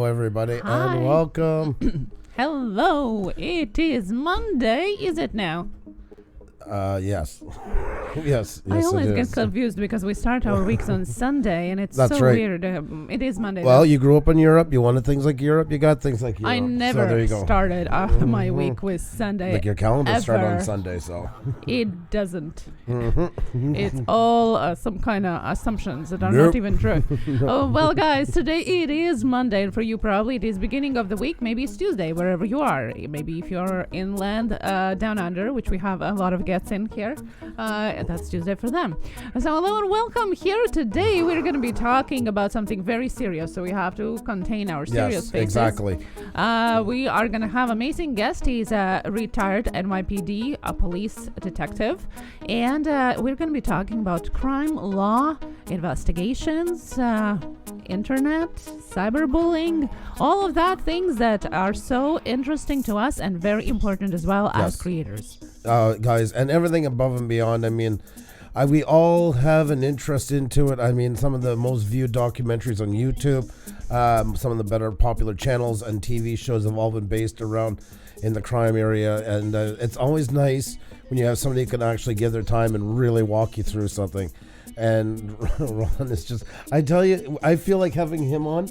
Everybody, Hi. and welcome. Hello, it is Monday, is it now? Yes. Yes, I always it get is. confused because we start our weeks on Sunday and it's That's so right. weird. It is Monday. Well, though. you grew up in Europe. You wanted things like Europe. You got things like Europe. I So there never you go. started my week with Sunday. Like your calendar start on ever. Sunday, so. It doesn't. It's all some kind of assumptions that are Nope. not even true. Oh, well, guys, today it is Monday, and for you probably it is beginning of the week. Maybe it's Tuesday, wherever you are. Maybe if you're inland, down under, which we have a lot of guests in here, that's Tuesday for them. So hello and welcome here. Today we're going to be talking about something very serious, so we have to contain our serious Yes, faces. exactly. We are going to have amazing guest. He's a retired NYPD police detective, and we're going to be talking about crime, law, investigations, internet, cyberbullying, all of that, things that are so interesting to us and very important as well as creators. Guys, and everything above and beyond. I mean, we all have an interest into it. I mean, some of the most viewed documentaries on YouTube, some of the better popular channels and TV shows have all been based around in the crime area. And it's always nice when you have somebody who can actually give their time and really walk you through something. And Ron is just, I tell you, I feel like having him on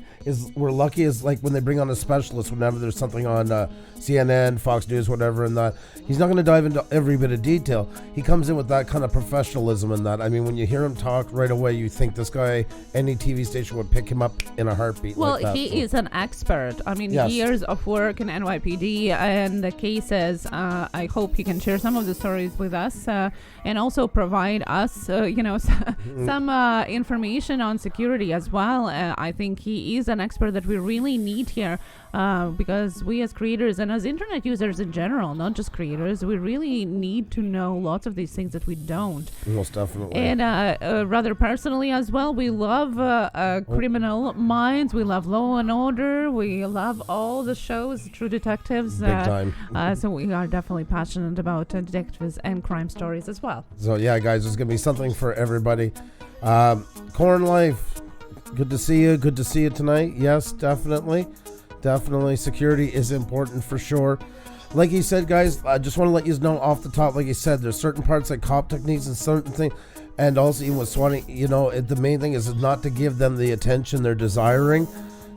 we're lucky is like when they bring on a specialist whenever there's something on CNN, Fox News, whatever, and that he's not going to dive into every bit of detail. He comes in with that kind of professionalism and that. I mean, when you hear him talk right away, you think this guy, any TV station would pick him up in a heartbeat. Well, like that. he is an expert. I mean, Yes. years of work in NYPD and the cases. I hope he can share some of the stories with us and also provide us, some information on security as well. I think he is an expert that we really need here because we as creators and as internet users in general, not just creators, we really need to know lots of these things that we don't. Most definitely. And rather personally as well, we love Criminal Minds, we love Law and Order, we love all the shows, True Detectives. Big time. So we are definitely passionate about detectives and crime stories as well. So yeah, guys, there's gonna be something for everybody. Corn Life, good to see you. Good to see you tonight. Yes, definitely. Security is important for sure. Like you said, guys, I just want to let you know off the top, like you said, there's certain parts like cop techniques and certain things, and also even with swatting, the main thing is not to give them the attention they're desiring.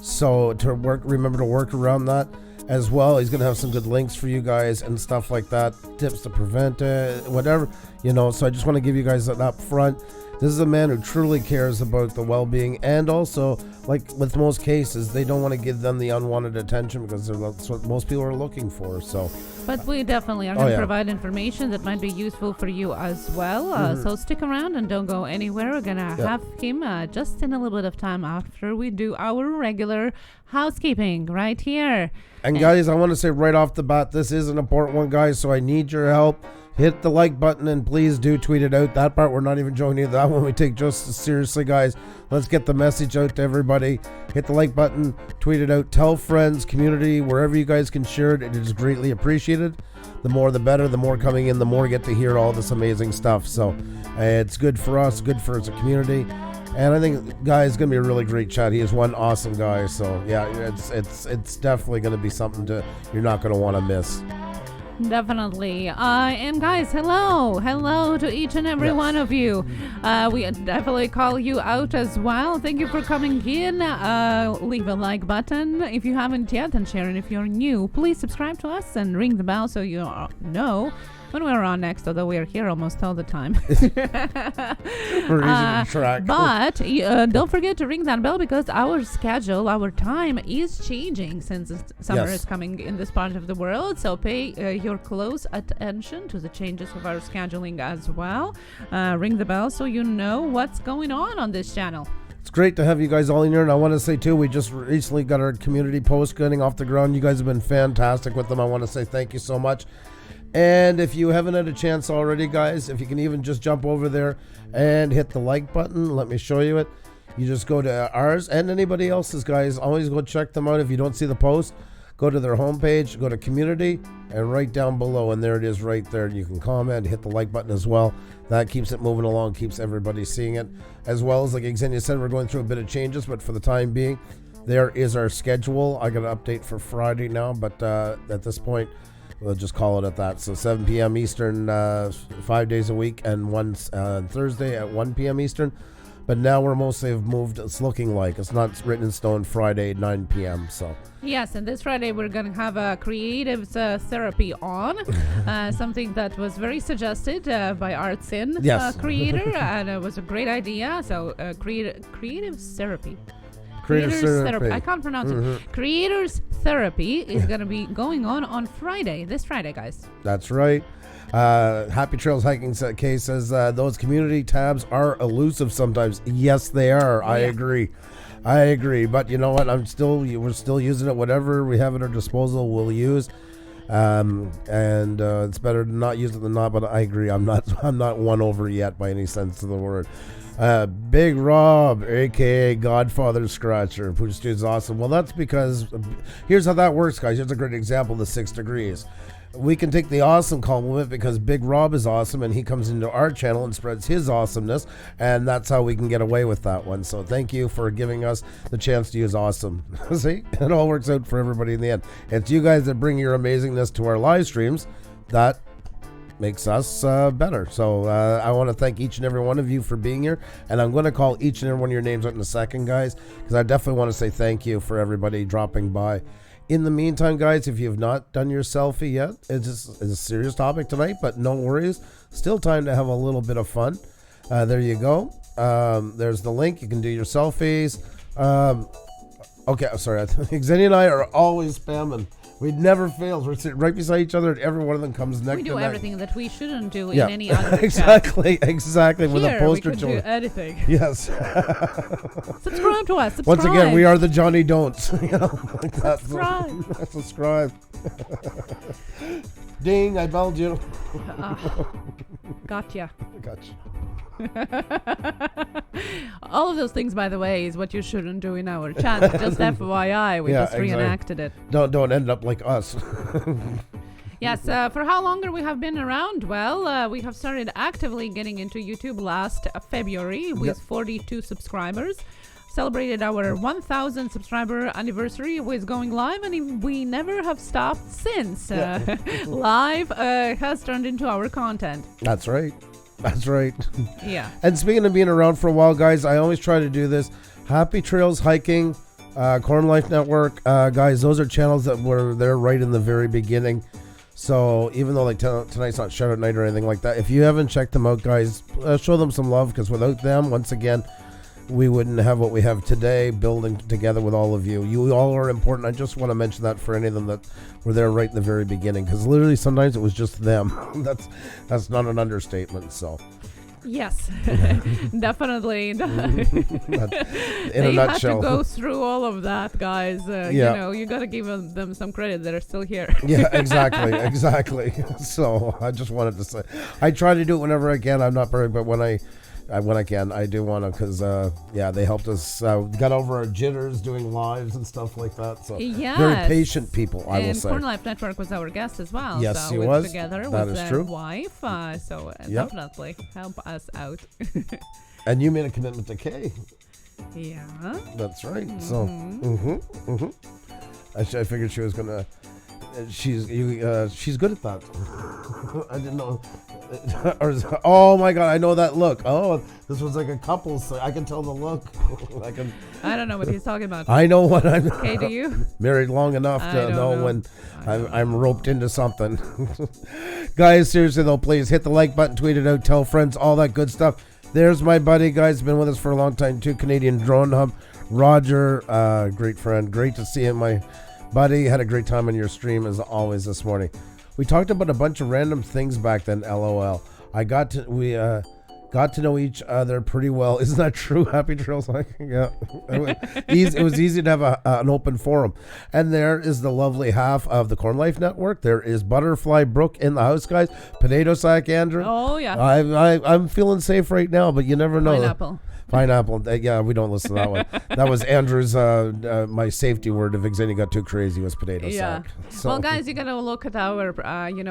So remember to work around that as well. He's going to have some good links for you guys and stuff like that, tips to prevent it, whatever, so I just want to give you guys that up front. This is a man who truly cares about the well-being, and also, like with most cases, they don't want to give them the unwanted attention because that's what most people are looking for. So, but we definitely are going to provide information that might be useful for you as well. So stick around and don't go anywhere. We're going to have him just in a little bit of time after we do our regular housekeeping right here. And guys, I want to say right off the bat, this is an important one, guys, so I need your help. Hit the like button and please do tweet it out. That part we're not even joking you. That one we take just as seriously, guys. Let's get the message out to everybody. Hit the like button, tweet it out, tell friends, community, wherever you guys can share it. It is greatly appreciated. The more the better. The more coming in, the more get to hear all this amazing stuff. So it's good for us, good for as a community. And I think, guys, it's going to be a really great chat. He is one awesome guy. So, yeah, it's definitely going to be something you're not going to want to miss. Definitely. And guys, hello to each and every one of you. We definitely call you out as well. Thank you for coming in. Leave a like button if you haven't yet, and share it if you're new. Please subscribe to us and ring the bell so you know when we're on next, although we are here almost all the time. We're easy to track. But don't forget to ring that bell, because our schedule, our time is changing since summer is coming in this part of the world. So pay your close attention to the changes of our scheduling as well. Ring the bell so you know what's going on this channel. It's great to have you guys all in here, and I want to say too, we just recently got our community post getting off the ground. You guys have been fantastic with them. I want to say thank you so much. And if you haven't had a chance already, guys, if you can even just jump over there and hit the like button, let me show you it. You just go to ours and anybody else's, guys. Always go check them out. If you don't see the post, go to their homepage, go to community, and right down below, and there it is right there. You can comment, hit the like button as well. That keeps it moving along, keeps everybody seeing it. As well as, like Xenia said, we're going through a bit of changes, but for the time being, there is our schedule. I got an update for Friday now, but at this point, we'll just call it at that. So 7 p.m. Eastern, 5 days a week, and one Thursday at 1 p.m. Eastern. But now we're mostly have moved. It's looking like it's not written in stone. Friday 9 p.m. So yes, and this Friday we're gonna have a creative therapy on, something that was very suggested by Artsin creator, and it was a great idea. So creative therapy. Creators therapy. I can't pronounce it. Creators therapy is going to be going on Friday. This Friday, guys. That's right. Happy Trails Hiking Case says those community tabs are elusive sometimes. Yes, they are. I agree. But you know what? We're still using it. Whatever we have at our disposal, we'll use. And it's better to not use it than not. But I agree. I'm not won over yet by any sense of the word. Big Rob, aka Godfather Scratcher, Pusa is awesome. Well, that's because here's how that works, guys. Here's a great example of the 6 degrees. We can take the awesome compliment because Big Rob is awesome, and he comes into our channel and spreads his awesomeness, and that's how we can get away with that one. So thank you for giving us the chance to use awesome. See, it all works out for everybody in the end. It's you guys that bring your amazingness to our live streams that makes us better. So I want to thank each and every one of you for being here, and I'm going to call each and every one of your names out in a second, guys, because I definitely want to say thank you for everybody dropping by. In the meantime, guys, if you have not done your selfie yet, it's a serious topic tonight, but no worries, still time to have a little bit of fun. There you go. There's the link. You can do your selfies. Okay, sorry. Xenia and I are always spamming. We never fails. We're sitting right beside each other, and every one of them comes neck to neck. We do everything that we shouldn't do in any other exactly. Here, with a poster we could do anything. Yes. Subscribe to us. Subscribe. Once again, we are the Johnny Don'ts. Like that. Subscribe. Subscribe. Ding! I belled you. Gotcha. Gotcha. All of those things, by the way, is what you shouldn't do in our chat. Just FYI, we just reenacted it. Don't end up like us. Yes, for how longer we have been around? Well, we have started actively getting into YouTube last February with 42 subscribers. Celebrated our 1,000 subscriber anniversary with going live, and we never have stopped since. Live has turned into our content. That's right. That's right. Yeah. And speaking of being around for a while, guys, I always try to do this. Happy Trails Hiking, Corn Life Network, guys, those are channels that were there right in the very beginning. So even though like tonight's not shout out night or anything like that, if you haven't checked them out, guys, show them some love, because without them, once again, we wouldn't have what we have today, building together with all of you. You all are important. I just want to mention that for any of them that were there right in the very beginning, because literally sometimes it was just them. That's not an understatement. So yes, definitely. In they a nutshell. had to go through all of that, guys. You know, you got to give them some credit. They're still here. Yeah, exactly. So I just wanted to say, I try to do it whenever I can. I'm not perfect, but when I can, I do want to, because they helped us, got over our jitters doing lives and stuff like that. So very patient people, I will say. And Corn Life Network was our guest as well. Yes, so he was. Together that with is their true. wife. So definitely help us out. And you made a commitment to Kay. Yeah. That's right. So, I figured she was gonna. She's good at that. I didn't know. Oh my God! I know that look. Oh, this was like a couple. So I can tell the look. I don't know what he's talking about. I know what I'm. Okay, do you? Married long enough to know when I'm roped into something. Guys, seriously though, please hit the like button, tweet it out, tell friends, all that good stuff. There's my buddy, guys, been with us for a long time too. Canadian Drone Hub, Roger, great friend, great to see him, my buddy. Had a great time on your stream as always this morning. We talked about a bunch of random things back then. LOL. We got to know each other pretty well. Isn't that true? Happy Trails hiking. Yeah, it was easy to have an open forum. And there is the lovely half of the Corn Life Network. There is Butterfly Brook in the house, guys. Potato Sack Andrew. Oh yeah. I'm feeling safe right now, but you never know. Pineapple. Yeah, we don't listen to that one. That was Andrew's, my safety word if Xenia got too crazy was potato sack. So. Well, guys, you got to look at our,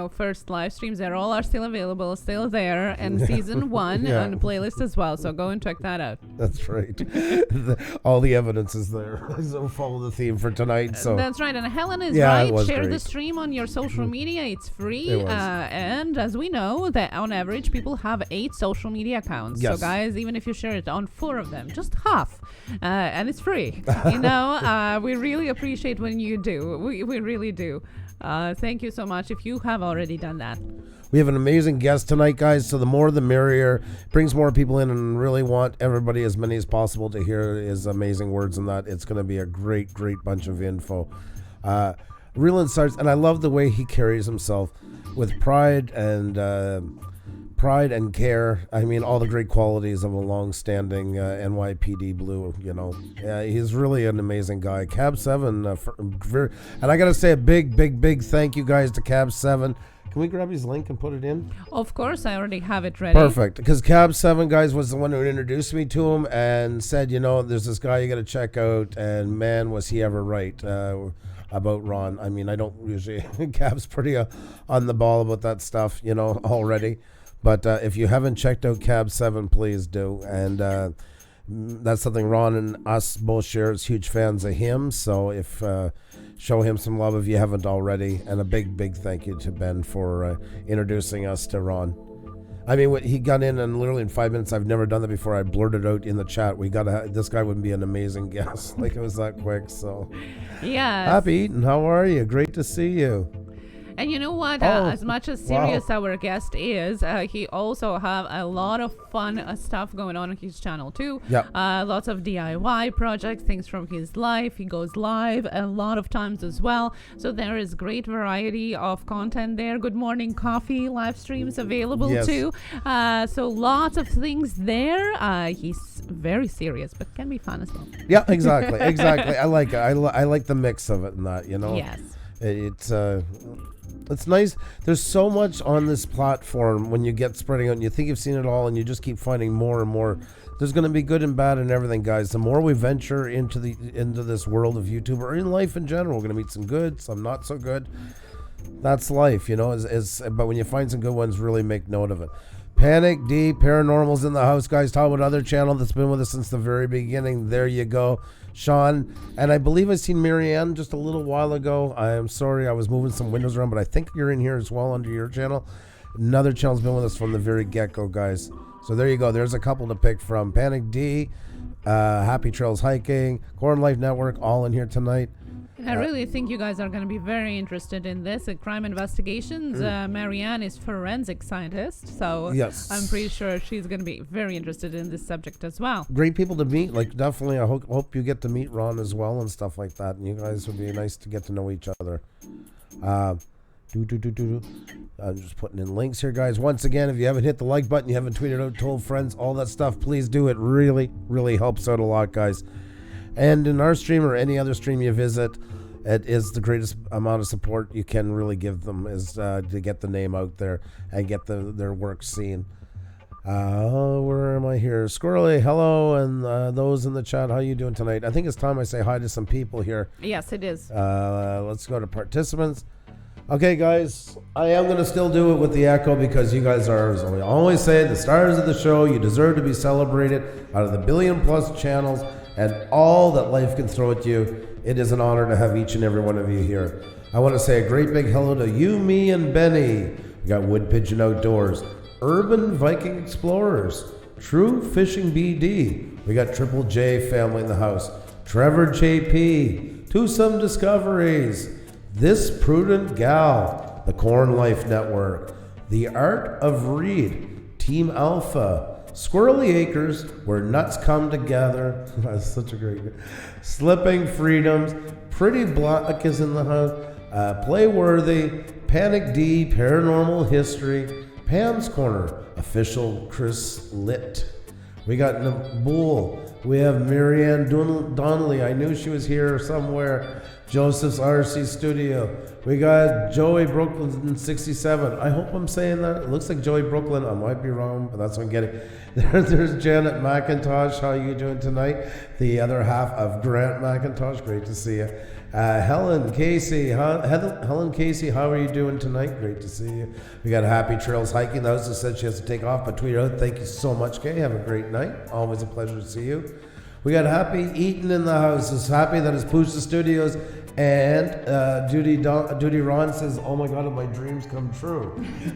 first live streams. They all are still available, still there, and season 1 on the playlist as well. So go and check that out. That's right. All the evidence is there. So follow the theme for tonight. So that's right. And Helen is right. Share the stream on your social media. It's free. And as we know, that on average, people have 8 social media accounts. Yes. So, guys, even if you share it on 4 of them, just half, and it's free. We really appreciate when you do. We really do. Thank you so much if you have already done that. We have an amazing guest tonight, guys, so the more the merrier. Brings more people in, and really want everybody, as many as possible, to hear his amazing words and that. It's going to be a great bunch of info. Real insights, and I love the way he carries himself with pride and care. I mean, all the great qualities of a long-standing NYPD Blue, he's really an amazing guy. Cab 7, and I got to say a big thank you, guys, to Cab 7. Can we grab his link and put it in? Of course, I already have it ready. Perfect, because Cab 7, guys, was the one who introduced me to him and said, there's this guy you got to check out, and man, was he ever right about Ron. I mean, I don't usually, Cab's pretty on the ball about that stuff, already. But if you haven't checked out Cab 7, please do. And that's something Ron and us both share as huge fans of him. So if show him some love if you haven't already. And a big thank you to Ben for introducing us to Ron. I mean, he got in, and literally in 5 minutes, I've never done that before. I blurted out in the chat, this guy would be an amazing guest. Like, it was that quick. So yeah. Happy Eaton, how are you? Great to see you. And you know what? As much as serious our guest is, he also have a lot of fun stuff going on his channel too. Yep. Lots of DIY projects, things from his life. He goes live a lot of times as well. So there is great variety of content there. Good Morning Coffee live streams available too. So lots of things there. He's very serious, but can be fun as well. Yeah, exactly. I like it. I like the mix of it and that, Yes. It's nice. There's so much on this platform when you get spreading out and you think you've seen it all and you just keep finding more and more. There's going to be good and bad and everything, guys. The more we venture into this world of YouTube or in life in general, we're going to meet some good, some not so good. That's life, but when you find some good ones, really make note of it. Panic D, Paranormal's in the house, guys. Talk about another channel that's been with us since the very beginning. There you go. Sean, and I believe I seen Marianne just a little while ago. I am sorry, I was moving some windows around, but I think you're in here as well under your channel. Another channel's been with us from the very get-go, guys. So there you go. There's a couple to pick from. Panic D, Happy Trails Hiking, Corn Life Network, all in here tonight. I really think you guys are going to be very interested in this. Crime investigations. Marianne is forensic scientist, so yes. I'm pretty sure she's going to be very interested in this subject as well. Great people to meet. Like, definitely, I hope you get to meet Ron as well and stuff like that. And you guys would be nice to get to know each other. I'm just putting in links here, guys. Once again, if you haven't hit the like button, you haven't tweeted out, told friends, all that stuff, please do. It really helps out a lot, guys. And in our stream or any other stream you visit, it is the greatest amount of support you can really give them is to get the name out there and get their work seen. Where am I here? Squirrely, hello, and those in the chat, how you doing tonight? I think it's time I say hi to some people here. Yes, it is. Let's go to participants. Okay, guys, I am going to still do it with the echo because you guys are, as we always say, the stars of the show. You deserve to be celebrated out of the billion-plus channels and all that life can throw at you. It is an honor to have each and every one of you here. I want to say a great big hello to you, me, and Benny. We got Wood Pigeon Outdoors, Urban Viking Explorers, True Fishing BD. We got Triple J family in the house, Trevor JP, Twosome Discoveries, This Prudent Gal, the Corn Life Network, The Art of Reed, Team Alpha, Squirrely Acres, Where Nuts Come Together. That's such a great name. Slipping Freedoms, Pretty Black is in the house, Playworthy, Panic D, Paranormal History, Pam's Corner, Official Chris Litt. We got Nabool. We have Marianne Donnelly. I knew she was here somewhere. Joseph's RC Studio. We got Joey Brooklyn 67. I hope I'm saying that. It looks like Joey Brooklyn. I might be wrong, but that's what I'm getting. There's Janet McIntosh. How are you doing tonight? The other half of Grant McIntosh. Great to see you. Helen Casey. Helen Casey, how are you doing tonight? Great to see you. We got Happy Trails Hiking. The host said she has to take off, but tweet out. Thank you so much, Kay. Have a great night. Always a pleasure to see you. We got Happy Eaton in the house. Is happy that it's Pusa Studios. And DutyRon says, oh my God, have my dreams come true.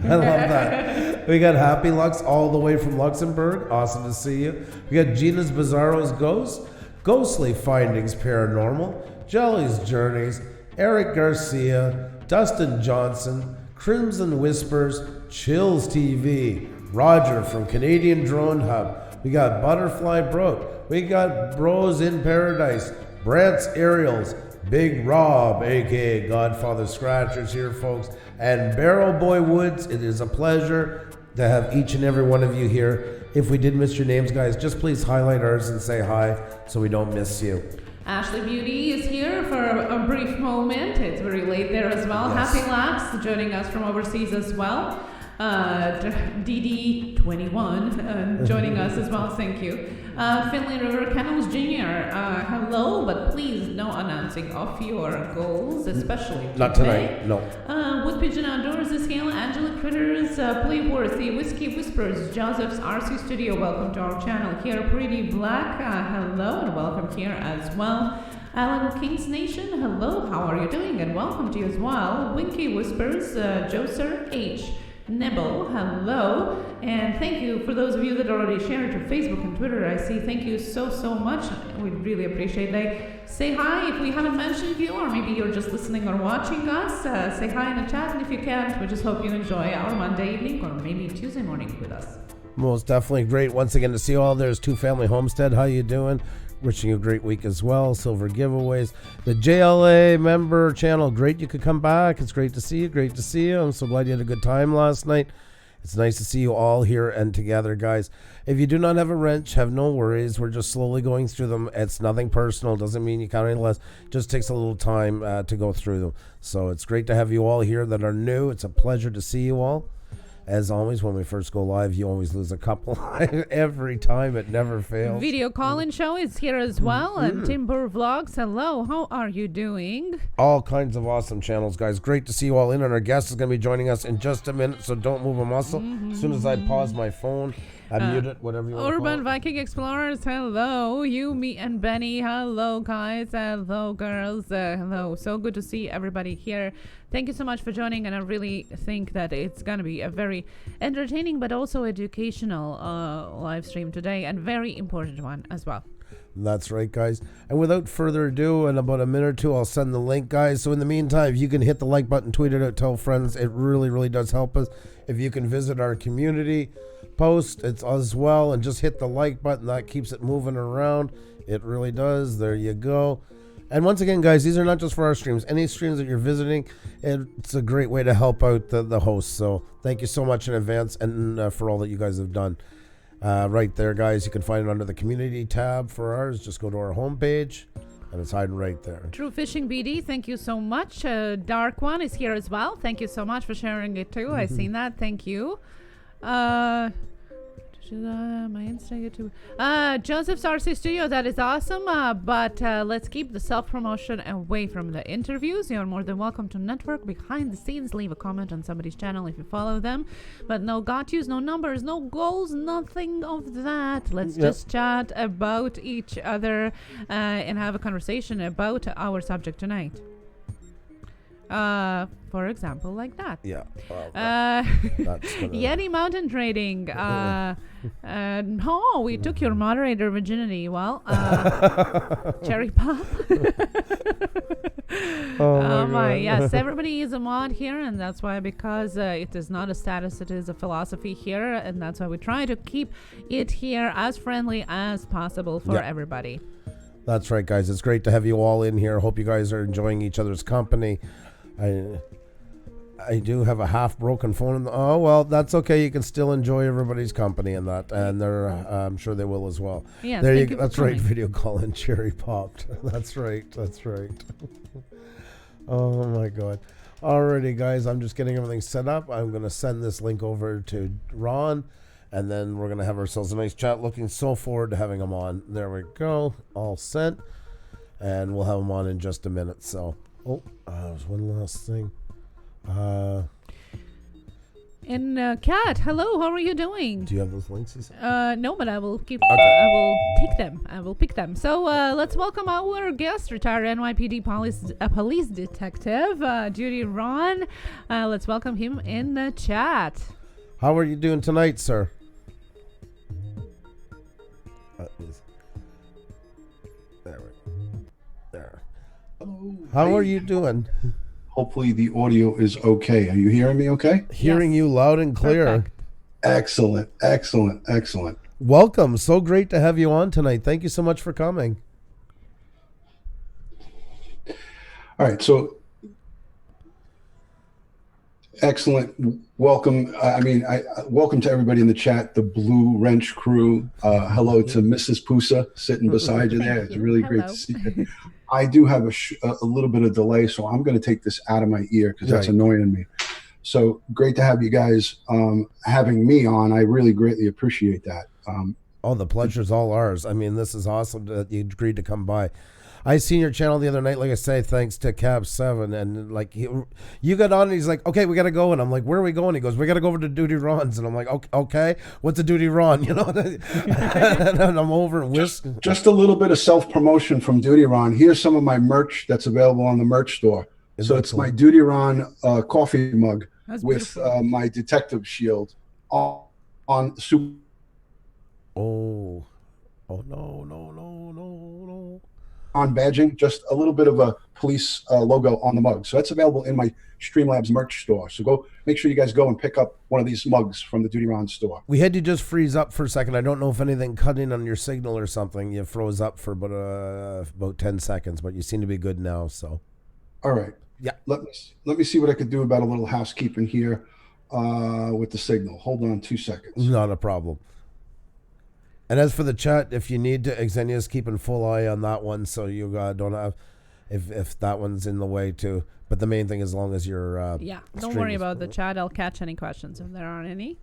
I love that. We got Happy Lux all the way from Luxembourg. Awesome to see you. We got Gina's Bizarro's Ghost, Ghostly Findings Paranormal, Jelly's Journeys, Eric Garcia, Dustin Johnson, Crimson Whispers, Chills TV, Roger from Canadian Drone Hub. We got Butterfly Broke. We got Bros in Paradise, Brant's Aerials, Big Rob, aka Godfather Scratchers here, folks, and Barrel Boy Woods. It is a pleasure to have each and every one of you here. If we did miss your names, guys, just please highlight ours and say hi so we don't miss you. Ashley Beauty is here for a brief moment. It's very late there as well. Yes. Happy Labs joining us from overseas as well. DD21 joining us as well. Thank you. Finley River Kennels Jr. Hello, but please no announcing of your goals, especially today. Not tonight, no. Wood Pigeon Outdoors is here. Angela Critters, Playworthy, Whiskey Whispers, Joseph's RC Studio. Welcome to our channel here. Pretty Black, hello and welcome here as well. Alan Kings Nation, hello, how are you doing? And welcome to you as well. Winky Whispers, Joser H. Nibble, hello, and thank you for those of you that already shared to Facebook and Twitter. I see. Thank you so much. We really appreciate that. Say hi if we haven't mentioned you, or maybe you're just listening or watching us. Say hi in the chat, and if you can't, we just hope you enjoy our Monday evening or maybe Tuesday morning with us. Most definitely great once again to see you all. There's Two Family Homestead. How you doing? Wishing you a great week as well. Silver giveaways. The JLA member channel. Great you could come back. It's great to see you. Great to see you. I'm so glad you had a good time last night. It's nice to see you all here and together, guys. If you do not have a wrench, have no worries. We're just slowly going through them. It's nothing personal. Doesn't mean you count any less. Just takes a little time to go through them. So it's great to have you all here that are new. It's a pleasure to see you all. As always, when we first go live, you always lose a couple. Every time, it never fails. Video call-in show is here as well. And Timber Vlogs, hello. How are you doing? All kinds of awesome channels, guys. Great to see you all in. And our guest is going to be joining us in just a minute, so don't move a muscle. As soon as I pause my phone, I mute it, whatever you want to call Urban it. Viking Explorers, hello. You, me, and Benny, hello, guys. Hello, girls. Hello. So good to see everybody here. Thank you so much for joining, and I really think that it's going to be a very entertaining but also educational live stream today, and very important one as well. That's right, guys. And without further ado, in about a minute or two, I'll send the link, guys. So in the meantime, if you can hit the like button, tweet it out, tell friends. It really, really does help us. If you can visit our community post, it's as well, and just hit the like button. That keeps it moving around. It really does. There you go. And once again, guys, these are not just for our streams. Any streams that you're visiting, it's a great way to help out the hosts. So thank you so much in advance and for all that you guys have done. Right there, guys, you can find it under the community tab for ours. Just go to our homepage, and it's hiding right there. True Fishing BD, thank you so much. Dark One is here as well. Thank you so much for sharing it too. I've seen that. Thank you. which is my Insta, YouTube. Joseph's RC Studio, that is awesome. But let's keep the self-promotion away from the interviews. You're more than welcome to network behind the scenes. Leave a comment on somebody's channel if you follow them. But no got yous, no numbers, no goals, nothing of that. Let's just chat about each other and have a conversation about our subject tonight. For example, like that. Yeah. Yeti Mountain Trading. We took your moderator virginity. Well, Cherry Pop. Oh my God. Yes, everybody is a mod here, and that's why, because it is not a status, it is a philosophy here, and that's why we try to keep it here as friendly as possible for everybody. That's right, guys. It's great to have you all in here. Hope you guys are enjoying each other's company. I do have a half broken phone. Oh well, that's okay. You can still enjoy everybody's company and that, and they're I'm sure they will as well. Yes, there you go. That's right. Video call and cherry popped. That's right. That's right. Oh my God. Alrighty, guys. I'm just getting everything set up. I'm gonna send this link over to Ron, and then we're gonna have ourselves a nice chat. Looking so forward to having him on. There we go. All sent, and we'll have him on in just a minute. So. Oh, there's one last thing. And Kat, hello, how are you doing? Do you have those links? No, but I will keep. I will take them. I will pick them. So let's welcome our guest, retired NYPD Police Detective, DutyRon. Let's welcome him in the chat. How are you doing tonight, sir? There. Hello. How are you doing? Hopefully the audio is okay. Are you hearing me okay? Hearing you loud and clear. Perfect. Excellent, excellent, excellent. Welcome. So great to have you on tonight. Thank you so much for coming. All right, so excellent. Welcome. Welcome to everybody in the chat, the Blue Wrench crew. Hello to Mrs. Pusa sitting beside you there. It's really great to see you. I do have a little bit of delay, so I'm going to take this out of my ear because that's annoying me. So great to have you guys having me on. I really greatly appreciate that. The pleasure's all ours. I mean, this is awesome that you agreed to come by. I seen your channel the other night, like I say, thanks to Cab7, and like you got on and he's like, okay, we got to go. And I'm like, where are we going? He goes, we got to go over to DutyRon's. And I'm like, okay, what's a DutyRon? You know, and I'm over and just a little bit of self-promotion from DutyRon. Here's some of my merch that's available on the merch store. So it's my DutyRon coffee mug with my detective shield on super. Oh, no. On badging, just a little bit of a police logo on the mug. So that's available in my Streamlabs merch store. So go make sure you guys go and pick up one of these mugs from the DutyRon store. We had you just freeze up for a second. I don't know if anything cut in on your signal or something. You froze up for about 10 seconds, but you seem to be good now. So, all right. Yeah. Let me see what I could do about a little housekeeping here with the signal. Hold on 2 seconds. Not a problem. And as for the chat, if you need to, Xenia's keeping full eye on that one, so you don't have, if that one's in the way too. But the main thing, as long as you're don't worry about the chat. I'll catch any questions if there aren't any.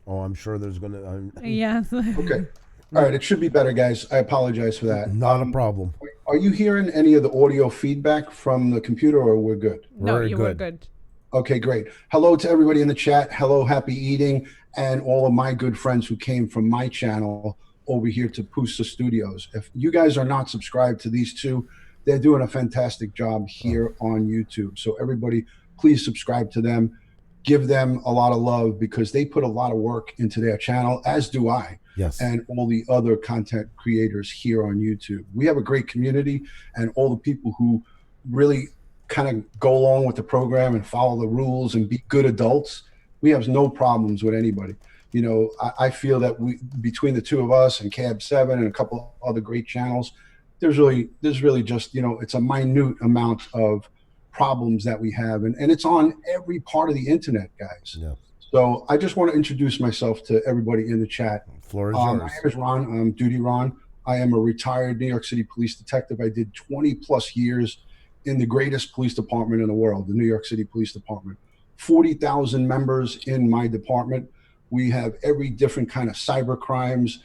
Oh, I'm sure there's gonna. Yes. Okay. All right. It should be better, guys. I apologize for that. Not a problem. Are you hearing any of the audio feedback from the computer, or we're good? No, you were good. Okay, great. Hello to everybody in the chat. Hello, happy eating. And all of my good friends who came from my channel over here to Pusa Studios. If you guys are not subscribed to these two, they're doing a fantastic job here on YouTube. So everybody, please subscribe to them. Give them a lot of love because they put a lot of work into their channel, as do I. Yes. And all the other content creators here on YouTube. We have a great community, and all the people who really kind of go along with the program and follow the rules and be good adults. We have no problems with anybody. You know, I feel that between the two of us and Cab7 and a couple other great channels, there's really just, you know, it's a minute amount of problems that we have. And it's on every part of the internet, guys. Yeah. So I just want to introduce myself to everybody in the chat. Floor is yours. My name is Ron. I'm DutyRon. I am a retired New York City police detective. I did 20 plus years in the greatest police department in the world, the New York City Police Department. 40,000 members in my department. We have every different kind of cyber crimes,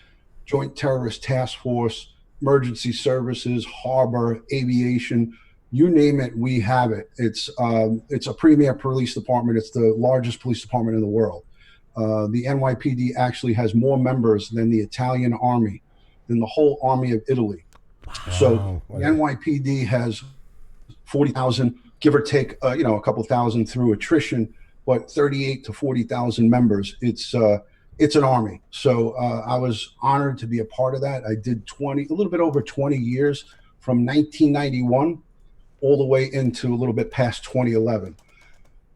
joint terrorist task force, emergency services, harbor, aviation, you name it, we have it. It's a premier police department. It's the largest police department in the world. The NYPD actually has more members than the Italian army, than the whole army of Italy. Wow. So the NYPD has 40,000, give or take, a couple thousand through attrition, but 38 to 40,000 members. It's an army. So I was honored to be a part of that. I did a little bit over 20 years, from 1991 all the way into a little bit past 2011.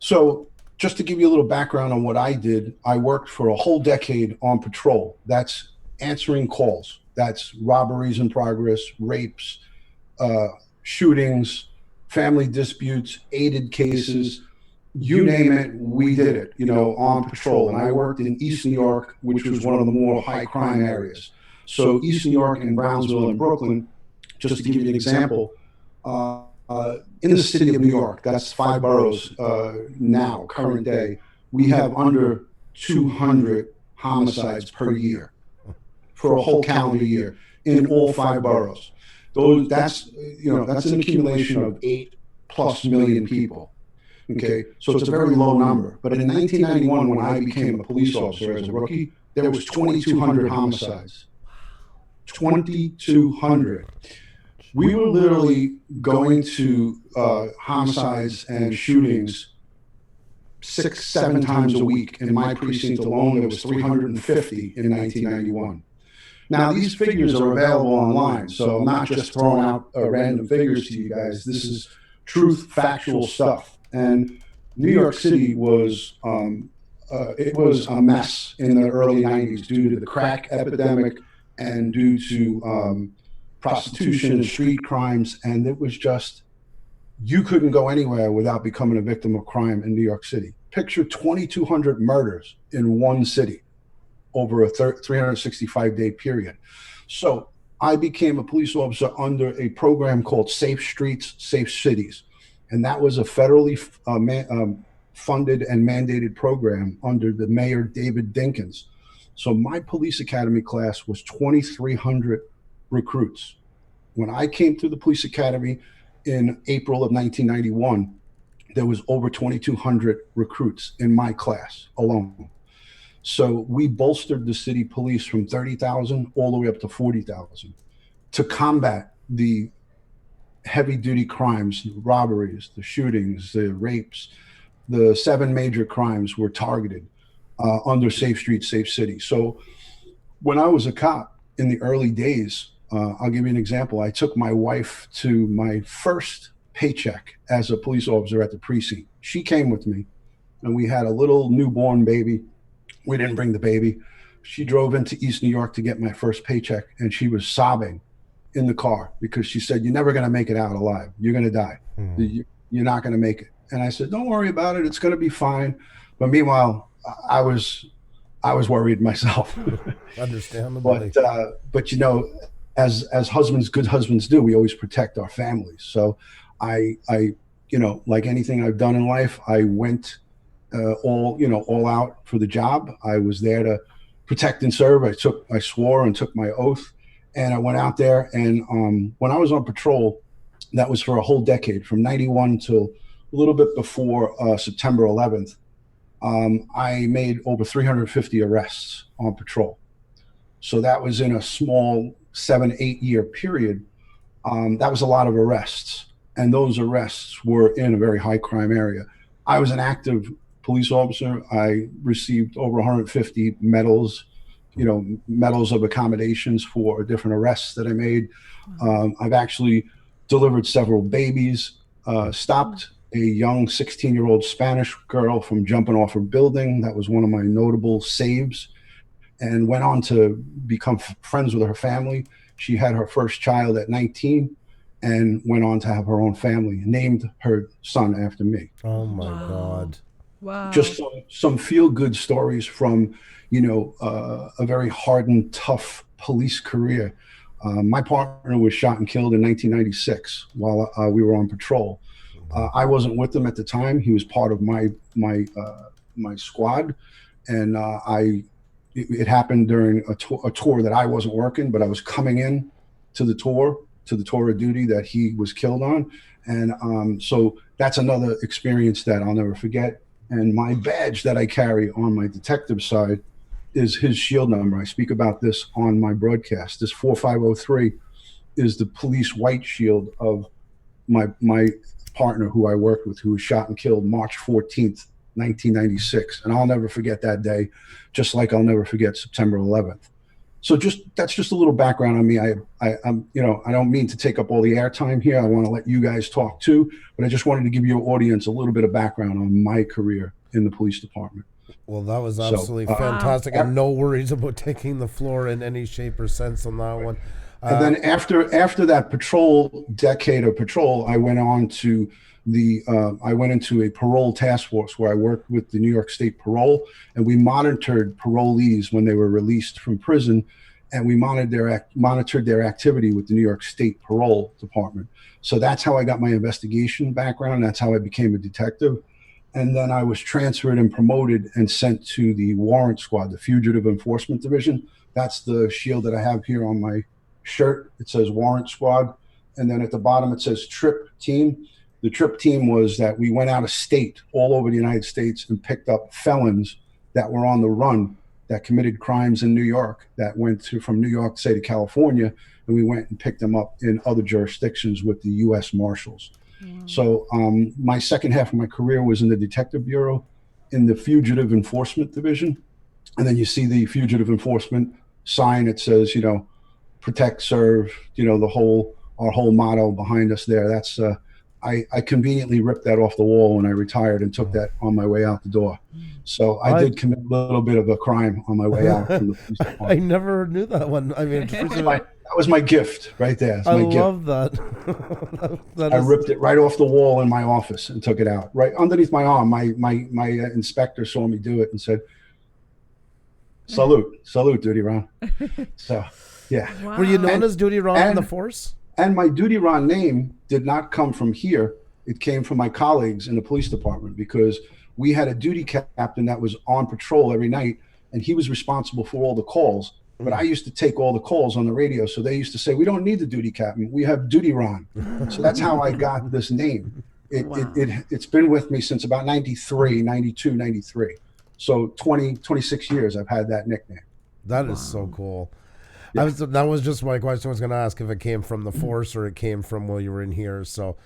So just to give you a little background on what I did, I worked for a whole decade on patrol. That's answering calls. That's robberies in progress, rapes, shootings, family disputes, aided cases, you name it, we did it, on patrol. And I worked in East New York, which was one of the more high crime areas. So East New York and Brownsville and Brooklyn, just to give you an example, in the city of New York, that's 5 boroughs now, current day, we have under 200 homicides per year for a whole calendar year in all 5 boroughs. That's an accumulation of 8+ million people. Okay, so it's a very low number. But in 1991, when I became a police officer as a rookie, there was 2,200 homicides. 2,200. We were literally going to homicides and shootings 6-7 times a week. In my precinct alone, there was 350 in 1991. Now, these figures are available online, so I'm not just throwing out random figures to you guys. This is truth, factual stuff. And New York City was it was a mess in the early 90s due to the crack epidemic and due to prostitution and street crimes. And it was just, you couldn't go anywhere without becoming a victim of crime in New York City. Picture 2,200 murders in one city over a 365-day period. So I became a police officer under a program called Safe Streets, Safe Cities. And that was a federally funded and mandated program under the mayor, David Dinkins. So my police academy class was 2,300 recruits. When I came through the police academy in April of 1991, there was over 2,200 recruits in my class alone. So we bolstered the city police from 30,000 all the way up to 40,000 to combat the heavy duty crimes, the robberies, the shootings, the rapes. The 7 major crimes were targeted under Safe Streets, Safe City. So when I was a cop in the early days, I'll give you an example. I took my wife to my first paycheck as a police officer at the precinct. She came with me, and we had a little newborn baby. We didn't bring the baby. She drove into East New York to get my first paycheck, and she was sobbing in the car because she said, "You're never going to make it out alive. You're going to die. You're not going to make it." And I said, "Don't worry about it. It's going to be fine." But meanwhile, I was worried myself. Understandably. But as husbands, good husbands do, we always protect our families. So I like anything I've done in life, I went all out for the job. I was there to protect and serve. I swore and took my oath. And I went out there, and when I was on patrol, that was for a whole decade, from 91 till a little bit before September 11th, I made over 350 arrests on patrol. So that was in a small 7-8 year period. That was a lot of arrests. And those arrests were in a very high crime area. I was an active police officer. I received over 150 medals, medals of accommodations for different arrests that I made. I've actually delivered several babies, stopped a young 16-year-old Spanish girl from jumping off a building. That was one of my notable saves, and went on to become friends with her family. She had her first child at 19 and went on to have her own family, named her son after me. Oh my God. Wow. Just some feel-good stories from, a very hardened, tough police career. My partner was shot and killed in 1996 while we were on patrol. I wasn't with him at the time. He was part of my squad, and it happened during a tour that I wasn't working, but I was coming in to the tour of duty that he was killed on. And so that's another experience that I'll never forget. And my badge that I carry on my detective side is his shield number. I speak about this on my broadcast. This 4503 is the police white shield of my partner who I worked with, who was shot and killed March 14th, 1996. And I'll never forget that day, just like I'll never forget September 11th. So that's just a little background on me. I'm I don't mean to take up all the airtime here. I want to let you guys talk too, but I just wanted to give your audience a little bit of background on my career in the police department. Well, that was absolutely fantastic, and no worries about taking the floor in any shape or sense on that one. And then after that decade of patrol, I went on to I went into a parole task force where I worked with the New York State Parole, and we monitored parolees when they were released from prison, and we monitored their activity with the New York State Parole Department. So that's how I got my investigation background. That's how I became a detective. And then I was transferred and promoted and sent to the warrant squad, the Fugitive Enforcement Division. That's the shield that I have here on my shirt. It says warrant squad. And then at the bottom, it says trip team. The trip team was that we went out of state all over the United States and picked up felons that were on the run, that committed crimes in New York, that went from New York, say, to California. And we went and picked them up in other jurisdictions with the U.S. Marshals. So my second half of my career was in the Detective Bureau in the Fugitive Enforcement Division. And then you see the Fugitive Enforcement sign. It says, protect, serve, our whole motto behind us there. That's I conveniently ripped that off the wall when I retired and took that on my way out the door. So I did commit a little bit of a crime on my way out from the police department. I never knew that one. I mean, that was my gift right there. I love that. I ripped it right off the wall in my office and took it out right underneath my arm. My inspector saw me do it and said, "Salute, DutyRon." So, yeah. Wow. Were you known as DutyRon in the force? And my DutyRon name did not come from here. It came from my colleagues in the police department, because we had a duty captain that was on patrol every night, and he was responsible for all the calls. But I used to take all the calls on the radio. So they used to say, "We don't need the duty captain. We have DutyRon." So that's how I got this name. It's been with me since about 93, 92, 93. So 26 years I've had that nickname. That is so cool. Yeah. That was just my question. I was going to ask if it came from the force or it came from while you were in here. So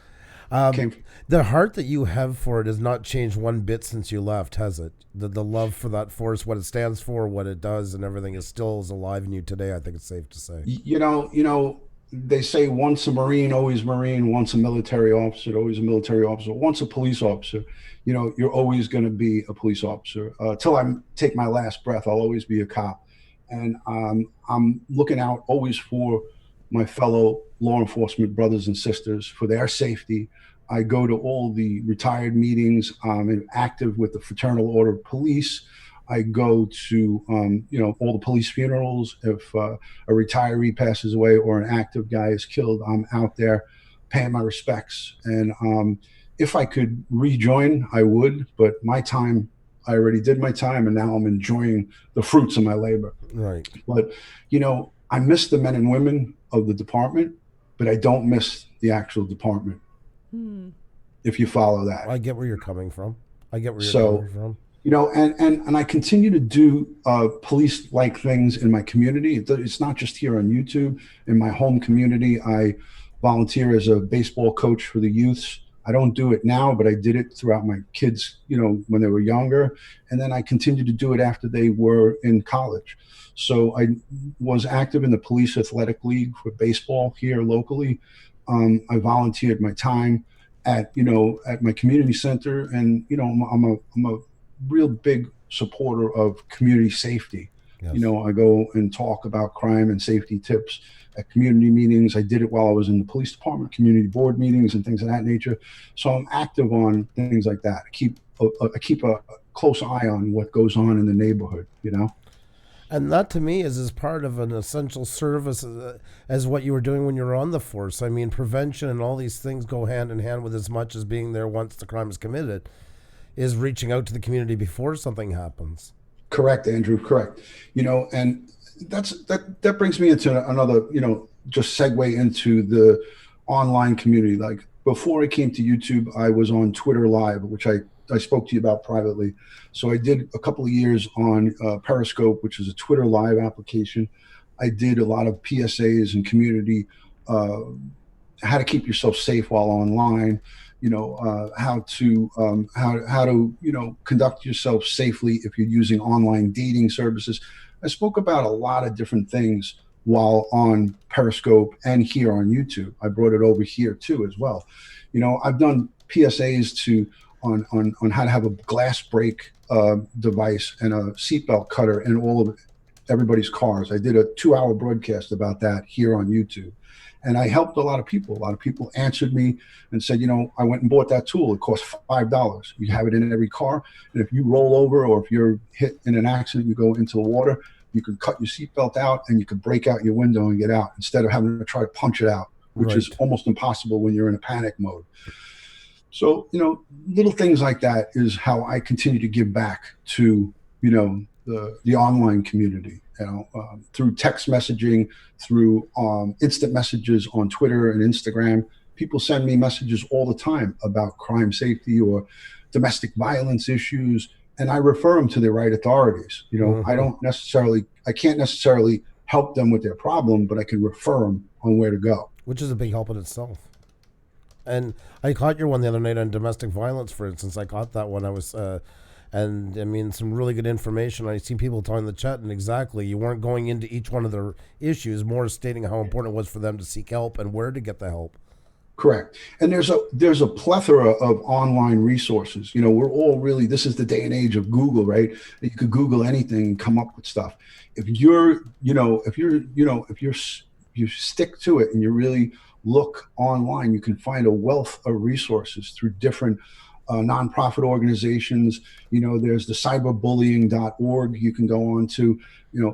the heart that you have for it has not changed one bit since you left, has it? The love for that force, what it stands for, what it does, and everything is still as alive in you today, I think it's safe to say. They say once a Marine, always Marine, once a military officer, always a military officer, once a police officer. You're always going to be a police officer. Till I take my last breath, I'll always be a cop. And I'm looking out always for my fellow law enforcement brothers and sisters, for their safety. I go to all the retired meetings. I'm active with the Fraternal Order of Police. I go to, all the police funerals. If a retiree passes away or an active guy is killed, I'm out there paying my respects. And if I could rejoin, I would, but I already did my time, and now I'm enjoying the fruits of my labor. Right. But, I miss the men and women of the department, but I don't miss the actual department. If you follow that. I get where you're coming from. Coming from. And I continue to do police-like things in my community. It's not just here on YouTube. In my home community, I volunteer as a baseball coach for the youths. I don't do it now, but I did it throughout my kids, when they were younger. And then I continued to do it after they were in college. So I was active in the Police Athletic League for baseball here locally. I volunteered my time at my community center. And, I'm a real big supporter of community safety. Yes. I go and talk about crime and safety tips at community meetings. I did it while I was in the police department, community board meetings and things of that nature. So I'm active on things like that. I keep a close eye on what goes on in the neighborhood, And that to me is as part of an essential service as what you were doing when you were on the force. I mean, prevention and all these things go hand in hand with, as much as being there once the crime is committed, is reaching out to the community before something happens. Correct, Andrew. Correct. And that brings me into another, just segue into the online community. Like before I came to YouTube, I was on Twitter Live, which I spoke to you about privately. So I did a couple of years on Periscope, which is a Twitter Live application. I did a lot of PSAs and community, how to keep yourself safe while online. How to conduct yourself safely if you're using online dating services. I spoke about a lot of different things while on Periscope and here on YouTube. I brought it over here too as well. I've done PSAs on how to have a glass break device and a seatbelt cutter in all of everybody's cars. I did a 2-hour broadcast about that here on YouTube. And I helped a lot of people. A lot of people answered me and said, I went and bought that tool. It cost $5. You have it in every car. And if you roll over or if you're hit in an accident, you go into the water, you can cut your seatbelt out and you can break out your window and get out instead of having to try to punch it out, which is almost impossible when you're in a panic mode. So, little things like that is how I continue to give back to, the online community, through text messaging, through instant messages on Twitter and Instagram. People send me messages all the time about crime safety or domestic violence issues, and I refer them to the right authorities. I can't necessarily help them with their problem, but I can refer them on where to go. Which is a big help in itself. And I caught your one the other night on domestic violence, for instance. I caught that one. I was... and I mean, some really good information. I've seen people talking in the chat, and exactly, you weren't going into each one of their issues, more stating how important it was for them to seek help and where to get the help. Correct. And there's a plethora of online resources. We're all really, this is the day and age of Google, right? You could Google anything and come up with stuff. If you stick to it and you really look online, you can find a wealth of resources through different nonprofit organizations. There's the cyberbullying.org you can go on to.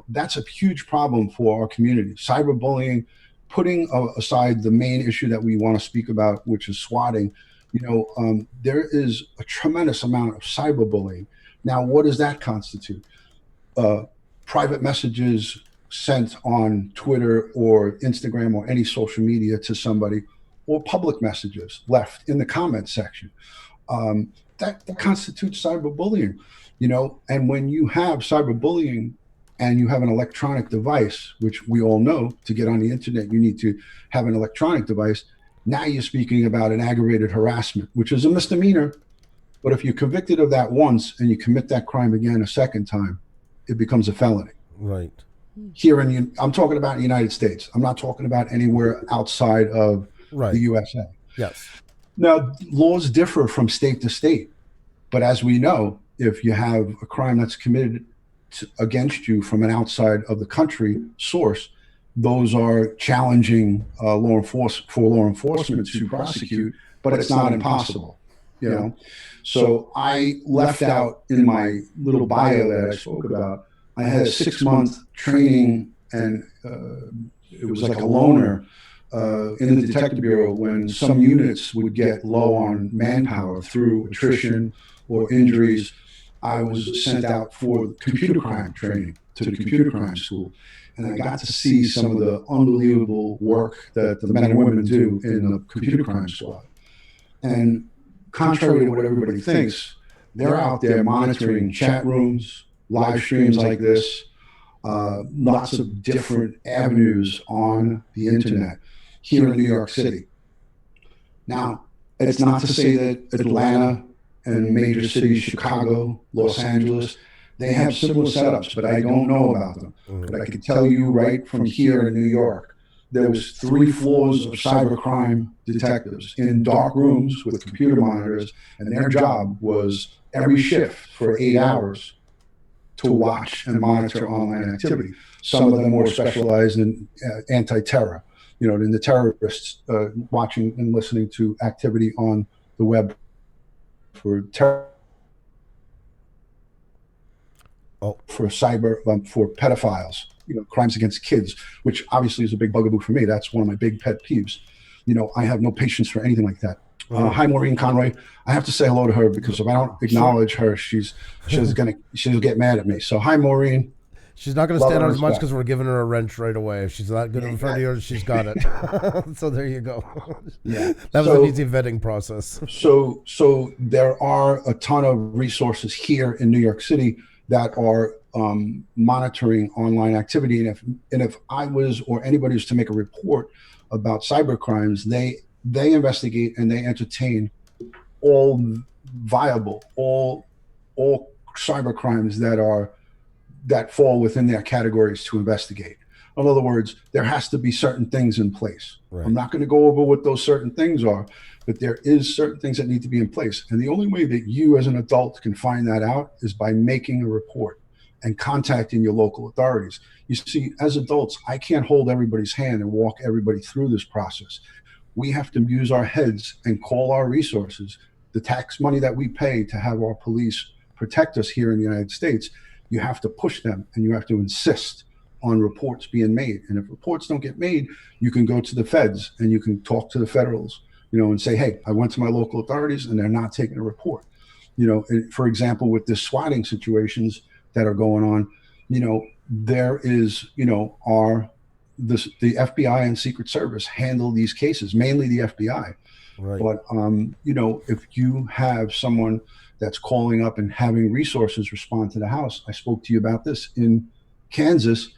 That's a huge problem for our community. Cyberbullying, putting aside the main issue that we want to speak about, which is swatting, there is a tremendous amount of cyberbullying. Now, what does that constitute? Private messages sent on Twitter or Instagram or any social media to somebody, or public messages left in the comment section. That constitutes cyberbullying, and when you have cyberbullying and you have an electronic device, which we all know to get on the internet, you need to have an electronic device. Now you're speaking about an aggravated harassment, which is a misdemeanor. But if you're convicted of that once and you commit that crime again a second time, it becomes a felony. Right. I'm talking about the United States. I'm not talking about anywhere outside of the USA. Yes. Now, laws differ from state to state, but as we know, if you have a crime that's committed against you from an outside of the country source, those are challenging law enforcement to prosecute, but it's not impossible. So I left out in my little bio that I spoke about, I had a 6-month training, and it was like a loaner in the Detective Bureau when some units would get low on manpower through attrition or injuries. I was sent out for computer crime training to the computer crime school. And I got to see some of the unbelievable work that the men and women do in the computer crime squad. And contrary to what everybody thinks, they're out there monitoring chat rooms, live streams like this, lots of different avenues on the internet here in New York City. Now, it's not to say that Atlanta and major cities, Chicago, Los Angeles, they have similar setups, but I don't know about them. But I can tell you right from here in New York, there was 3 floors of cybercrime detectives in dark rooms with computer monitors, and their job was every shift for 8 hours to watch and monitor online activity. Some of them more specialized in anti-terror, in the terrorists watching and listening to activity on the web for terror, for for pedophiles, crimes against kids, which obviously is a big bugaboo for me. That's one of my big pet peeves. I have no patience for anything like that. Hi, Maureen Conroy. I have to say hello to her because if I don't acknowledge her, she'll get mad at me. So hi, Maureen. She's not going to Love stand and out as much respect. because we're giving her a wrench right away. If she's not good in front of you, she's got it. So there you go. Yeah. That was an easy vetting process. So there are a ton of resources here in New York City that are monitoring online activity. And if I was or anybody was to make a report about cyber crimes, they investigate and they entertain all viable, all cyber crimes that fall within their categories to investigate. In other words, there has to be certain things in place. Right. I'm not going to go over what those certain things are, but there is certain things that need to be in place. And the only way that you as an adult can find that out is by making a report and contacting your local authorities. You see, as adults, I can't hold everybody's hand and walk everybody through this process. We have to use our heads and call our resources, the tax money that we pay to have our police protect us here in the United States. You have to push them and you have to insist on reports being made. And if reports don't get made, you can go to the feds and you can talk to the federals, and say, hey, I went to my local authorities and they're not taking a report. For example, with this swatting situations that are going on, there is, the FBI and Secret Service handle these cases, mainly the FBI. Right. But, if you have someone that's calling up and having resources respond to the house, I spoke to you about this in Kansas.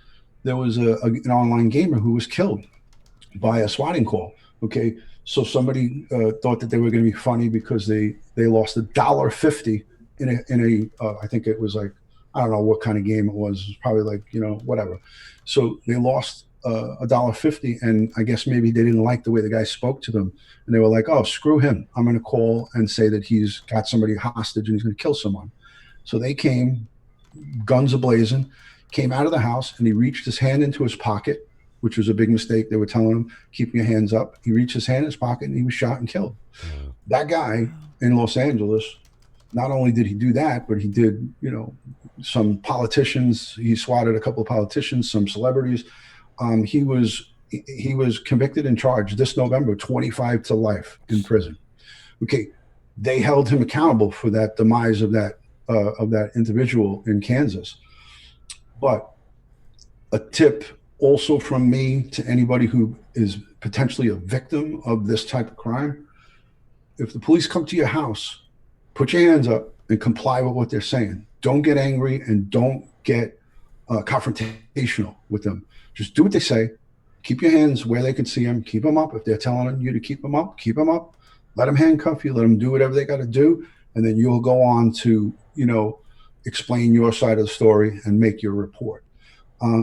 There was an online gamer who was killed by a swatting call. Okay. So somebody thought that they were going to be funny because they lost $1.50 in a I think it was like, I don't know what kind of game it was. It was probably like, whatever. So they lost $1.50, and I guess maybe they didn't like the way the guy spoke to them, and they were like, "Oh, screw him! I'm going to call and say that he's got somebody hostage and he's going to kill someone." So they came, guns ablazing, came out of the house, and he reached his hand into his pocket, which was a big mistake. They were telling him, "Keep your hands up." He reached his hand in his pocket, and he was shot and killed. That guy in Los Angeles, not only did he do that, but he did, some politicians. He swatted a couple of politicians, some celebrities. He was convicted and charged this November, 25 to life in prison. Okay, they held him accountable for that demise of that individual in Kansas. But a tip also from me to anybody who is potentially a victim of this type of crime: if the police come to your house, put your hands up and comply with what they're saying. Don't get angry and don't get confrontational with them. Just do what they say. Keep your hands where they can see them. Keep them up. If they're telling you to keep them up, keep them up. Let them handcuff you. Let them do whatever they got to do. And then you'll go on to, explain your side of the story and make your report.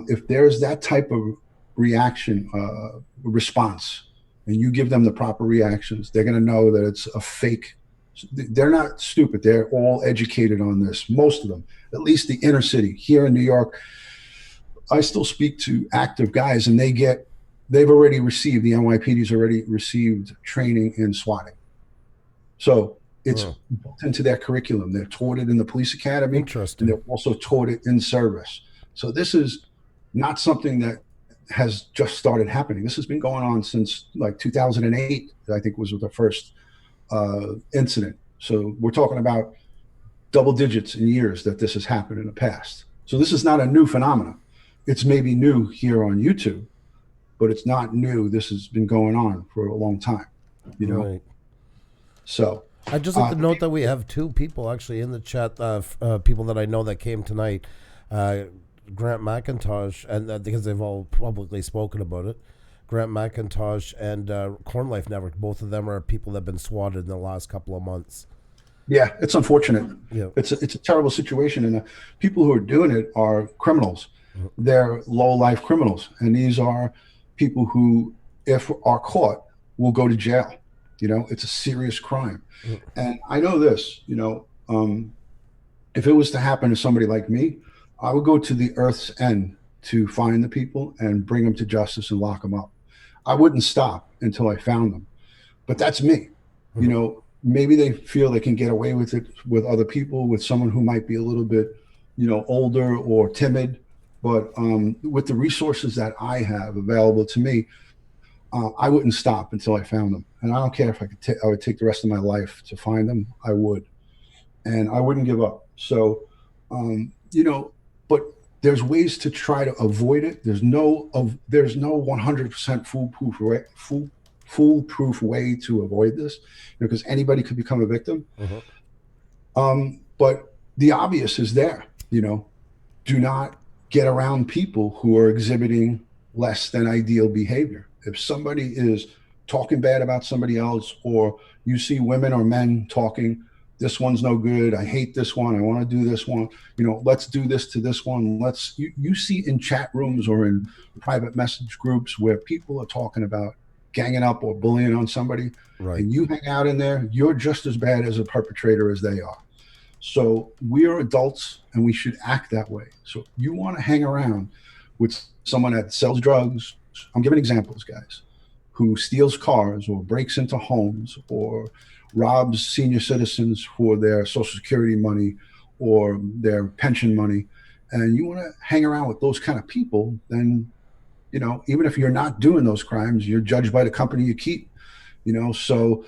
If there's that type of reaction, response, and you give them the proper reactions, they're going to know that it's a fake. They're not stupid. They're all educated on this. Most of them, at least the inner city here in New York. I still speak to active guys, and they've already received, the NYPD's already received training in swatting. So it's built into their curriculum. They're taught it in the police academy. Interesting. And they're also taught it in service. So this is not something that has just started happening. This has been going on since like 2008, I think was the first incident. So we're talking about double digits in years that this has happened in the past. So this is not a new phenomenon. It's maybe new here on YouTube, but it's not new. This has been going on for a long time, Right. So I just like to note that we have two people actually in the chat, people that I know that came tonight, Grant McIntosh, and because they've all publicly spoken about it, Grant McIntosh and Corn Life Network, both of them are people that have been swatted in the last couple of months. Yeah, it's unfortunate. Yeah. It's a terrible situation, and the people who are doing it are criminals. They're low-life criminals, and these are people who, if are caught, will go to jail. It's a serious crime. And I know this, if it was to happen to somebody like me, I would go to the earth's end to find the people and bring them to justice and lock them up. I wouldn't stop until I found them. But that's me. Maybe they feel they can get away with it with other people, with someone who might be a little bit, older or timid. But with the resources that I have available to me, I wouldn't stop until I found them. And I don't care if I would take the rest of my life to find them. I would, and I wouldn't give up. So, but there's ways to try to avoid it. There's no 100% foolproof way to avoid this, because anybody could become a victim. But the obvious is there. Do not get around people who are exhibiting less than ideal behavior. If somebody is talking bad about somebody else, or you see women or men talking, this one's no good, I hate this one, I want to do this one, let's do this to this one. You see in chat rooms or in private message groups where people are talking about ganging up or bullying on somebody, right, and you hang out in there, you're just as bad as a perpetrator as they are. So we are adults and we should act that way. So you want to hang around with someone that sells drugs, I'm giving examples, guys, who steals cars or breaks into homes or robs senior citizens for their Social Security money or their pension money, and you want to hang around with those kind of people, then, even if you're not doing those crimes, you're judged by the company you keep, So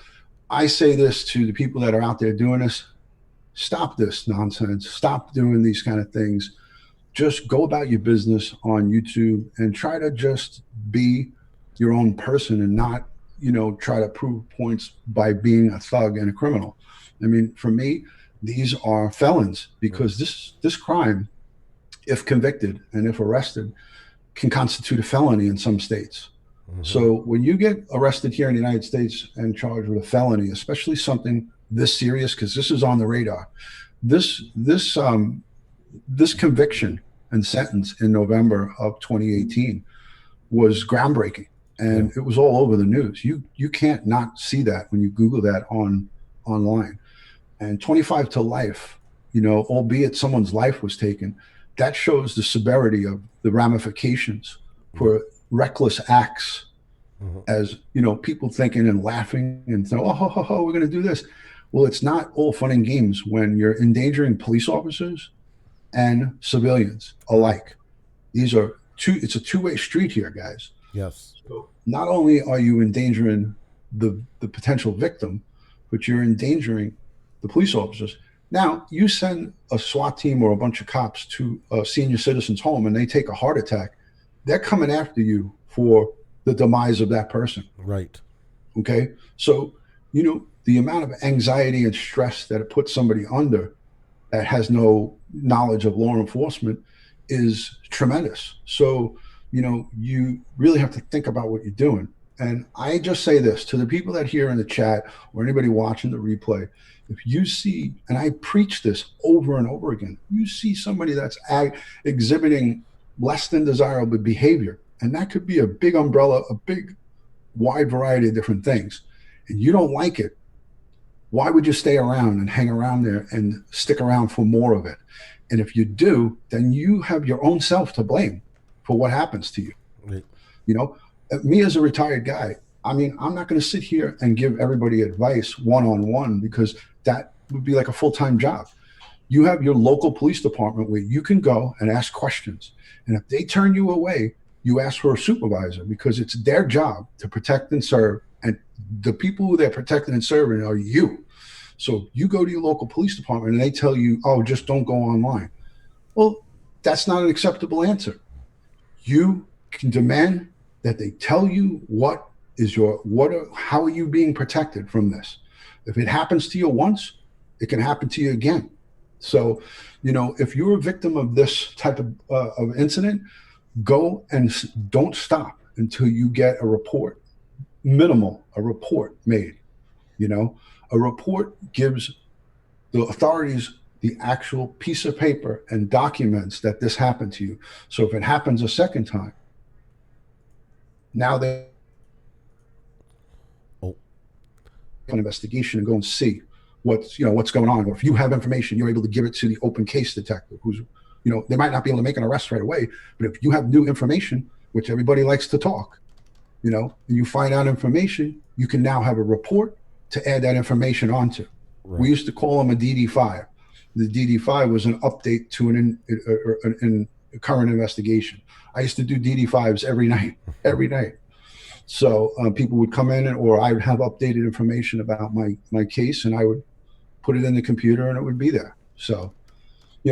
I say this to the people that are out there doing this: stop this nonsense. Stop doing these kind of things. Just go about your business on YouTube and try to just be your own person and not, try to prove points by being a thug and a criminal. I mean, for me, these are felons, because this crime, if convicted and if arrested, can constitute a felony in some states. So when you get arrested here in the United States and charged with a felony, especially something this serious, because this is on the radar, this conviction and sentence in November of 2018 was groundbreaking, and it was all over the news. You can't not see that when you Google that online. And 25 to life, albeit someone's life was taken, that shows the severity of the ramifications for reckless acts. As people thinking and laughing and saying, oh, we're going to do this. Well, it's not all fun and games when you're endangering police officers and civilians alike. It's a two-way street here, guys. Yes. So not only are you endangering the potential victim, but you're endangering the police officers. Now, you send a SWAT team or a bunch of cops to a senior citizen's home and they take a heart attack, they're coming after you for the demise of that person. Right. Okay. So, the amount of anxiety and stress that it puts somebody under that has no knowledge of law enforcement is tremendous. So, you really have to think about what you're doing. And I just say this to the people that hear in the chat or anybody watching the replay: if you see, and I preach this over and over again, you see somebody that's exhibiting less than desirable behavior, and that could be a big umbrella, a big wide variety of different things, and you don't like it, why would you stay around and hang around there and stick around for more of it? And if you do, then you have your own self to blame for what happens to you. Right. Me as a retired guy, I mean, I'm not going to sit here and give everybody advice one-on-one, because that would be like a full-time job. You have your local police department where you can go and ask questions. And if they turn you away, you ask for a supervisor, because it's their job to protect and serve. And the people who they're protecting and serving are you. So you go to your local police department and they tell you, oh, just don't go online. Well, that's not an acceptable answer. You can demand that they tell you how are you being protected from this? If it happens to you once, it can happen to you again. So, if you're a victim of this type of incident, go and don't stop until you get a report, a report made. A report gives the authorities the actual piece of paper and documents that this happened to you. So if it happens a second time, now they an investigation and go and see what's going on. Or if you have information, you're able to give it to the open case detective, who's, they might not be able to make an arrest right away, but if you have new information, which everybody likes to talk, and you find out information, you can now have a report to add that information onto. Right. We used to call them a DD5. The DD5 was an update to a current investigation. I used to do DD5s every night. So people would come in, or I would have updated information about my case, and I would put it in the computer, and it would be there. So,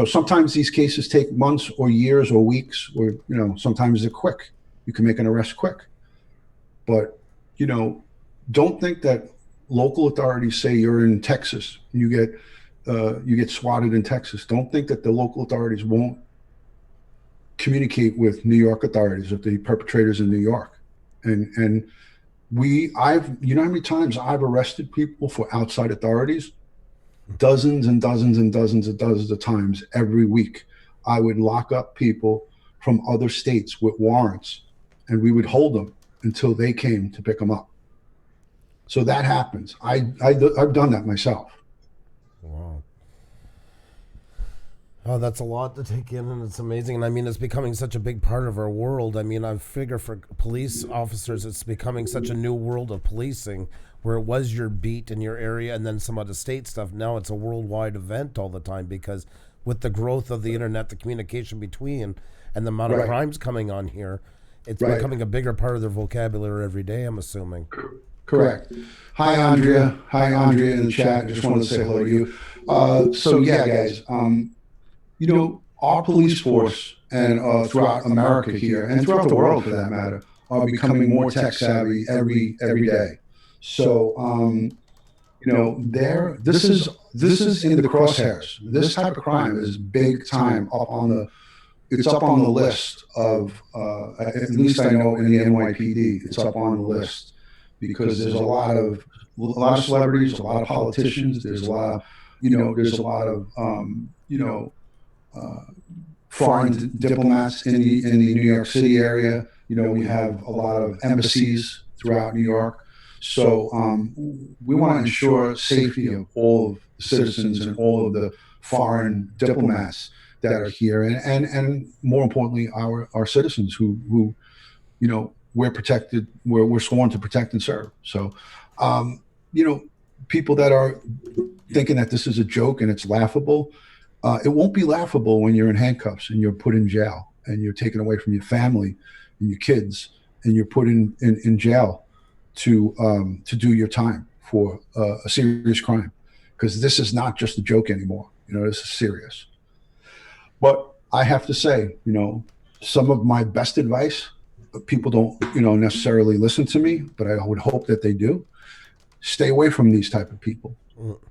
sometimes these cases take months or years or weeks, or, sometimes they're quick. You can make an arrest quick. But, don't think that local authorities say you're in Texas, you get swatted in Texas. Don't think that the local authorities won't communicate with New York authorities, with the perpetrators in New York. And you know how many times I've arrested people for outside authorities? Dozens and dozens and dozens and dozens of times every week. I would lock up people from other states with warrants, and we would hold them until they came to pick them up. So that happens. I've done that myself. Wow. Oh, that's a lot to take in, and it's amazing. And I mean, it's becoming such a big part of our world. I mean, I figure for police officers, it's becoming such a new world of policing, where it was your beat in your area and then some other state stuff. Now it's a worldwide event all the time, because with the growth of the internet, the communication between, and the amount of crimes coming on here, it's becoming a bigger part of their vocabulary every day, I'm assuming. Correct. Hi, Andrea. Hi, Andrea in the chat. I just wanted to say hello to you. So yeah, guys, our police force and throughout America here, and throughout the world for that matter, are becoming more tech savvy every day. So, this is in the crosshairs. This type of crime is big time it's up on the list of, at least I know in the NYPD, it's up on the list, because there's a lot of celebrities, a lot of politicians. There's a lot of, foreign diplomats in the New York City area. We have a lot of embassies throughout New York. So we want to ensure safety of all of the citizens and all of the foreign diplomats that are here, and more importantly, our citizens who we're protected. We're sworn to protect and serve. So, people that are thinking that this is a joke and it's laughable, it won't be laughable when you're in handcuffs and you're put in jail and you're taken away from your family and your kids, and you're put in jail to do your time for a serious crime, because this is not just a joke anymore. This is serious. But I have to say, some of my best advice, people don't, necessarily listen to me, but I would hope that they do. Stay away from these type of people.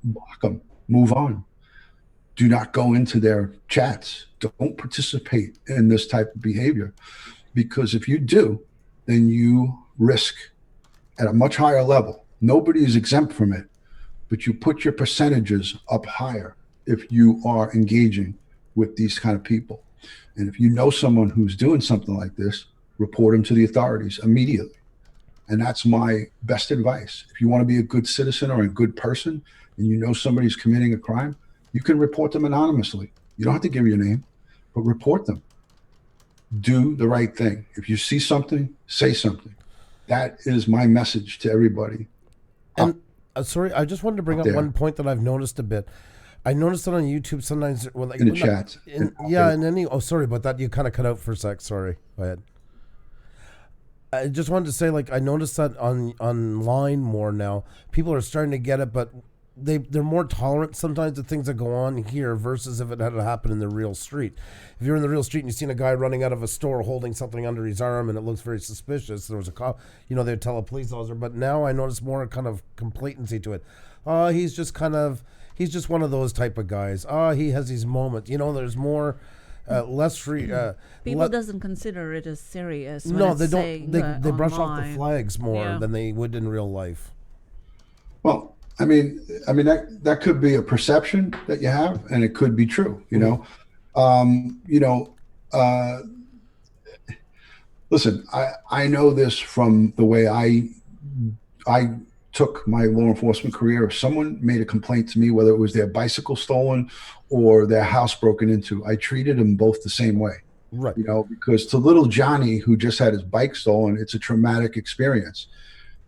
Block them. Move on. Do not go into their chats. Don't participate in this type of behavior, because if you do, then you risk at a much higher level. Nobody is exempt from it, but you put your percentages up higher if you are engaging with these kind of people. And if you know someone who's doing something like this, report them to the authorities immediately. And that's my best advice. If you want to be a good citizen or a good person, and you know somebody's committing a crime, you can report them anonymously. You don't have to give your name, but report them. Do the right thing. If you see something, say something. That is my message to everybody. And sorry, I just wanted to bring up one point that I've noticed a bit. I noticed it on YouTube sometimes. In the chat. Sorry about that. You kind of cut out for a sec. Sorry. Go ahead. I just wanted to say, I noticed that online more now. People are starting to get it, but they're more tolerant sometimes to things that go on here versus if it had happened in the real street. If you're in the real street and you've seen a guy running out of a store holding something under his arm and it looks very suspicious, there was a cop, they'd tell a police officer. But now I notice more kind of complacency to it. He's just one of those type of guys. He has these moments. There's more, less free. People doesn't consider it as serious. No, they don't. They brush off the flags more than they would in real life. Well, I mean that could be a perception that you have, and it could be true. Listen, I know this from the way I took my law enforcement career. If someone made a complaint to me, whether it was their bicycle stolen or their house broken into, I treated them both the same way. Right. Because to little Johnny, who just had his bike stolen, it's a traumatic experience.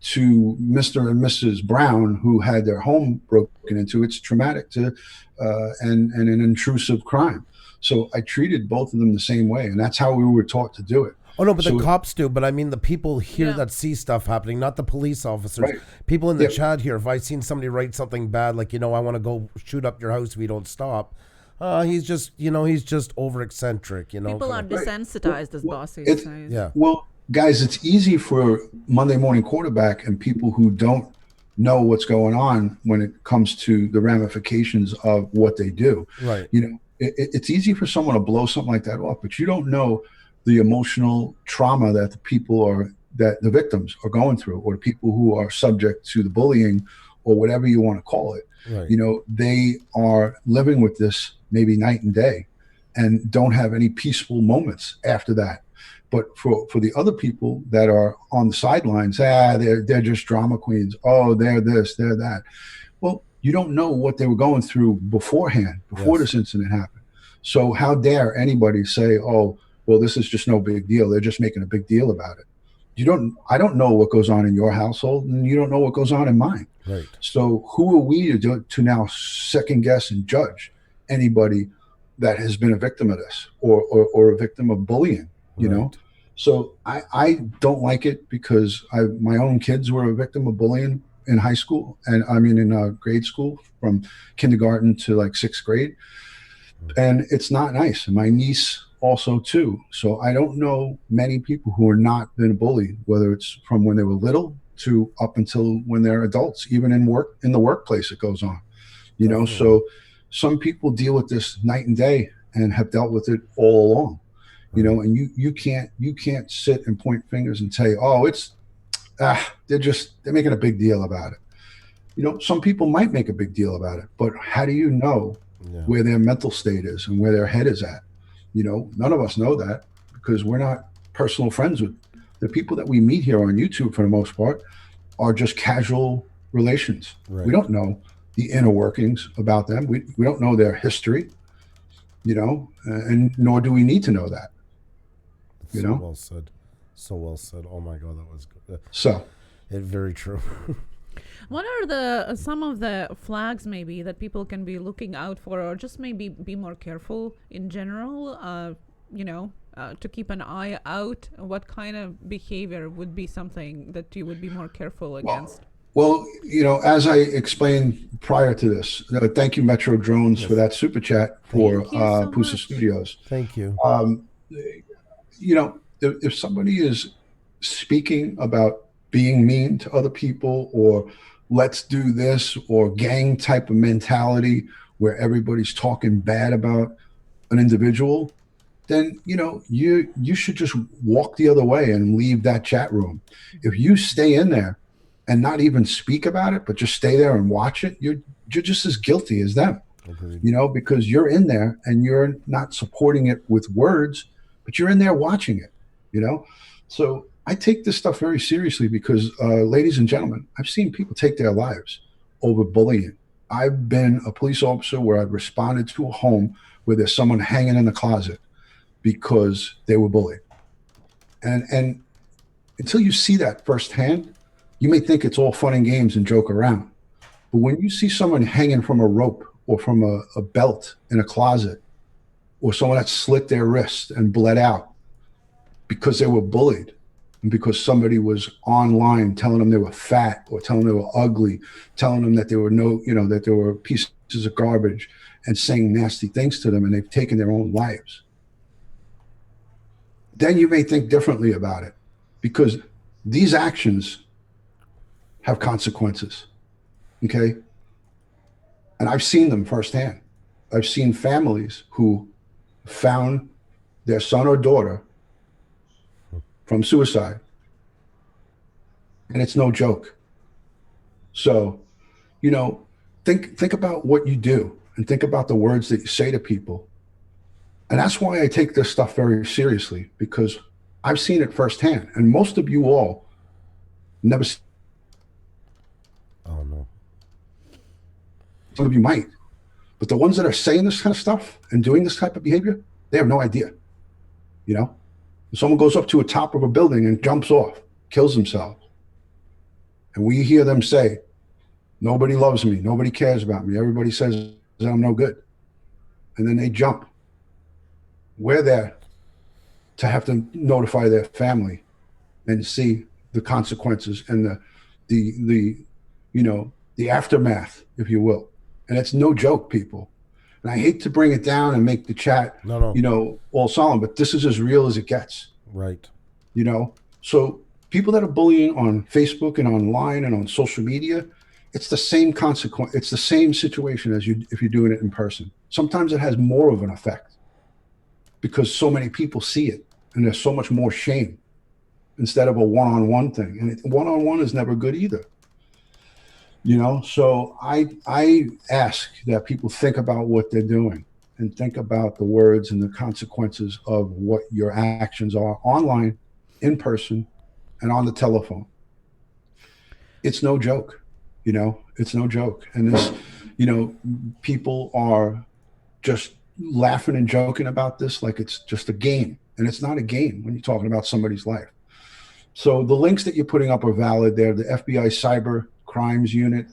To Mr. and Mrs. Brown, who had their home broken into, it's traumatic and an intrusive crime. So I treated both of them the same way, and that's how we were taught to do it. Oh no, but So the cops do. But I mean, the people here Yeah. that see stuff happening, not the police officers. Right. People in the Yeah. chat here. If I seen somebody write something bad, like I want to go shoot up your house if we don't stop. He's just over eccentric. People are Right. desensitized, as Well, Bossy it's- says. Yeah. Well, guys, it's easy for Monday morning quarterback and people who don't know what's going on when it comes to the ramifications of what they do. Right. It's easy for someone to blow something like that off, but you don't know the emotional trauma that that the victims are going through, or the people who are subject to the bullying or whatever you want to call it. Right. They are living with this maybe night and day and don't have any peaceful moments after that. But for the other people that are on the sidelines, they're just drama queens. Oh, they're this, they're that. Well, you don't know what they were going through beforehand, before Yes. this incident happened. So how dare anybody say, oh, well, this is just no big deal. They're just making a big deal about it. I don't know what goes on in your household, and you don't know what goes on in mine. Right. So who are we to now second guess and judge anybody that has been a victim of this or a victim of bullying, you know? So I don't like it because my own kids were a victim of bullying in high school, and I mean in grade school from kindergarten to like 6th grade. And it's not nice. And my niece also too. So I don't know many people who are not been bullied, whether it's from when they were little to up until when they're adults, even in the workplace it goes on, So some people deal with this night and day and have dealt with it all along, and you can't sit and point fingers and say, oh, they're making a big deal about it. Some people might make a big deal about it, but how do you know where their mental state is and where their head is at? None of us know that because we're not personal friends with the people that we meet here on YouTube. For the most part, are just casual relations. Right. We don't know the inner workings about them. We don't know their history, and nor do we need to know that. Well said. So well said. Oh my God, that was good. Very true. What are some of the flags maybe that people can be looking out for, or just maybe be more careful in general? To keep an eye out. What kind of behavior would be something that you would be more careful against? Well, as I explained prior to this, thank you, Metro Drones, for that super chat for Pusa Studios. Thank you. If somebody is speaking about being mean to other people, or let's do this, or gang type of mentality where everybody's talking bad about an individual, then you should just walk the other way and leave that chat room. If you stay in there and not even speak about it, but just stay there and watch it, you're just as guilty as them. Agreed. Because you're in there and you're not supporting it with words, but you're in there watching it. So I take this stuff very seriously because, ladies and gentlemen, I've seen people take their lives over bullying. I've been a police officer where I've responded to a home where there's someone hanging in the closet because they were bullied. And until you see that firsthand, you may think it's all fun and games and joke around. But when you see someone hanging from a rope or from a belt in a closet, or someone that slit their wrist and bled out because they were bullied, and because somebody was online telling them they were fat, or telling them they were ugly, telling them that they were that they were pieces of garbage, and saying nasty things to them, and they've taken their own lives, then you may think differently about it, because these actions have consequences. Okay. And I've seen them firsthand. I've seen families who found their son or daughter from suicide. And it's no joke. So, think about what you do, and think about the words that you say to people. And that's why I take this stuff very seriously, because I've seen it firsthand. And most of you all never. Oh no. Some of you might, but the ones that are saying this kind of stuff and doing this type of behavior, they have no idea. If someone goes up to a top of a building and jumps off, kills themselves, and we hear them say, nobody loves me, nobody cares about me, everybody says that I'm no good, and then they jump. We're there to have to notify their family and see the consequences and the aftermath, if you will. And it's no joke, people. And I hate to bring it down and make the chat, all solemn, but this is as real as it gets. Right. So people that are bullying on Facebook and online and on social media, it's the same consequence. It's the same situation as if you're doing it in person. Sometimes it has more of an effect because so many people see it and there's so much more shame instead of a one-on-one thing. And one-on-one is never good either. So I ask that people think about what they're doing and think about the words and the consequences of what your actions are online, in person, and on the telephone. It's no joke, it's no joke. And this, people are just laughing and joking about this like it's just a game. And it's not a game when you're talking about somebody's life. So the links that you're putting up are valid. They're the FBI Cyber Crimes Unit.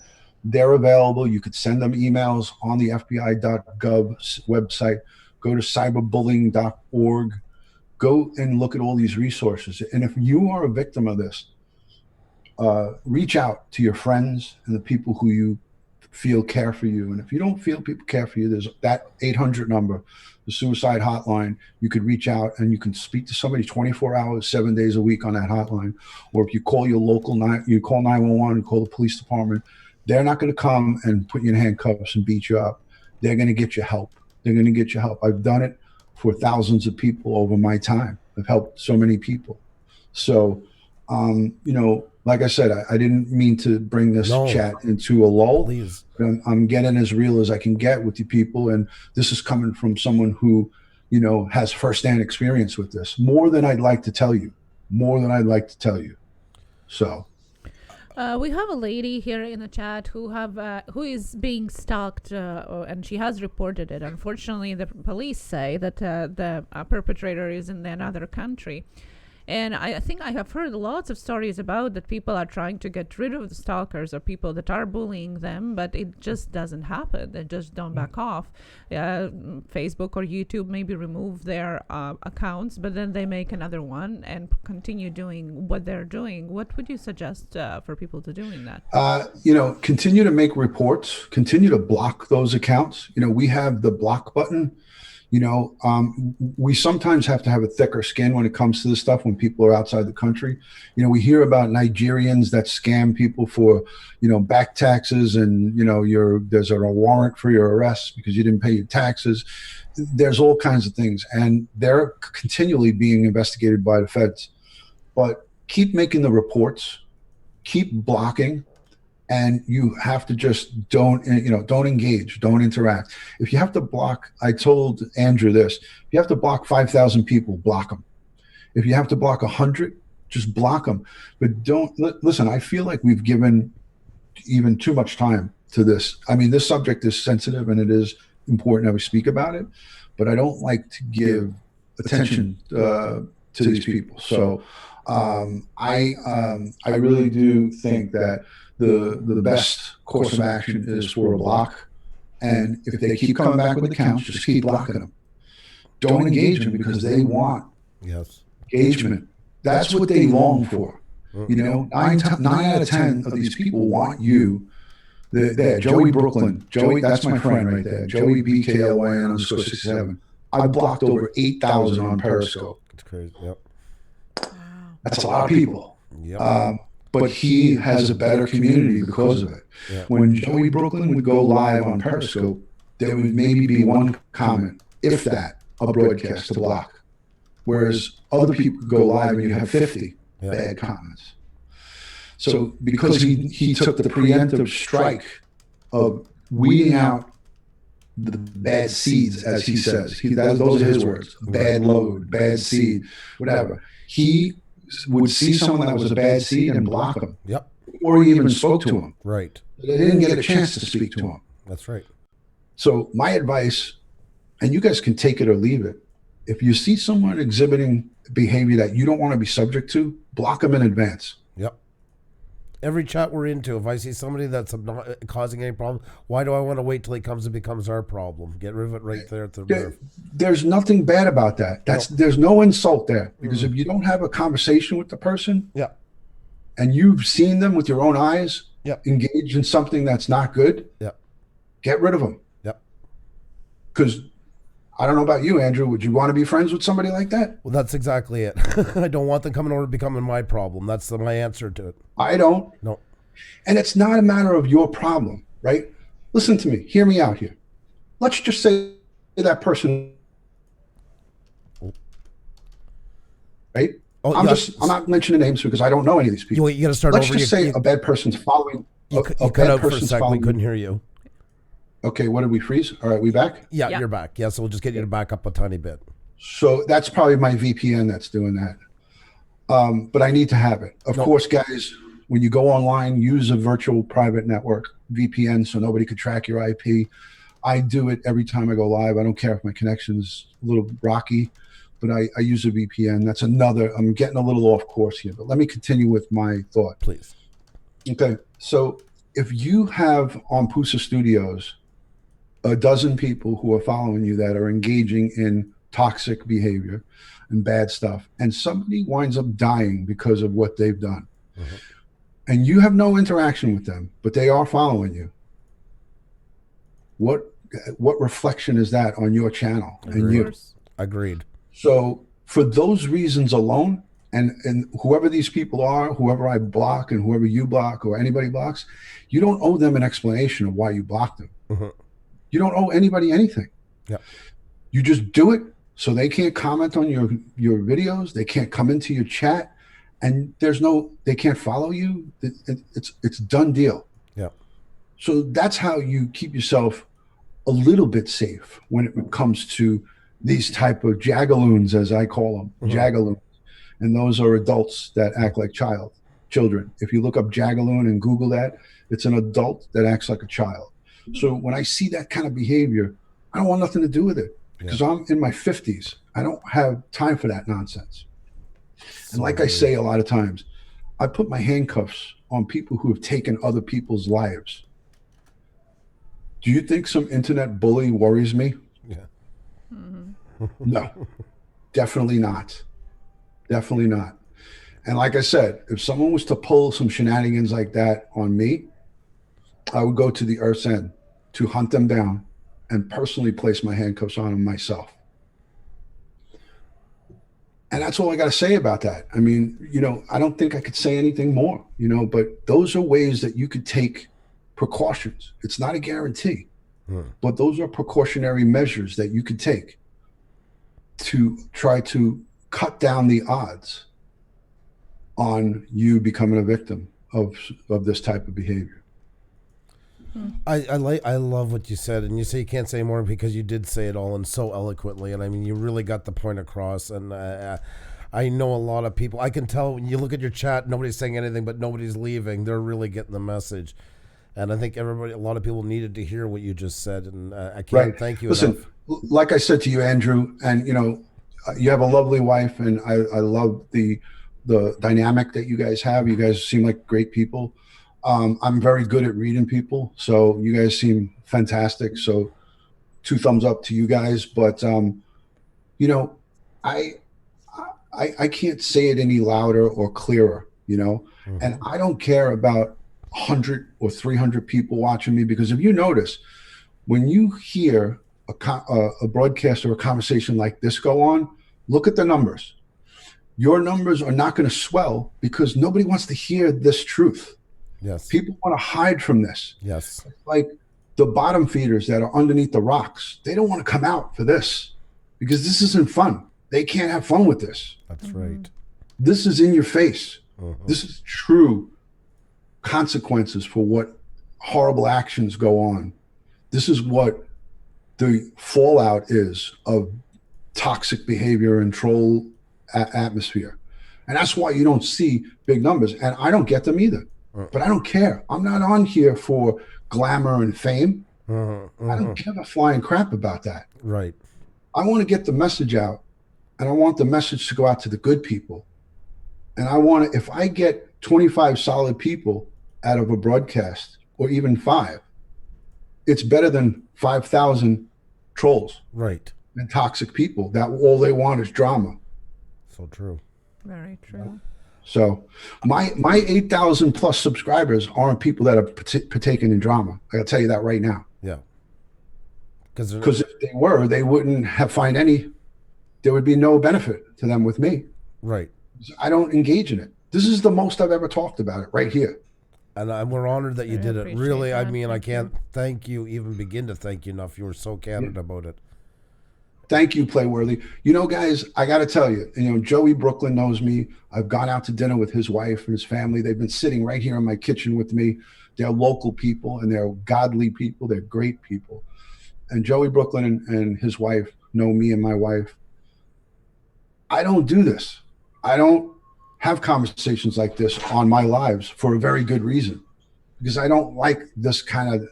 They're available. You could send them emails on the FBI.gov website. Go to cyberbullying.org. Go and look at all these resources. And if you are a victim of this, reach out to your friends and the people who you feel care for you. And if you don't feel people care for you, there's that 800 number, the suicide hotline. You could reach out and you can speak to somebody 24 hours, 7 days a week on that hotline. Or if you call your local, you call 911, you call the police department, they're not going to come and put you in handcuffs and beat you up. They're going to get you help. They're going to get you help. I've done it for thousands of people over my time. I've helped so many people. So, like I said, I didn't mean to bring this chat into a lull. Please. I'm getting as real as I can get with you people. And this is coming from someone who, has firsthand experience with this. More than I'd like to tell you. So. We have a lady here in the chat who is being stalked, and she has reported it. Unfortunately, the police say that the perpetrator is in another country. And I think I have heard lots of stories about that people are trying to get rid of the stalkers or people that are bullying them, but it just doesn't happen. They just don't back off. Facebook or YouTube maybe remove their accounts, but then they make another one and continue doing what they're doing. What would you suggest for people to do in that? Continue to make reports, continue to block those accounts. We have the block button. We sometimes have to have a thicker skin when it comes to this stuff when people are outside the country. We hear about Nigerians that scam people for, back taxes and, there's a warrant for your arrest because you didn't pay your taxes. There's all kinds of things, and they're continually being investigated by the feds. But keep making the reports, keep blocking. And you have to just don't engage, don't interact. If you have to block, I told Andrew this, if you have to block 5,000 people, block them. If you have to block 100, just block them. But don't, listen, I feel like we've given even too much time to this. I mean, this subject is sensitive and it is important that we speak about it, but I don't like to give attention to these people. So I really do think that the best course of action is for a block. And if they keep coming back with accounts, just keep blocking them. Don't engage them because they want engagement. That's what they long for. Nine out of 10 of these people want you. There, Joey Brooklyn. Joey, that's my friend right there. Joey BKLYN_67. I blocked over 8,000 on Periscope. It's crazy. Yep. That's a lot of people. Yep. But he has a better community because of it. Yeah. When Joey Brooklyn would go live on Periscope, there would maybe be one comment, if that, a broadcast to block. Whereas other people go live and you have 50 bad comments. So because he took the preemptive strike of weeding out the bad seeds, as he says, those are his words, bad load, bad seed, whatever. He would see someone that was a bad seed and block them. Yep. Or he even spoke to him. Right. They didn't get a chance to speak to him. That's right. So my advice, and you guys can take it or leave it, if you see someone exhibiting behavior that you don't want to be subject to, block them in advance. Yep. Every chat we're into, if I see somebody that's not causing any problem, why do I want to wait till he comes and becomes our problem? Get rid of it right there at the nerve. There's nothing bad about that. There's no insult there, because if you don't have a conversation with the person, and you've seen them with your own eyes, engage in something that's not good, get rid of them. Because I don't know about you, Andrew. Would you want to be friends with somebody like that? Well, that's exactly it. I don't want them coming over to becoming my problem. That's my answer to it. I don't. No. And it's not a matter of your problem, right? Listen to me. Hear me out here. Let's just say that person, right? Oh, I'm not mentioning names because I don't know any of these people. You got to start Let's over. just say a bad person's following. You cut out for a second. We couldn't hear you. Okay, what did we freeze? All right, we back? Yeah, you're back. Yeah, so we'll just get you to back up a tiny bit. So that's probably my VPN that's doing that. But I need to have it. Of course, guys, when you go online, use a virtual private network, VPN, so nobody could track your IP. I do it every time I go live. I don't care if my connection's a little rocky, but I use a VPN. That's another, I'm getting a little off course here, but let me continue with my thought. Please. Okay, so if you have on Pusa Studios a dozen people who are following you that are engaging in toxic behavior and bad stuff, and somebody winds up dying because of what they've done, and you have no interaction with them, but they are following you, what reflection is that on your channel? And you? Agreed. So for those reasons alone, and whoever these people are, whoever I block and whoever you block or anybody blocks, you don't owe them an explanation of why you blocked them. You don't owe anybody anything. You just do it so they can't comment on your videos. They can't come into your chat, and they can't follow you. It's done deal. So that's how you keep yourself a little bit safe when it comes to these type of jagaloons, as I call them, jagaloons. And those are adults that act like children. If you look up jagaloon and Google that, it's an adult that acts like a child. So when I see that kind of behavior, I don't want nothing to do with it, because I'm in my 50s. I don't have time for that nonsense. And like I say a lot of times, I put my handcuffs on people who have taken other people's lives. Do you think some internet bully worries me? No, definitely not. Definitely not. And like I said, if someone was to pull some shenanigans like that on me, I would go to the earth's end to hunt them down and personally place my handcuffs on them myself. And that's all I got to say about that. I mean, I don't think I could say anything more, but those are ways that you could take precautions. It's not a guarantee, but those are precautionary measures that you could take to try to cut down the odds on you becoming a victim of this type of behavior. I love what you said, and you say you can't say more because you did say it all and so eloquently, and I mean you really got the point across. And I know a lot of people. I can tell when you look at your chat, nobody's saying anything, but nobody's leaving. They're really getting the message, and I think a lot of people needed to hear what you just said, and I can't thank you enough. Like I said to you, Andrew, and you have a lovely wife, and I love the dynamic that you guys have. You guys seem like great people. I'm very good at reading people, so you guys seem fantastic. So 2 thumbs up to you guys. But I can't say it any louder or clearer, and I don't care about 100 or 300 people watching me, because if you notice, when you hear a broadcast or a conversation like this go on, look at the numbers. Your numbers are not going to swell because nobody wants to hear this truth. Yes. People want to hide from this. Yes. Like the bottom feeders that are underneath the rocks, they don't want to come out for this because this isn't fun. They can't have fun with this. That's right. This is in your face. This is true consequences for what horrible actions go on. This is what the fallout is of toxic behavior and troll atmosphere. And that's why you don't see big numbers. And I don't get them either. But I don't care. I'm not on here for glamour and fame. I don't give a flying crap about that. Right. I want to get the message out, and I want the message to go out to the good people. And I want to, if I get 25 solid people out of a broadcast, or even 5, it's better than 5,000 trolls Right. and toxic people that all they want is drama. So true. Very true. So my 8,000 plus subscribers aren't people that are partaking in drama. I gotta tell you that right now. Yeah. Because if they were, they wouldn't have there would be no benefit to them with me. Right. I don't engage in it. This is the most I've ever talked about it right here. And we're honored that you did it. Really, that. I mean, I can't even begin to thank you enough. You were so candid about it. Thank you, Playworthy. Guys, I got to tell you, Joey Brooklyn knows me. I've gone out to dinner with his wife and his family. They've been sitting right here in my kitchen with me. They're local people and they're godly people. They're great people. And Joey Brooklyn and his wife know me and my wife. I don't do this. I don't have conversations like this on my lives for a very good reason, because I don't like this kind of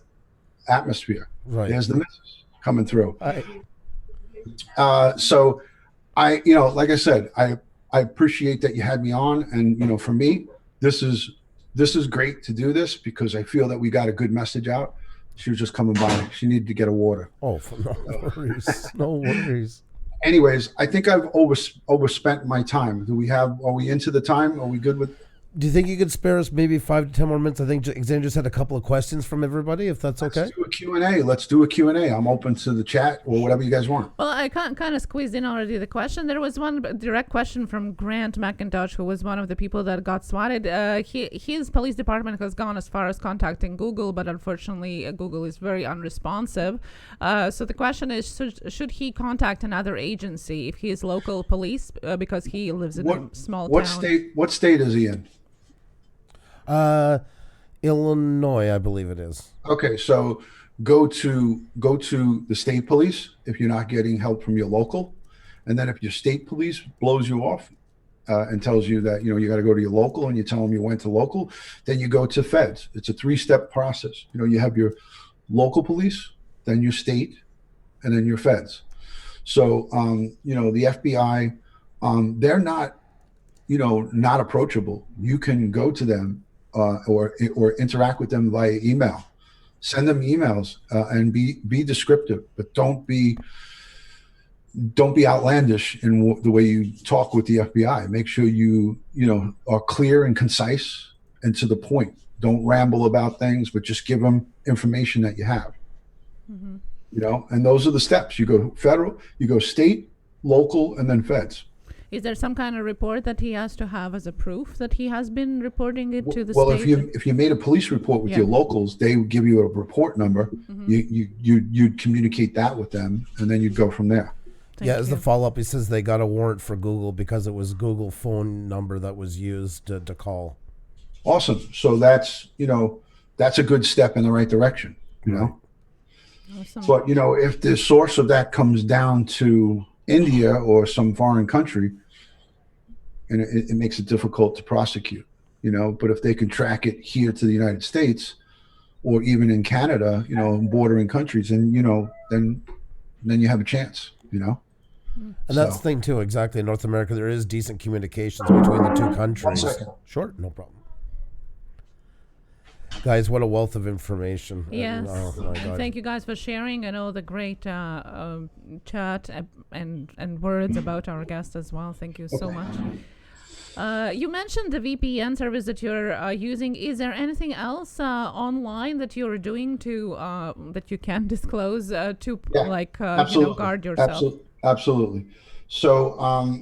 atmosphere. Right. There's the missus coming through. Right. So I, like I said, I appreciate that you had me on, and for me, this is great to do this because I feel that we got a good message out. She was just coming by. She needed to get a water. Oh, no worries. No worries. Anyways, I think I've overspent my time. Are we into the time? Are we good with? Do you think you could spare us maybe 5 to 10 more minutes? I think Xander just had a couple of questions from everybody, if that's okay. Let's do a Q&A. Let's do a Q&A. I'm open to the chat or whatever you guys want. Well, I kind of squeezed in already the question. There was one direct question from Grant McIntosh, who was one of the people that got swatted. His police department has gone as far as contacting Google, but unfortunately, Google is very unresponsive. So the question is, should he contact another agency if he is local police because he lives in a small town? What state is he in? Illinois, I believe it is. Okay, so go to the state police if you're not getting help from your local, and then if your state police blows you off and tells you that you got to go to your local, and you tell them you went to local, then you go to feds. It's a 3-step process. You have your local police, then your state, and then your feds. So the FBI, they're not not approachable. You can go to them or interact with them via email. Send them emails and be descriptive, but don't be outlandish in the way you talk with the FBI. Make sure you are clear and concise and to the point. Don't ramble about things, but just give them information that you have. Mm-hmm. And those are the steps. You go federal, you go state, local, and then feds. Is there some kind of report that he has to have as a proof that he has been reporting it to the state? Well, if you made a police report with your locals, they would give you a report number. Mm-hmm. You'd communicate that with them, and then you'd go from there. As the follow-up, he says they got a warrant for Google because it was Google phone number that was used to call. Awesome. So that's a good step in the right direction. Awesome. But if the source of that comes down to India or some foreign country, and it makes it difficult to prosecute, but if they can track it here to the United States or even in Canada, bordering countries, then you have a chance, And that's the thing too, exactly. In North America, there is decent communications between the two countries. 1 second. Sure, no problem. Guys, what a wealth of information. Yes. Oh, thank you guys for sharing and all the great chat and words about our guest as well. Thank you so much. You mentioned the VPN service that you're using. Is there anything else online that you're doing to that you can disclose to guard yourself? Absolutely. So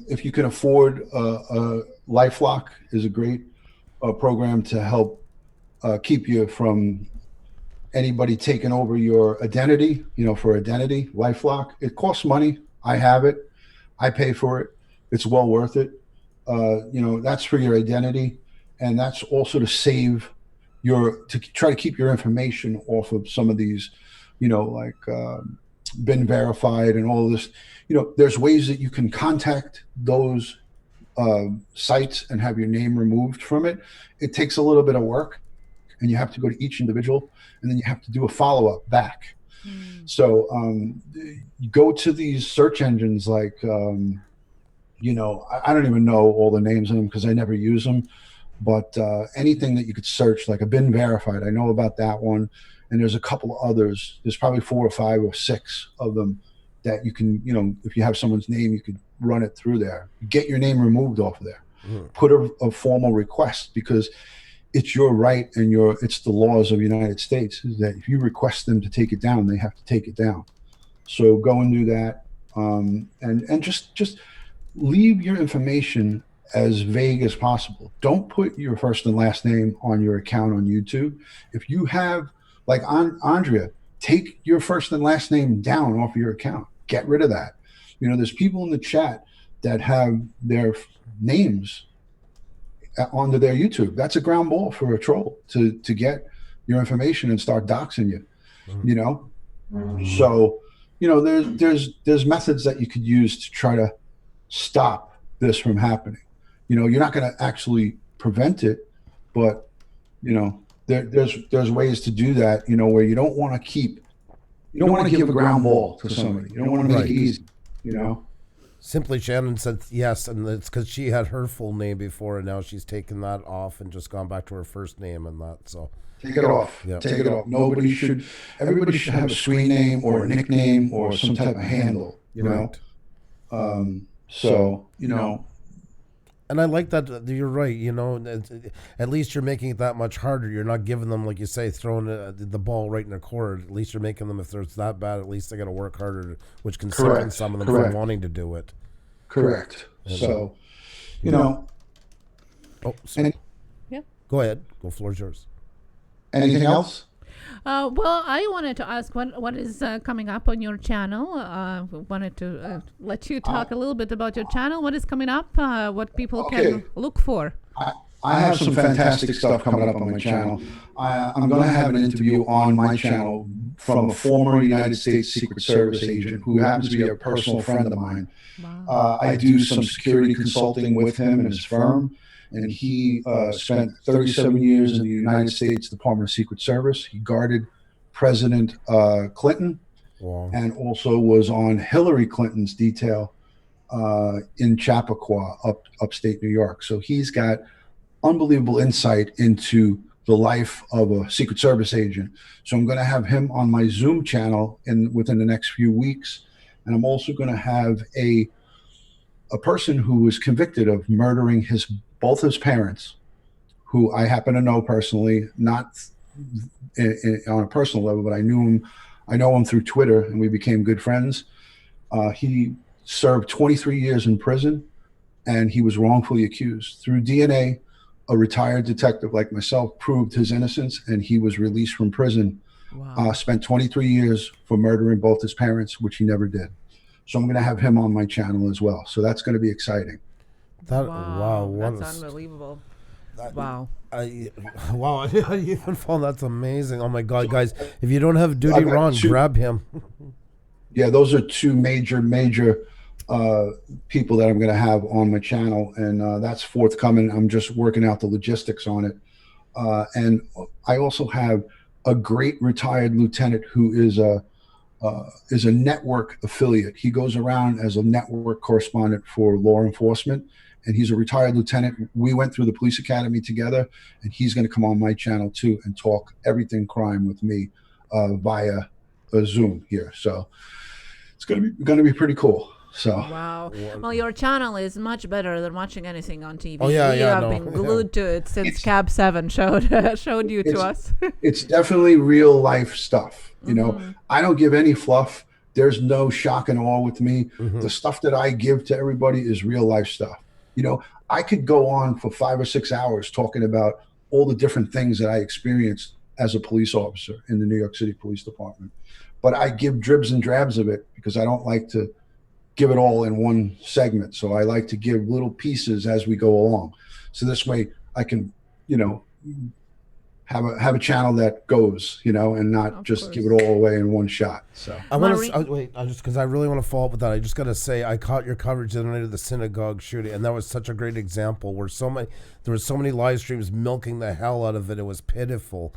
if you can afford LifeLock is a great program to help keep you from anybody taking over your identity, for identity. LifeLock, it costs money. I have it. I pay for it. It's well worth it. That's for your identity. And that's also to save to try to keep your information off of some of these, been verified and all this. There's ways that you can contact those sites and have your name removed from it. It takes a little bit of work. And you have to go to each individual, and then you have to do a follow-up back. So you go to these search engines like, I don't even know all the names of them because I never use them. But anything that you could search, like a bin verified, I know about that one. And there's a couple of others. There's probably 4 or 5 or 6 of them that you can, if you have someone's name, you could run it through there. Get your name removed off of there. Put a formal request, because it's your right and it's the laws of the United States is that if you request them to take it down, they have to take it down. So go and do that. And just leave your information as vague as possible. Don't put your first and last name on your account on YouTube. If you have, like Andrea, take your first and last name down off of your account. Get rid of that. There's people in the chat that have their names onto their YouTube. That's a ground ball for a troll to get your information and start doxing you. So there's methods that you could use to try to stop this from happening. You're not going to actually prevent it, but there's ways to do that. Where you don't want to give a ground ball to somebody. You don't want to make it easy. Simply Shannon said yes, and it's because she had her full name before, and now she's taken that off and just gone back to her first name and that. So take it off. Yep. Take it off. Everybody should have a screen name or a nickname or some type of handle. Right. So And I like that. You're right. At least you're making it that much harder. You're not giving them, like you say, throwing the ball right in the court. At least you're making them, if it's that bad, at least they got to work harder, which can soften some of them from wanting to do it. Correct. So, Oh, yeah. Go ahead. Go, floor's yours. Anything else? Well, I wanted to ask what is coming up on your channel. Wanted to let you talk a little bit about your channel. What is coming up? What people can look for? I have some fantastic stuff coming up on my channel. I'm going to have an interview on my channel from a former United States Secret Service agent who happens to be a personal friend of mine. Wow. I do some security consulting with him and his firm. And he spent 37 years in the United States Department of Secret Service. He guarded President Clinton. Wow. And also was on Hillary Clinton's detail in Chappaqua, upstate New York. So he's got unbelievable insight into the life of a Secret Service agent. So I'm going to have him on my Zoom channel within the next few weeks. And I'm also going to have a person who was convicted of murdering both his parents, who I happen to know personally, not on a personal level, but I know him through Twitter, and we became good friends. He served 23 years in prison, and he was wrongfully accused. Through DNA, a retired detective like myself proved his innocence, and he was released from prison. Wow. Spent 23 years for murdering both his parents, which he never did. So I'm going to have him on my channel as well. So that's going to be exciting. That's unbelievable. Wow. Wow, I even found that's amazing. Oh my God, guys, if you don't have DutyRon, grab him. Yeah, those are 2 major people that I'm going to have on my channel, and that's forthcoming. I'm just working out the logistics on it. And I also have a great retired lieutenant who is a network affiliate. He goes around as a network correspondent for law enforcement, and he's a retired lieutenant. We went through the police academy together, and he's going to come on my channel too and talk everything crime with me via Zoom here. So it's going to be pretty cool. So wow. Well, your channel is much better than watching anything on TV. Oh yeah, I've been glued to it since Cab 7 showed you to us. It's definitely real life stuff. I don't give any fluff. There's no shock and awe with me. Mm-hmm. The stuff that I give to everybody is real life stuff. I could go on for 5 or 6 hours talking about all the different things that I experienced as a police officer in the New York City Police Department. But I give dribs and drabs of it because I don't like to give it all in one segment. So I like to give little pieces as we go along. So this way I can, have a channel that goes, and not just give it all away in one shot. So I want to wait. Because I really want to follow up with that. I just got to say, I caught your coverage the other night of the synagogue shooting, and that was such a great example where there was so many live streams milking the hell out of it. It was pitiful,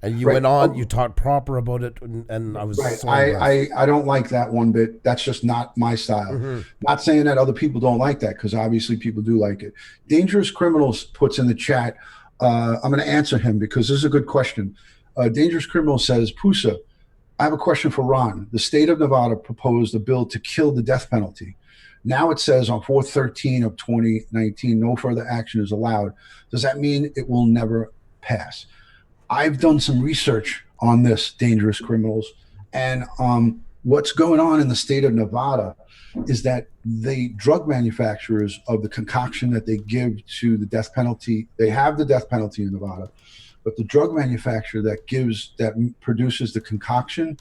And you Right. went on, Oh. you talked proper about it, and I was Right. so impressed. I don't like that one bit. That's just not my style. Not saying that other people don't like that, because obviously people do like it. Dangerous Criminals puts in the chat. I'm going to answer him because this is a good question. Dangerous Criminal says, Pusa, I have a question for Ron. The state of Nevada proposed a bill to kill the death penalty. Now it says on 4/13 of 2019, no further action is allowed. Does that mean it will never pass? I've done some research on this, Dangerous Criminals, and what's going on in the state of Nevada is that the drug manufacturers of the concoction that they give to the death penalty, they have the death penalty in Nevada, but the drug manufacturer that produces the concoction,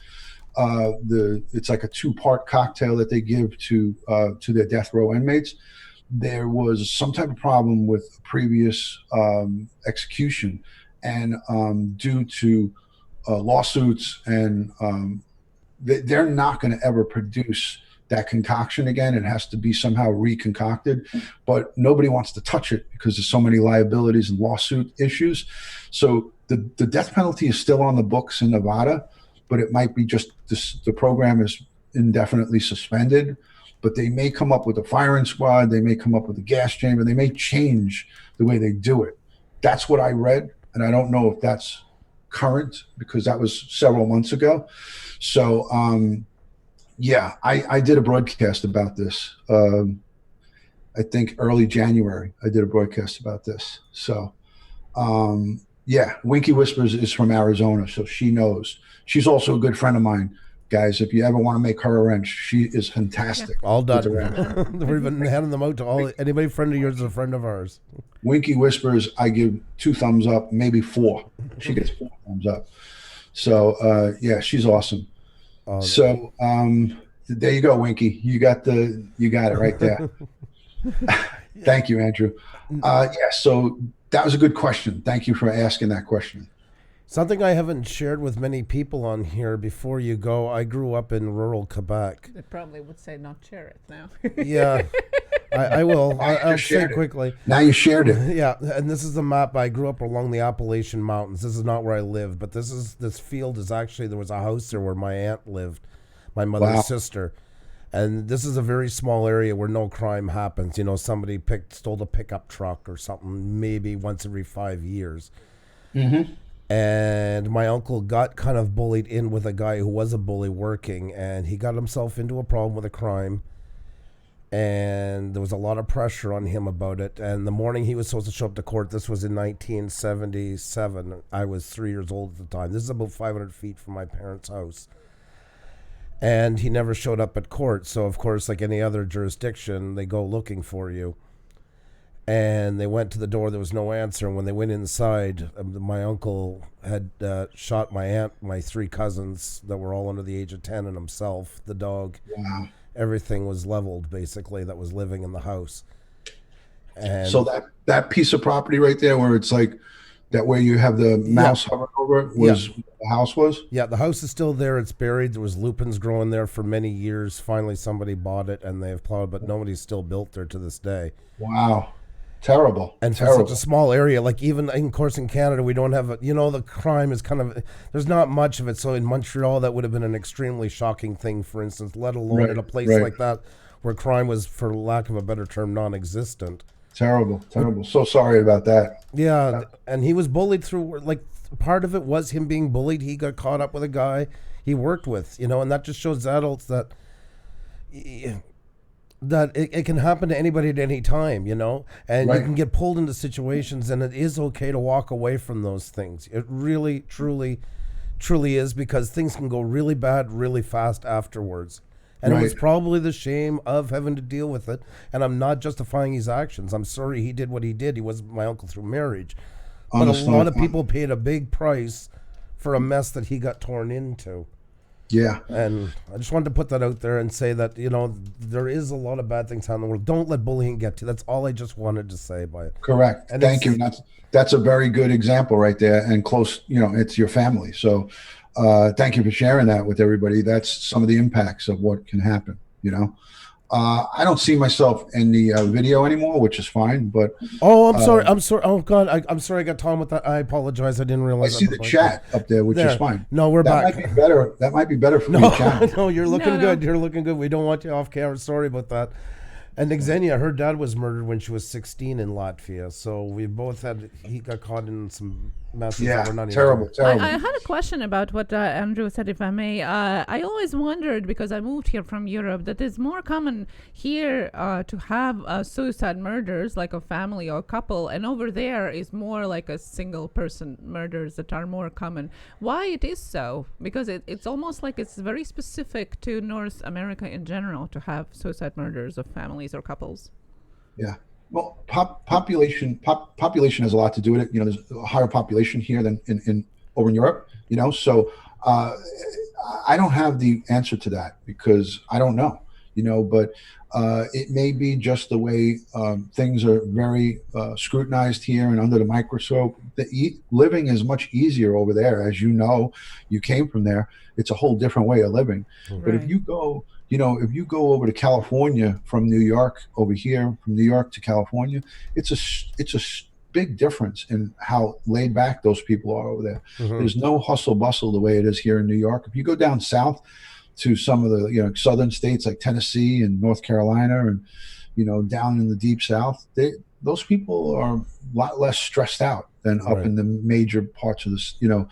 it's like a 2-part cocktail that they give to their death row inmates. There was some type of problem with previous execution, and due to lawsuits, and they're not going to ever produce that concoction again. It has to be somehow reconcocted, but nobody wants to touch it because there's so many liabilities and lawsuit issues. So the death penalty is still on the books in Nevada, but it might be just the program is indefinitely suspended. But they may come up with a firing squad, they may come up with a gas chamber, they may change the way they do it. That's what I read, and I don't know if that's current because that was several months ago. So yeah, I did a broadcast about this. I think early January I did a broadcast about this. So yeah, Winky Whispers is from Arizona, so she knows. She's also a good friend of mine. Guys, if you ever want to make her a wrench, she is fantastic. All done. We've been handing them out to anybody friend of yours is a friend of ours. Winky Whispers, I give 2 thumbs up, maybe 4. She gets 4 thumbs up. So yeah, she's awesome. So there you go, Winky. You got it right there. Thank you, Andrew. Yeah, so that was a good question. Thank you for asking that question. Something I haven't shared with many people on here before you go, I grew up in rural Quebec. They probably would say not share it now. Yeah, I will. I'll say quickly. Now you shared it. Yeah, and this is the map. I grew up along the Appalachian Mountains. This is not where I live, but this field is actually, there was a house there where my aunt lived, my mother's sister. And this is a very small area where no crime happens. You know, somebody stole a pickup truck or something maybe once every 5 years. Mm-hmm. And my uncle got kind of bullied in with a guy who was a bully working, and he got himself into a problem with a crime, and there was a lot of pressure on him about it. And the morning he was supposed to show up to court, this was in 1977. I was 3 years old at the time. This is about 500 feet from my parents' house. And he never showed up at court. So, of course, like any other jurisdiction, they go looking for you. And they went to the door. There was no answer. And when they went inside, my uncle had shot my aunt, my 3 cousins that were all under the age of 10, and himself, the dog. Wow. Everything was leveled, basically, that was living in the house. And so that piece of property right there where it's like that, where you have the mouse hovering over it, was where the house was? Yeah, the house is still there. It's buried. There was lupins growing there for many years. Finally, somebody bought it, and they've plowed, but nobody's still built there to this day. Wow. Terrible. And for such a small area, like even in course in Canada, we don't have the crime is kind of, there's not much of it. So in Montreal, that would have been an extremely shocking thing, for instance, let alone in a place like that where crime was, for lack of a better term, non-existent. Terrible. So sorry about that. Yeah. And he was bullied through, like, part of it was him being bullied. He got caught up with a guy he worked with, and that just shows adults that it can happen to anybody at any time, and you can get pulled into situations, and it is okay to walk away from those things. It really, truly, truly is, because things can go really bad really fast afterwards. And it was probably the shame of having to deal with it. And I'm not justifying his actions. I'm sorry he did what he did. He was my uncle through marriage. But a lot of people paid a big price for a mess that he got torn into. Yeah. And I just wanted to put that out there and say that, there is a lot of bad things out in the world. Don't let bullying get to you. That's all I just wanted to say by it. Correct. And thank you. That's a very good example right there, and close, it's your family. So thank you for sharing that with everybody. That's some of the impacts of what can happen, I don't see myself in the video anymore, which is fine. But Oh, I'm sorry. I'm sorry. Oh God, I'm sorry. I got Tom with that. I apologize. I didn't I realize. see the chat up there, which There. is fine. No, we're That back. might be better. That might be better for No, your channel. no, you're looking No, no. good. You're looking good. We don't want you off camera. Sorry about that. And Xenia, her dad was murdered when she was 16 in Latvia. So we both he got caught in some messes. Yeah, that we're not even terrible, aware. terrible. I had a question about what Andrew said, if I may. I always wondered, because I moved here from Europe, that it's more common here to have suicide murders, like a family or couple, and over there is more like a single person murders that are more common. Why it is so? Because it's almost like it's very specific to North America in general to have suicide murders of families or couples. Yeah. Well, population has a lot to do with it. You know, there's a higher population here than in over in Europe. You know, so I don't have the answer to that because I don't know. You know, but it may be just the way things are very scrutinized here and under the microscope. Living is much easier over there, as you know. You came from there. It's a whole different way of living. Right. But if you go, you know, if you go over to California from New York over here, from New York to California, it's a big difference in how laid back those people are over there. Mhm. There's no hustle bustle the way it is here in New York. If you go down south to some of the, you know, southern states like Tennessee and North Carolina, and, you know, down in the deep south, those people are a lot less stressed out than up Right. in the major parts of this, you know,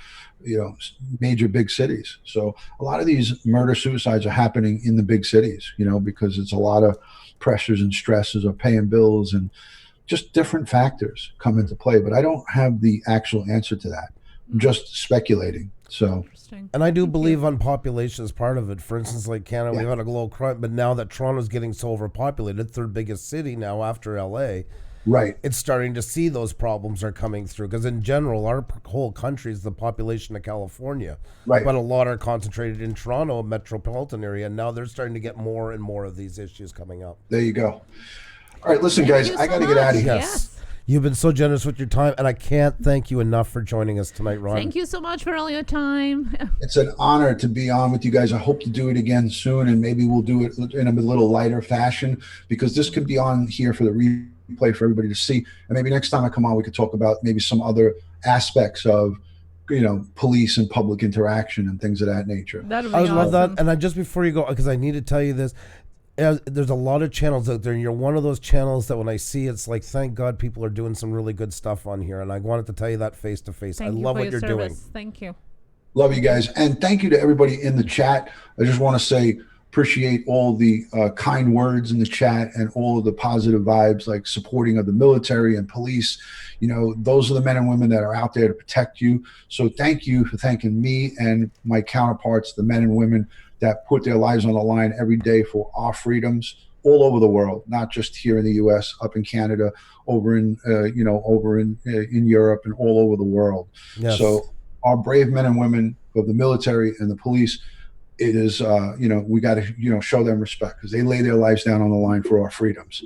major big cities. So a lot of these murder suicides are happening in the big cities, you know, because it's a lot of pressures and stresses of paying bills and just different factors come into play. But I don't have the actual answer to that. I'm just speculating. So Interesting. And I do Thank you. believe on population is part of it. For instance, like Canada, Yeah. we've had a low crime, but now that Toronto's getting so overpopulated, third biggest city now after LA, right. it's starting to see those problems are coming through. Because in general, our whole country is the population of California, Right. but a lot are concentrated in Toronto metropolitan area. And now they're starting to get more and more of these issues coming up. There you go. All right, listen, guys, you I so got to get out of much. here. Yes. You've been so generous with your time, and I can't thank you enough for joining us tonight, Ron. Thank you so much for all your time. It's an honor to be on with you guys. I hope to do it again soon, and maybe we'll do it in a little lighter fashion, because this could be on here for the replay for everybody to see. And maybe next time I come on, we could talk about maybe some other aspects of, you know, police and public interaction and things of that nature. That would be I would love awesome. that. And I just before you go, because I need to tell you this, there's a lot of channels out there, and you're one of those channels that when I see, it's like, thank God people are doing some really good stuff on here. And I wanted to tell you that face to face. I Thank you love for what your you're doing. service. Thank you. Love you guys. And thank you to everybody in the chat. I just want to say, appreciate all the kind words in the chat and all of the positive vibes, like supporting of the military and police. You know, those are the men and women that are out there to protect you. So thank you for thanking me and my counterparts, the men and women that put their lives on the line every day for our freedoms all over the world, not just here in the U.S., up in Canada, over in, over in Europe and all over the world. Yes. So our brave men and women of the military and the police, it is, we got to, show them respect, because they lay their lives down on the line for our freedoms.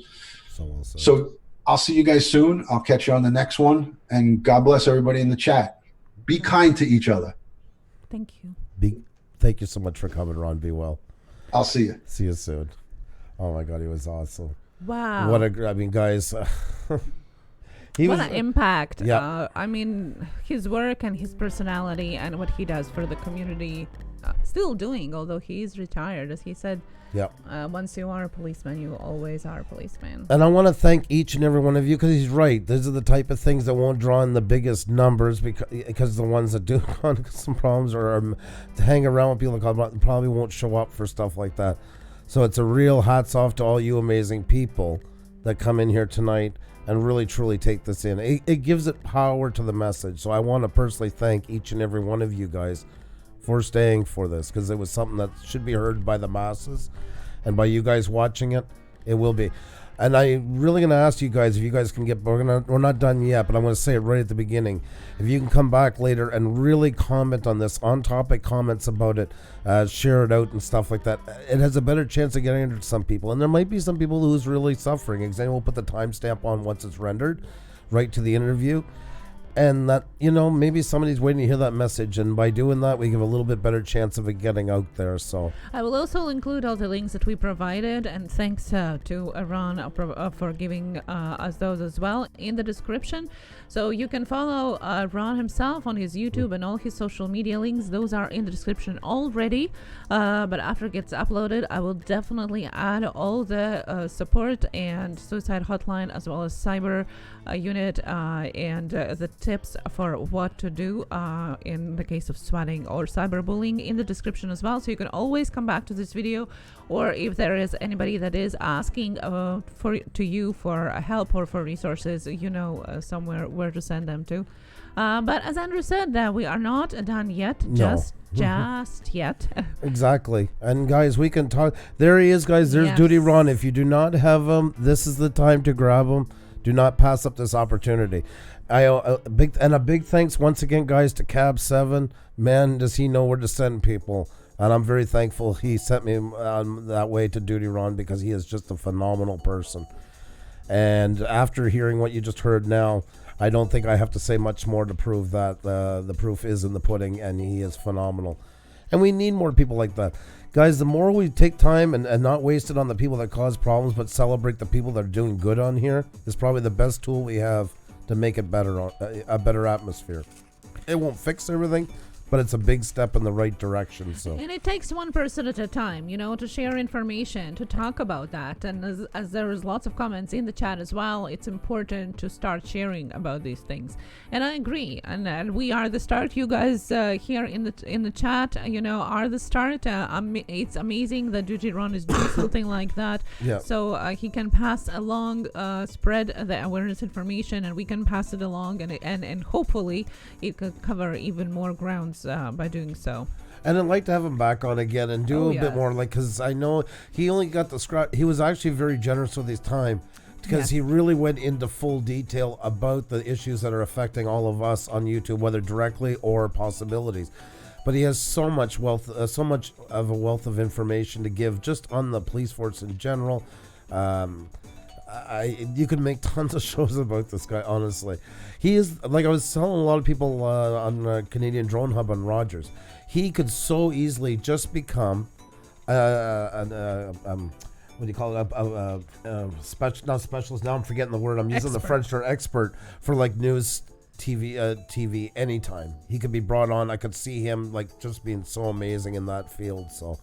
So well said. So I'll see you guys soon. I'll catch you on the next one. And God bless everybody in the chat. Be kind to each other. Thank you. Thank you so much for coming, Ron. Be well. I'll see you. See you soon. Oh my God, he was awesome. Wow. Guys. What an impact. Yeah. I mean, his work and his personality and what he does for the community, still doing, although he's retired. As he said, Yeah. Once you are a policeman, you always are a policeman. And I want to thank each and every one of you, because he's right. These are the type of things that won't draw in the biggest numbers, because the ones that do run some problems or to hang around with people that probably won't show up for stuff like that. So it's a real hats off to all you amazing people that come in here tonight and really truly take this in. It gives it power to the message. So I want to personally thank each and every one of you guys for staying for this, because it was something that should be heard by the masses, and by you guys watching it, it will be. And I'm really going to ask you guys if you guys can we're not done yet, but I'm going to say it right at the beginning. If you can come back later and really comment on this, on topic comments about it, share it out and stuff like that, it has a better chance of getting into some people. And there might be some people who's really suffering. Example, we'll put the timestamp on once it's rendered, right to the interview. And that, maybe somebody's waiting to hear that message. And by doing that, we give a little bit better chance of it getting out there. So I will also include all the links that we provided. And thanks to Ron for giving us those as well in the description. So you can follow Ron himself on his YouTube and all his social media links. Those are in the description already. But after it gets uploaded, I will definitely add all the support and suicide hotline as well as cyber unit and the tips for what to do in the case of swatting or cyberbullying in the description as well. So you can always come back to this video, or if there is anybody that is asking to you for help or for resources, somewhere where to send them to. But as Andrew said, we are not done yet. Just yet. Exactly. And guys, we can talk. There he is, guys. There's Yes. DutyRon. If you do not have him, this is the time to grab him. Do not pass up this opportunity. A big thanks once again, guys, to Cab 7. Man, does he know where to send people. And I'm very thankful he sent me that way to DutyRon, because he is just a phenomenal person. And after hearing what you just heard now, I don't think I have to say much more to prove that the proof is in the pudding, and he is phenomenal. And we need more people like that. Guys, the more we take time and not waste it on the people that cause problems, but celebrate the people that are doing good on here, is probably the best tool we have to make it better, a better atmosphere. It won't fix everything, but it's a big step in the right direction. So, and it takes one person at a time, to share information, to talk about that. And as there is lots of comments in the chat as well, it's important to start sharing about these things. And I agree. And we are the start. You guys here in the chat, are the start. It's amazing that DutyRon is doing something like that. Yeah. So he can pass along, spread the awareness information, and we can pass it along, and hopefully it could cover even more grounds by doing so. And I'd like to have him back on again and do a bit more, because I know he only got the scrap. He was actually very generous with his time, because he really went into full detail about the issues that are affecting all of us on YouTube, whether directly or possibilities. But he has so much wealth, so much of a wealth of information to give just on the police force in general. You could make tons of shows about this guy, honestly. He is, like I was telling a lot of people on Canadian Drone Hub on Rogers, he could so easily just become what do you call it? Not specialist. Now I'm forgetting the word. I'm using the French term, expert, for like news TV anytime. He could be brought on. I could see him like just being so amazing in that field. So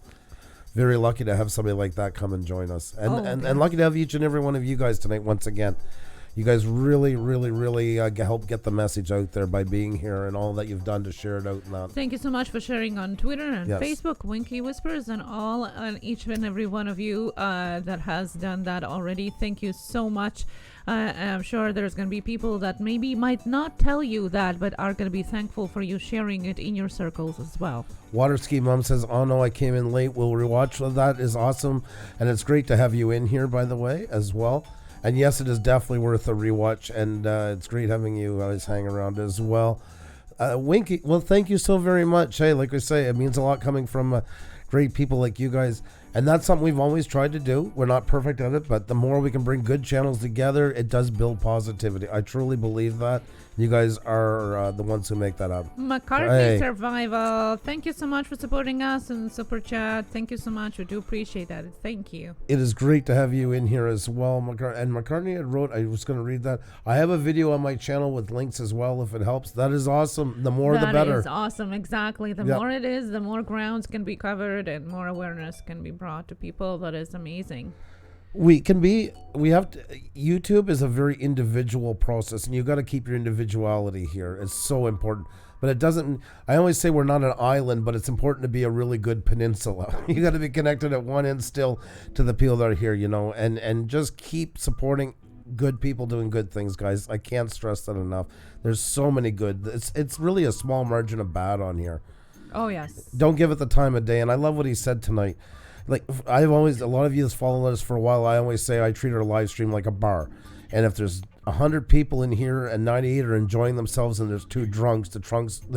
very lucky to have somebody like that come and join us, and lucky to have each and every one of you guys tonight once again. You guys really, really, really help get the message out there by being here and all that you've done to share it out. And that. Thank you so much for sharing on Twitter and Facebook, Winky Whispers, and each and every one of you that has done that already. Thank you so much. I'm sure there's going to be people that maybe might not tell you that, but are going to be thankful for you sharing it in your circles as well. Waterski Mom says, "Oh no, I came in late. We'll rewatch." Well, that is awesome, and it's great to have you in here, by the way, as well. And yes, it is definitely worth a rewatch, and it's great having you always hang around as well. Winky, well, thank you so very much. Hey, like we say, it means a lot coming from great people like you guys. And that's something we've always tried to do. We're not perfect at it, but the more we can bring good channels together, it does build positivity. I truly believe that. You guys are the ones who make that up. McCarthy Survival, thank you so much for supporting us in Super Chat. Thank you so much. We do appreciate that. Thank you. It is great to have you in here as well. And McCartney had wrote, I was going to read that. I have a video on my channel with links as well, if it helps. That is awesome. The more, the better. That is awesome. Exactly. The more it is, the more grounds can be covered and more awareness can be brought to people. That is amazing. YouTube is a very individual process, and you got to keep your individuality here. It's so important. But it doesn't, I always say we're not an island, but it's important to be a really good peninsula. You got to be connected at one end still to the people that are here, and just keep supporting good people doing good things, guys. I can't stress that enough. There's so many good. It's really a small margin of bad on here. Oh, yes. Don't give it the time of day. And I love what he said tonight. Like, a lot of you that's followed us for a while, I always say I treat our live stream like a bar. And if there's 100 people in here and 98 are enjoying themselves and there's 2 drunks, the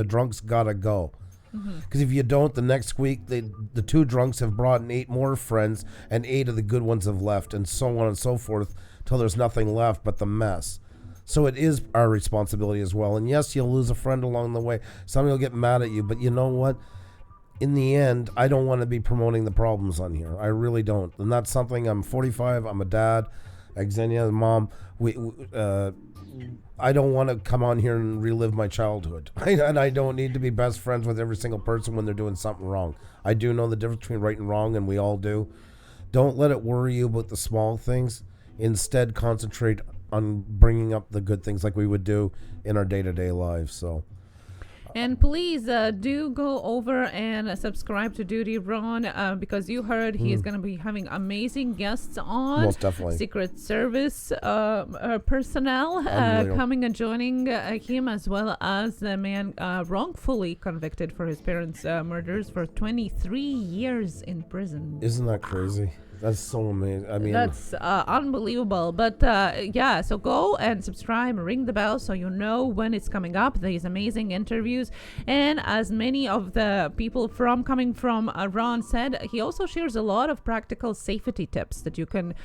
drunks gotta go. Because if you don't, the next week, the 2 drunks have brought in 8 more friends and 8 of the good ones have left, and so on and so forth, till there's nothing left but the mess. So it is our responsibility as well. And yes, you'll lose a friend along the way. Somebody will get mad at you, but you know what? In the end, I don't want to be promoting the problems on here. I really don't. And that's something. I'm 45. I'm a dad. Xenia, mom. I don't want to come on here and relive my childhood. And I don't need to be best friends with every single person when they're doing something wrong. I do know the difference between right and wrong, and we all do. Don't let it worry you about the small things. Instead, concentrate on bringing up the good things like we would do in our day-to-day lives. So. And please do go over and subscribe to DutyRon because you heard he is going to be having amazing guests on. Most definitely. Secret Service personnel coming and joining him, as well as the man wrongfully convicted for his parents' murders for 23 years in prison. Isn't that crazy? That's so amazing. I mean, that's unbelievable. But yeah, so go and subscribe, ring the bell so you know when it's coming up. These amazing interviews, and as many of the people coming from Ron said, he also shares a lot of practical safety tips that you can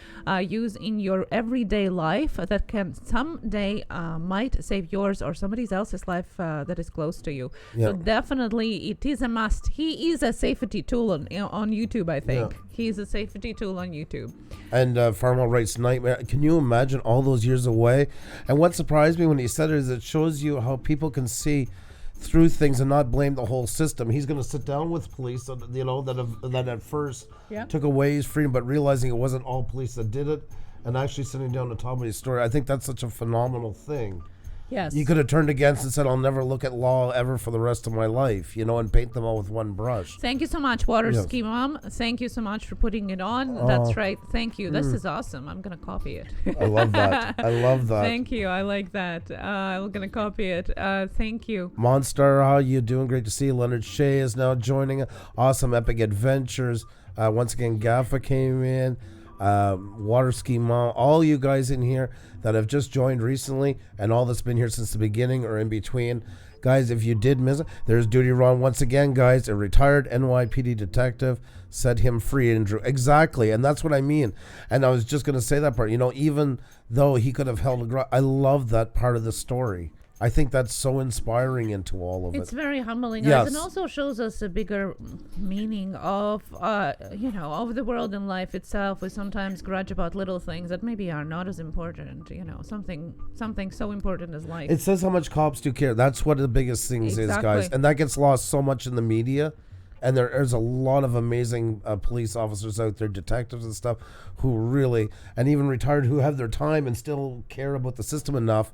use in your everyday life that can someday might save yours or somebody else's life that is close to you. Yeah. So definitely, it is a must. He is a safety tool on YouTube. I think he's a safety tool on YouTube. And Farmwell writes Nightmare. Can you imagine all those years away? And what surprised me when he said it is it shows you how people can see through things and not blame the whole system. He's going to sit down with police, that at first took away his freedom, but realizing it wasn't all police that did it, and actually sitting down to tell me his story. I think that's such a phenomenal thing. Yes. You could have turned against and said, I'll never look at law ever for the rest of my life, and paint them all with one brush. Thank you so much, Water Ski Mom. Thank you so much for putting it on. That's right. Thank you. This is awesome. I'm going to copy it. I love that. I love that. Thank you. I like that. I'm going to copy it. Thank you. Monstar, how you doing? Great to see you. Leonard Shea is now joining. Awesome Epic Adventures. Once again, Gaffa came in. Water Ski Mom, all you guys in here that have just joined recently and all that's been here since the beginning or in between. Guys, if you did miss it, there's DutyRon once again, guys. A retired NYPD detective set him free, Andrew. Exactly, and that's what I mean. And I was just going to say that part. Even though he could have held a grudge, I love that part of the story. I think that's so inspiring into all of it. It's very humbling, yes. And also shows us a bigger meaning of, of the world and life itself. We sometimes grudge about little things that maybe are not as important. Something so important as life. It says how much cops do care. That's what the biggest things is, guys, and that gets lost so much in the media. And there's a lot of amazing police officers out there, detectives and stuff, who really, and even retired, who have their time and still care about the system enough.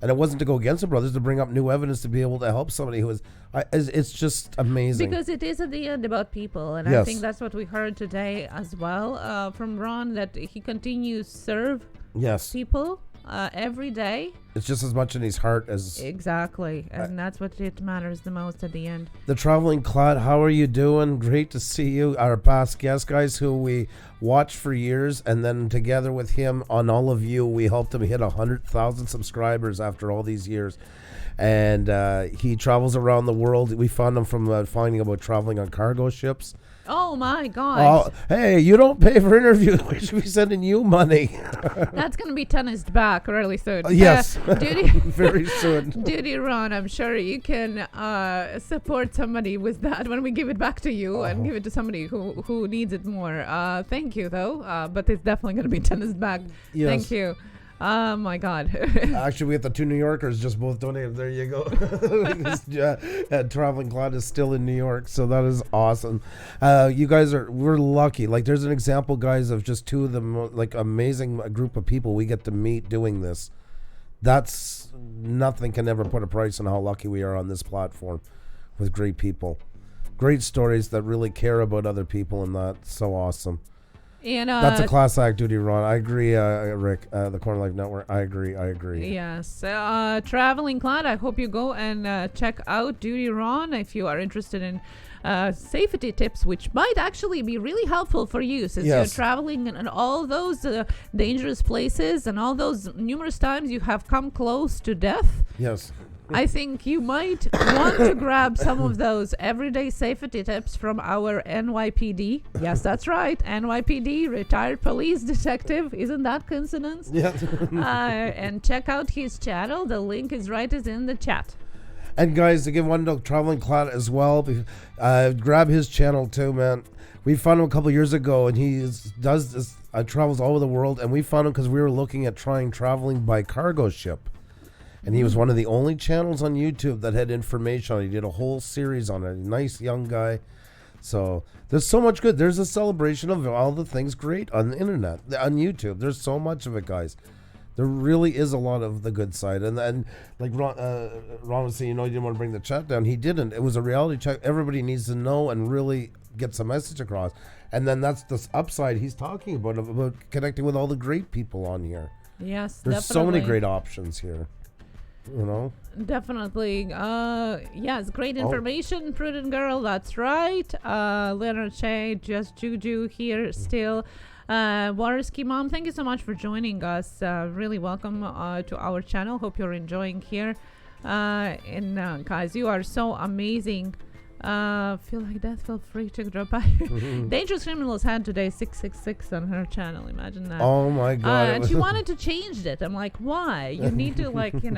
And it wasn't to go against the brothers, to bring up new evidence to be able to help somebody who is. It's just amazing. Because it is at the end about people, and I think that's what we heard today as well from Ron, that he continues to serve people every day. It's just as much in his heart as... Exactly, and that's what it matters the most at the end. The Traveling Clod, how are you doing? Great to see you. Our past guest, guys, who we watched for years, and then together with him on all of you, we helped him hit 100,000 subscribers after all these years. And he travels around the world. We found him from finding about traveling on cargo ships. Oh my God! Oh, hey, you don't pay for interviews. We should be sending you money. That's going to be tennised back really soon. Yes, very soon. DutyRon, I'm sure you can support somebody with that when we give it back to you and give it to somebody who needs it more. Thank you, though. But it's definitely going to be tennised back. Yes. Thank you. Oh my God. Actually, we have the two New Yorkers just both donated. There you go. Traveling Cloud is still in New York, so that is awesome. You guys we're lucky. Like, there's an example, guys, of just two of the amazing group of people we get to meet doing this. That's nothing can ever put a price on how lucky we are on this platform with great people, great stories that really care about other people, and that's so awesome. And that's a class act, DutyRon. I agree, Rick. The Corner Life Network. I agree. Yes. Traveling Cloud, I hope you go and check out DutyRon if you are interested in safety tips, which might actually be really helpful for you since you're traveling and all those dangerous places and all those numerous times you have come close to death. Yes. I think you might want to grab some of those everyday safety tips from our NYPD. Yes, that's right. NYPD, retired police detective. Isn't that coincidence? Yeah. And check out his channel. The link is in the chat. And guys, to give one to Traveling Clat as well, grab his channel too, man. We found him a couple years ago, and he does this, travels all over the world, and we found him because we were looking at trying traveling by cargo ship. And he was one of the only channels on YouTube that had information on it. He did a whole series on it. Nice young guy. So there's so much good. There's a celebration of all the things great on the internet, on YouTube. There's so much of it, guys. There really is a lot of the good side. And like Ron was saying, you didn't want to bring the chat down. He didn't. It was a reality check. Everybody needs to know and really get some message across. And then that's the upside he's talking about connecting with all the great people on here. Yes, There's so many great options here. Definitely. Yes, great information, Prudent Girl. That's right. Leonard Shea, Just Juju here still. Waterski Mom, thank you so much for joining us. Really welcome to our channel. Hope you're enjoying here. And guys, you are so amazing. Feel like that, feel free to drop by. Dangerous Criminals had today 666 on her channel. Imagine that. Oh my god. And she wanted to change it. I'm like, why? You need to, like, if you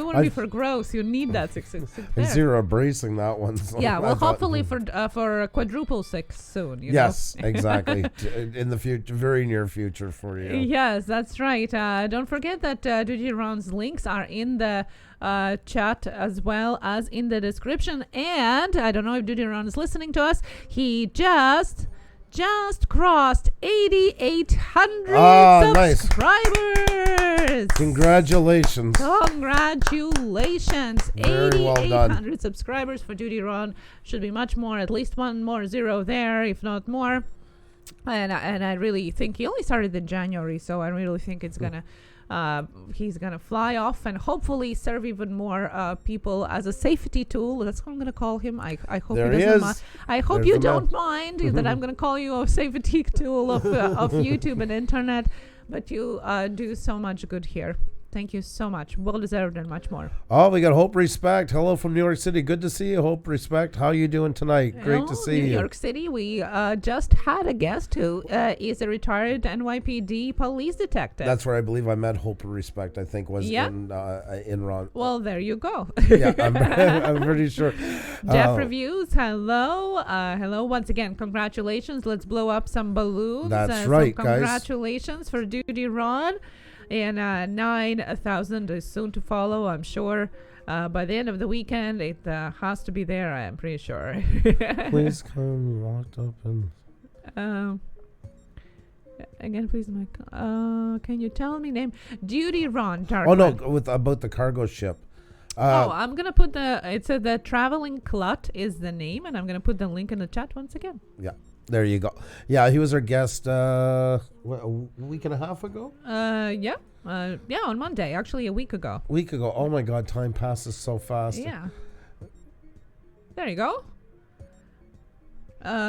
want to be for gross, you need that 666 I see her embracing that one. So yeah, well, hopefully for quadruple 6 soon. Yes, exactly. In the future, very near future for you. Yes, that's right. Don't forget that DutyRon's links are in the chat as well as in the description. And I don't know if DutyRon is listening to us. He just crossed 8,800 subscribers. Nice. Congratulations. Very well done. 8,800 subscribers for DutyRon. Should be much more, at least one more zero there, if not more. And I really think he only started in January, so I really think it's gonna he's gonna fly off and hopefully serve even more people as a safety tool. That's what I'm gonna call him. I hope there he doesn't mind. I hope There's you don't mind that I'm gonna call you a safety tool of YouTube and internet. But you do so much good here. Thank you so much. Well deserved and much more. Oh, we got Hope Respect. Hello from New York City. Good to see you, Hope Respect. How you doing tonight? Great to see you. New York City. We just had a guest who is a retired NYPD police detective. That's where I believe I met Hope Respect. I think was in Ron. Well, there you go. Yeah, I'm pretty sure. Jeff Reviews. Hello. Hello once again. Congratulations. Let's blow up some balloons. That's right, so guys. Congratulations for DutyRon. And 9,000 is soon to follow, I'm sure. By the end of the weekend, it has to be there, I'm pretty sure. Please come locked up and... Again, please, Mike. Can you tell me name? DutyRon. Oh, no, about the cargo ship. I'm going to put it said the Traveling Clat is the name, and I'm going to put the link in the chat once again. Yeah. There you go. Yeah, he was our guest a week and a half ago? Yeah, on Monday, actually a week ago. Oh my God, time passes so fast. Yeah. There you go.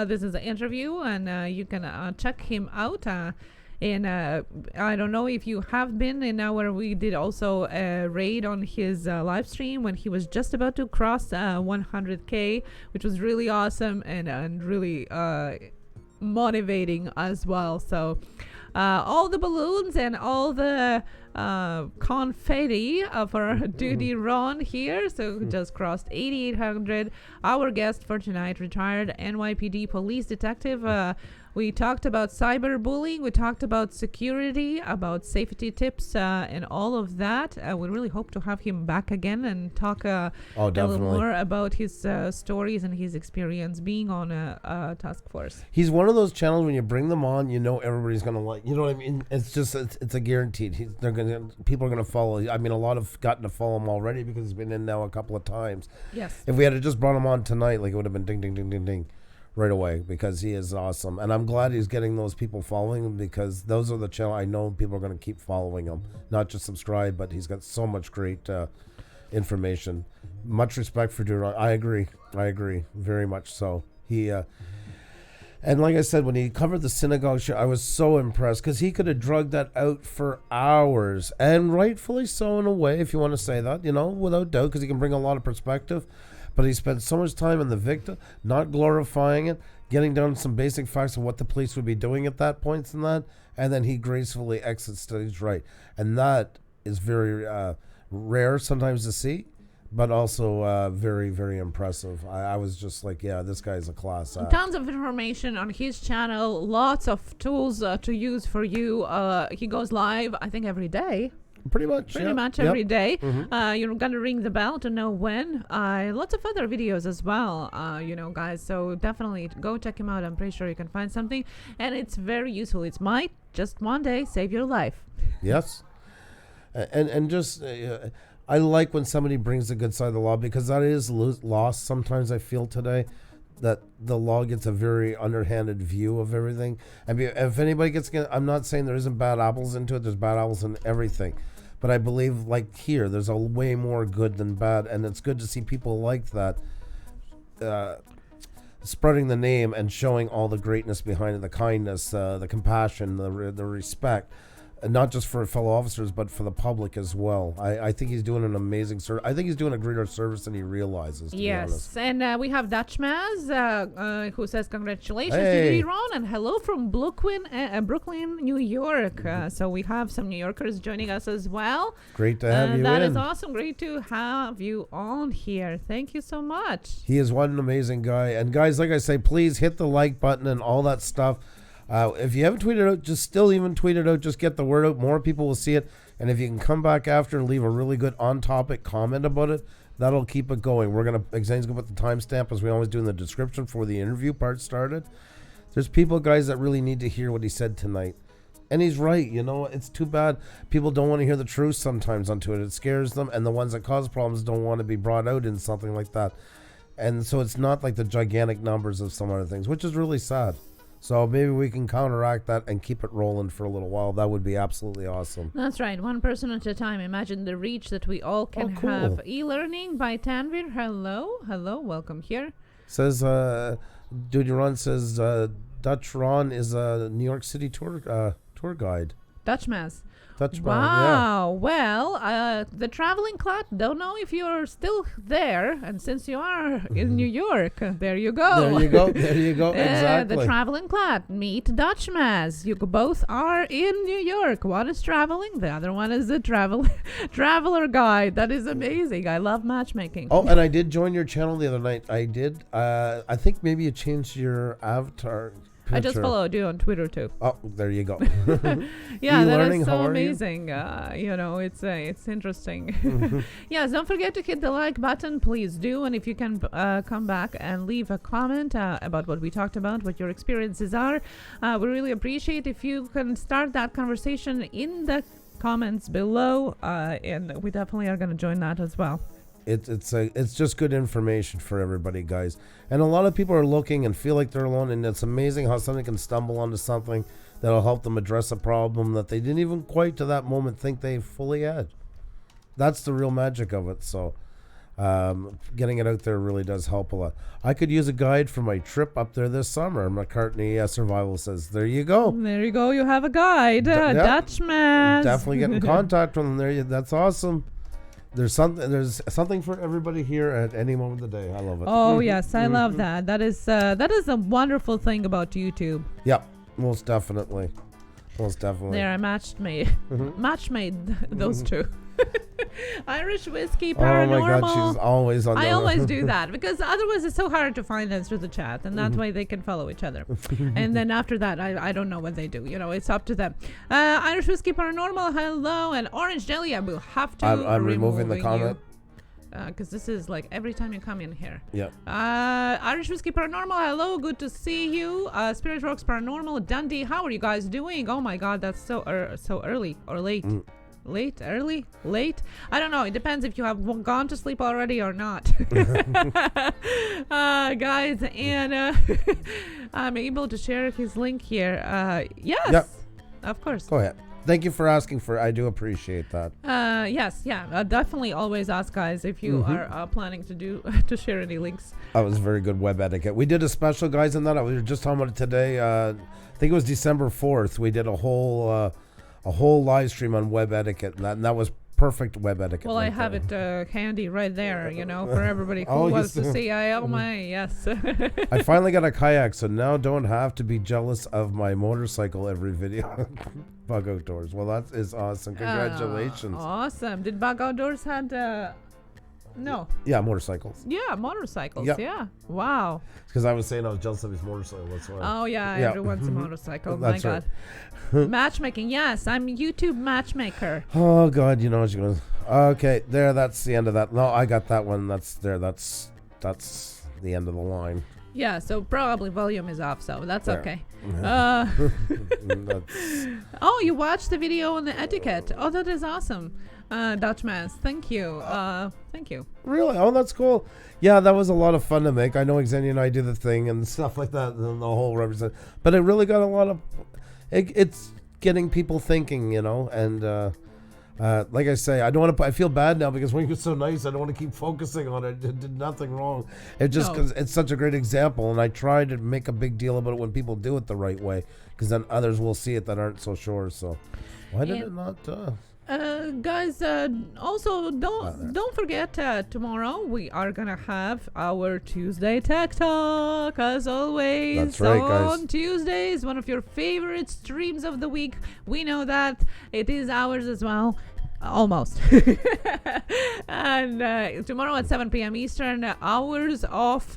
This is an interview, and you can check him out. And I don't know if you have been in we did also a raid on his live stream when he was just about to cross 100K, which was really awesome and really motivating as well. So all the balloons and all the confetti for DutyRon here. So just crossed 8,800. Our guest for tonight, retired NYPD police detective. We talked about cyberbullying. We talked about security, about safety tips, and all of that. We really hope to have him back again and talk a little more about his stories and his experience being on a task force. He's one of those channels when you bring them on, everybody's gonna like. You know what I mean? It's just it's a guaranteed. People are gonna follow. I mean, a lot have gotten to follow him already because he's been in now a couple of times. Yes. If we had just brought him on tonight, like it would have been ding ding ding ding ding. Right away, because he is awesome, and I'm glad he's getting those people following him, because those are the channel I know people are going to keep following him, not just subscribe, but he's got so much great information. Much respect for DutyRon. I agree very much so. He and And like I said, when he covered the synagogue shit, I was so impressed because he could have drugged that out for hours, and rightfully so in a way, if you want to say that, without doubt, because he can bring a lot of perspective. But he spent so much time on the victim, not glorifying it, getting down to some basic facts of what the police would be doing at that point and then he gracefully exits stage right. And that is very rare sometimes to see, but also very, very impressive. I was just like, yeah, this guy's a class act. Tons of information on his channel, lots of tools to use for you. He goes live, I think, every day. Pretty much Every day. Mm-hmm. You're gonna ring the bell to know when. Lots of other videos as well, guys. So definitely go check him out. I'm pretty sure you can find something, and it's very useful. It might just one day save your life. Yes, and just I like when somebody brings the good side of the law, because that is lost sometimes. I feel today that the law gets a very underhanded view of everything. And if anybody I'm not saying there isn't bad apples into it. There's bad apples in everything. But I believe, like here, there's a way more good than bad. And it's good to see people like that spreading the name and showing all the greatness behind it, the kindness, the compassion, the respect. Not just for fellow officers, but for the public as well. I think he's doing an amazing service. I think he's doing a greater service than he realizes, to be honest. And we have Dutch Maz, who says congratulations to DutyRon, and hello from Brooklyn, New York. So we have some New Yorkers joining us as well. Great to have you That in. is awesome. Great to have you on here. Thank you so much. He is one amazing guy. And guys, like I say, please hit the like button and all that stuff. If you haven't tweeted out, just still even tweet it out. Just get the word out. More people will see it. And if you can come back after and leave a really good on-topic comment about it, that'll keep it going. Xane's going to put the timestamp, as we always do, in the description for the interview part started. There's people, guys, that really need to hear what he said tonight. And he's right. It's too bad people don't want to hear the truth sometimes onto it. It scares them. And the ones that cause problems don't want to be brought out in something like that. And so it's not like the gigantic numbers of some other things, which is really sad. So maybe we can counteract that and keep it rolling for a little while. That would be absolutely awesome. That's right. One person at a time. Imagine the reach that we all can have. E-learning by Tanvir. Hello. Welcome here. Says, DutyRon says, Dutch Ron is a New York City tour guide. Dutch Mass. Wow. Well, the traveling clat, don't know if you're still there. And since you are in New York, there you go. There you go. Exactly. The traveling clat, meet Dutch Maz. You both are in New York. One is traveling. The other one is the traveler guide. That is amazing. I love matchmaking. Oh, and I did join your channel the other night. I did. I think maybe you changed your avatar picture. I just followed you on Twitter too. Oh, there you go. Yeah, that is so amazing. It's interesting. Yes, don't forget to hit the like button. Please do. And if you can come back and leave a comment about what we talked about, what your experiences are, we really appreciate if you can start that conversation in the comments below. And we definitely are going to join that as well. It's just good information for everybody, guys. And a lot of people are looking and feel like they're alone, and it's amazing how somebody can stumble onto something that'll help them address a problem that they didn't even quite to that moment think they fully had. That's the real magic of it. So getting it out there really does help a lot. I could use a guide for my trip up there this summer. McCartney Survival says, there you go. There you go. You have a guide. Dutchman. Definitely get in contact with them there. That's awesome. There's something for everybody here at any moment of the day. I love it. Oh yes, I love that. That is a wonderful thing about YouTube. Yep, most definitely. There, I match-made those two. Irish whiskey paranormal. Oh my God, she's always on. I always do that because otherwise it's so hard to find them through the chat, and that way they can follow each other. And then after that, I don't know what they do. It's up to them. Irish whiskey paranormal, hello, and orange jelly. I will have to. I'm removing the comment. Because this is like every time you come in here. Yeah. Irish Whiskey Paranormal, hello, good to see you. Spirit Rocks Paranormal, Dundee, how are you guys doing? Oh my God, that's so early or late. Late? I don't know. It depends if you have gone to sleep already or not. Guys, and I'm able to share his link here. Yes. Yep. Of course. Go ahead. Thank you for asking for. I do appreciate that. Yes, yeah, definitely always ask guys if you are planning to share any links. That was very good web etiquette. We did a special, guys, on that. We were just talking about it today. I think it was December 4th. We did a whole live stream on web etiquette, and that was perfect web etiquette. Well, I have it handy right there, for everybody who wants to see. Yes. I finally got a kayak, so now don't have to be jealous of my motorcycle every video. Bug Outdoors. Well, that is awesome. Congratulations. Awesome. Did Bug Outdoors had... No. Yeah, motorcycles. Yeah, motorcycles. Yep. Yeah. Wow. Because I was saying I was jealous of his motorcycle. That's why. Oh, yeah. Everyone's a motorcycle. That's My God. Matchmaking. Yes, I'm YouTube matchmaker. Oh, God. You know what you're going to... Okay, there. That's the end of that. No, I got that one. That's there. That's the end of the line. Yeah, so probably volume is off, so that's there. okay. Oh, you watched the video on the etiquette. Oh, that is awesome. Dutchman, thank you. Thank you. Really? Oh, that's cool. Yeah, that was a lot of fun to make. I know Xenia and I do the thing and stuff like that, and the whole represent. But it really got a lot of... It's getting people thinking, and... like I say, I don't want to. I feel bad now because when you're so nice, I don't want to keep focusing on it. It did nothing wrong. It just because it's such a great example, and I try to make a big deal about it when people do it the right way, because then others will see it that aren't so sure. So, why did it not? Guys, also don't forget right. We are gonna have our Tuesday Tech Talk as always. That's right, on guys. Tuesdays, one of your favorite streams of the week. We know that it is ours as well. Almost. And tomorrow at 7 p.m. Eastern, hours of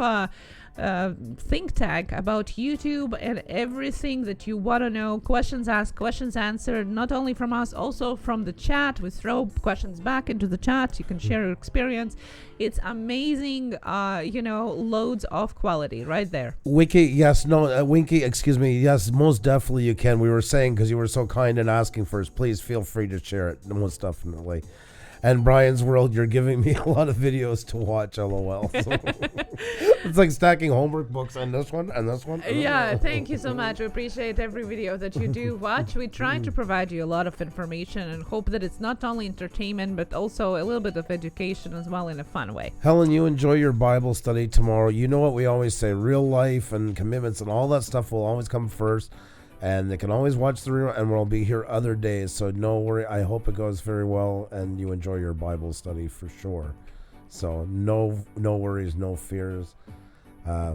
think tank about YouTube and everything that you want to know. Questions asked, questions answered, not only from us, also from the chat. We throw questions back into the chat. You can share your experience. It's amazing, loads of quality right there. Winky, yes, no, Winky, excuse me, yes, most definitely you can. We were saying, because you were so kind in asking for us, please feel free to share it, most definitely. And Brian's World, you're giving me a lot of videos to watch, LOL. So it's like stacking homework books and this one and this one. Yeah, thank you so much. We appreciate every video that you do watch. We try to provide you a lot of information and hope that it's not only entertainment, but also a little bit of education as well in a fun way. Helen, you enjoy your Bible study tomorrow. You know what we always say, real life and commitments and all that stuff will always come first. And they can always watch the reel, and we'll be here other days. So no worry. I hope it goes very well, and you enjoy your Bible study for sure. So no worries, no fears. I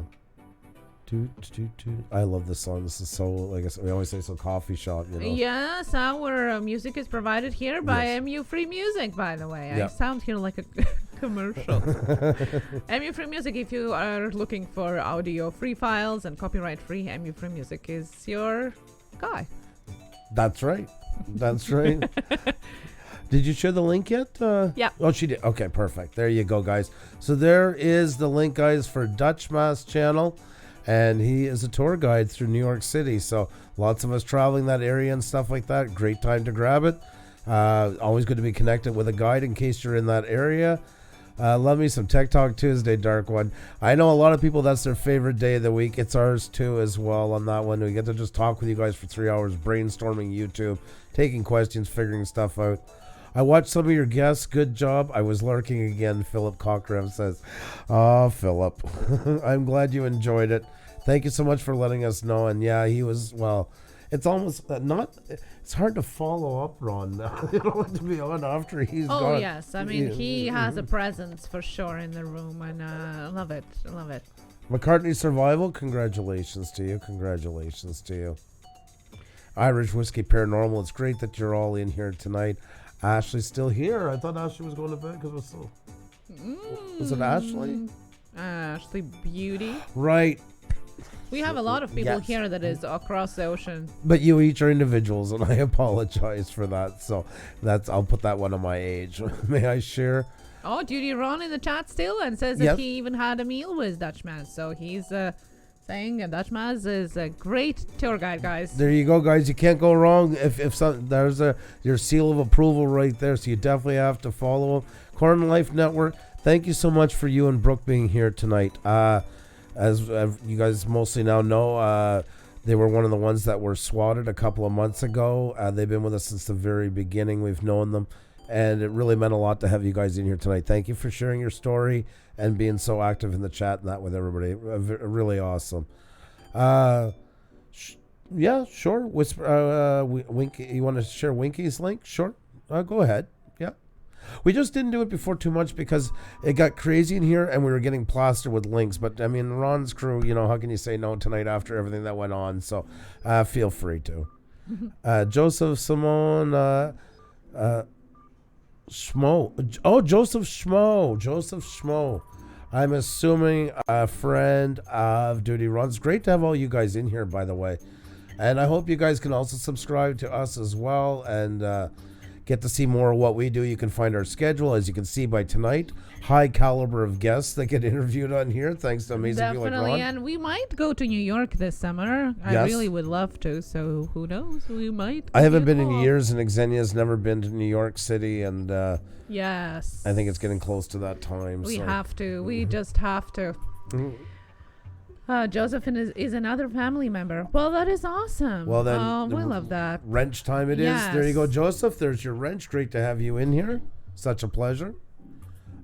love this song. This is so, like I said, we always say, so coffee shop. Yes, our music is provided here by MU Free Music. By the way, I sound here like a commercial. MU Free Music, if you are looking for audio free files and copyright free, MU Free Music is your guy. That's right. Did you share the link yet? Yeah. Oh, she did. Okay, perfect. There you go, guys. So there is the link, guys, for Dutchman's channel, and he is a tour guide through New York City. So lots of us traveling that area and stuff like that. Great time to grab it. Always good to be connected with a guide in case you're in that area. Love me some Tech Talk Tuesday, Dark One. I know a lot of people, that's their favorite day of the week. It's ours too as well on that one. We get to just talk with you guys for 3 hours, brainstorming YouTube, taking questions, figuring stuff out. I watched some of your guests. Good job. I was lurking again, Philip Cochran says. Oh, Philip. I'm glad you enjoyed it. Thank you so much for letting us know. And yeah, he was, well, it's almost not... It's hard to follow up, Ron, now. To be on after he's gone. Oh, yes. I mean, he has a presence for sure in the room, and I love it. McCartney Survival, congratulations to you. Irish Whiskey Paranormal, it's great that you're all in here tonight. Ashley's still here. I thought Ashley was going to bed because it was so... Was it Ashley? Ashley Beauty. Right. We have a lot of people here that is across the ocean. But you each are individuals, and I apologize for that. So I'll put that one on my age. May I share? Oh, DutyRon in the chat still, and says that he even had a meal with Dutchman. So he's saying Dutchman is a great tour guide, guys. There you go, guys. You can't go wrong. If there's your seal of approval right there. So you definitely have to follow him. Corn Life Network. Thank you so much for you and Brooke being here tonight. As you guys mostly now know, They were one of the ones that were swatted a couple of months ago. They've been with us since the very beginning. We've known them, and it really meant a lot to have you guys in here tonight. Thank you for sharing your story and being so active in the chat and that with everybody. Really awesome. Yeah, sure. Whisper, Winky, you want to share Winky's link? Sure. Go ahead. Yeah. We just didn't do it before too much because it got crazy in here and we were getting plastered with links. But I mean, Ron's crew, how can you say no tonight after everything that went on? So feel free to. Joseph Simone, Schmo. Oh, Joseph Schmo. I'm assuming a friend of DutyRon. It's great to have all you guys in here, by the way. And I hope you guys can also subscribe to us as well and get to see more of what we do. You can find our schedule, as you can see by tonight. High caliber of guests that get interviewed on here, thanks to amazing people like Ron. Definitely, and we might go to New York this summer. Yes. I really would love to, so who knows? We might. I haven't been in years, and Xenia's never been to New York City, and yes, I think it's getting close to that time. We have to. We just have to. Joseph is another family member. Well, that is awesome. Well, then we love that. Wrench time it is. There you go, Joseph. There's your wrench. Great to have you in here. Such a pleasure.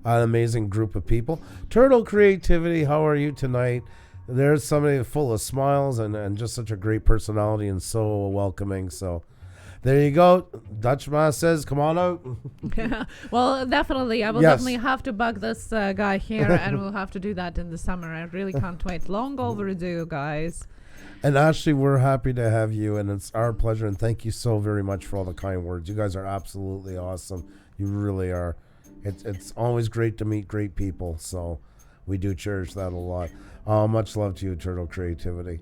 An amazing group of people. Turtle Creativity, how are you tonight? There's somebody full of smiles and just such a great personality and so welcoming. So there you go. Dutch Mass says, come on out. Well, definitely. I will definitely have to bug this guy here, and we'll have to do that in the summer. I really can't wait. Long overdue, guys. And Ashley, we're happy to have you, and it's our pleasure. And thank you so very much for all the kind words. You guys are absolutely awesome. You really are. It's always great to meet great people. So we do cherish that a lot. Much love to you, Turtle Creativity.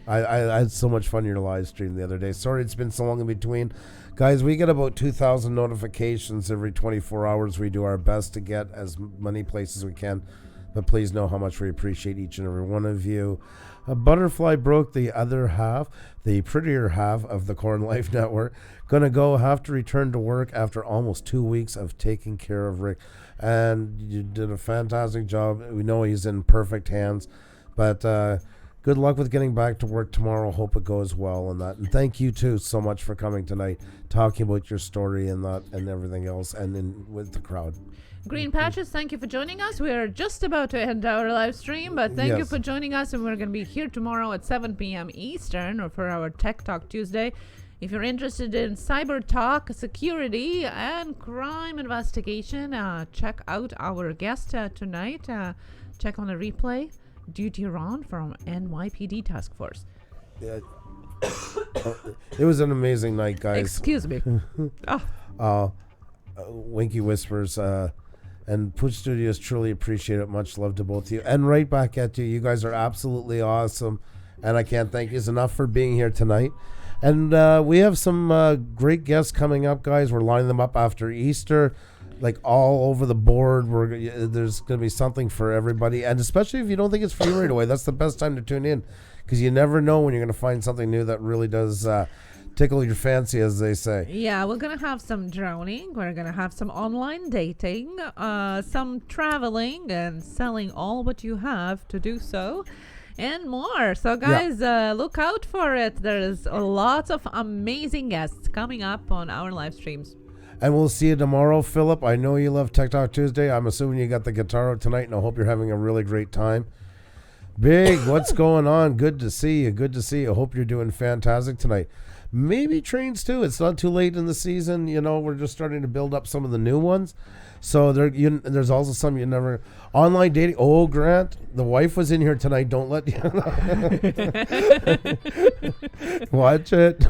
I had so much fun in your live stream the other day. Sorry it's been so long in between. Guys, we get about 2,000 notifications every 24 hours. We do our best to get as many places we can. But please know how much we appreciate each and every one of you. A butterfly broke the other half, the prettier half of the Corn Life Network. Gonna have to return to work after almost 2 weeks of taking care of Rick. And you did a fantastic job. We know he's in perfect hands. But good luck with getting back to work tomorrow. Hope it goes well and that. And thank you too so much for coming tonight, talking about your story and that and everything else, and with the crowd. Green Patches, thank you for joining us. We are just about to end our live stream, but thank you for joining us, and we're going to be here tomorrow at 7 p.m. Eastern for our Tech Talk Tuesday. If you're interested in cyber talk, security, and crime investigation, check out our guest tonight. Check on the replay. DutyRon from NYPD Task Force. Yeah. It was an amazing night, guys. Excuse me. Winky Whispers and Push Studios truly appreciate it. Much love to both of you. And right back at you. You guys are absolutely awesome. And I can't thank you enough for being here tonight. And we have some great guests coming up, guys. We're lining them up after Easter. Like all over the board. There's going to be something for everybody. And especially if you don't think it's free right away, that's the best time to tune in. Because you never know when you're going to find something new that really does tickle your fancy, as they say. Yeah, we're going to have some droning. We're going to have some online dating, some traveling, and selling all what you have to do so, and more. So, guys, look out for it. There's lots of amazing guests coming up on our live streams. And we'll see you tomorrow, Philip. I know you love Tech Talk Tuesday. I'm assuming you got the guitar out tonight, and I hope you're having a really great time. Big, what's going on? Good to see you. Good to see you. I hope you're doing fantastic tonight. Maybe trains too. It's not too late in the season. We're just starting to build up some of the new ones. So there's also some you never online dating. Oh, Grant, the wife was in here tonight. Don't let you watch it.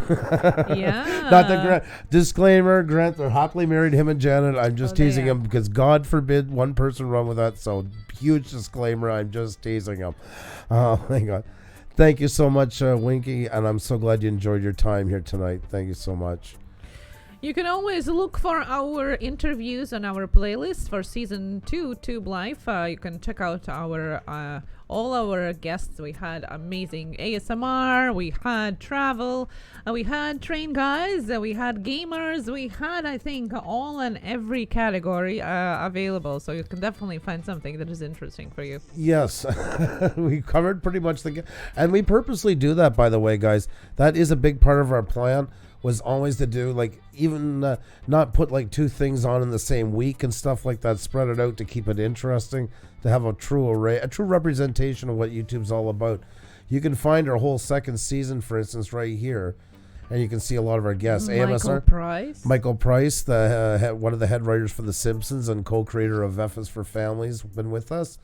Yeah. Not the Grant. Disclaimer: Grant, they're happily married. Him and Janet. I'm just teasing him because God forbid one person run with that. So huge disclaimer. I'm just teasing him. Oh my God. Thank you so much, Winky, and I'm so glad you enjoyed your time here tonight. Thank you so much. You can always look for our interviews on our playlist for Season 2, Tube Life. You can check out our all our guests. We had amazing ASMR, we had travel, we had train guys, we had gamers, we had, I think, all and every category available. So you can definitely find something that is interesting for you. Yes, we covered pretty much and we purposely do that, by the way, guys. That is a big part of our plan, was always to do, like, even not put like two things on in the same week and stuff like that, spread it out to keep it interesting, to have a true representation of what YouTube's all about. You can find our whole second season, for instance, right here, and you can see a lot of our guests. Michael Price, the one of the head writers for The Simpsons and co-creator of F is for Families, been with us.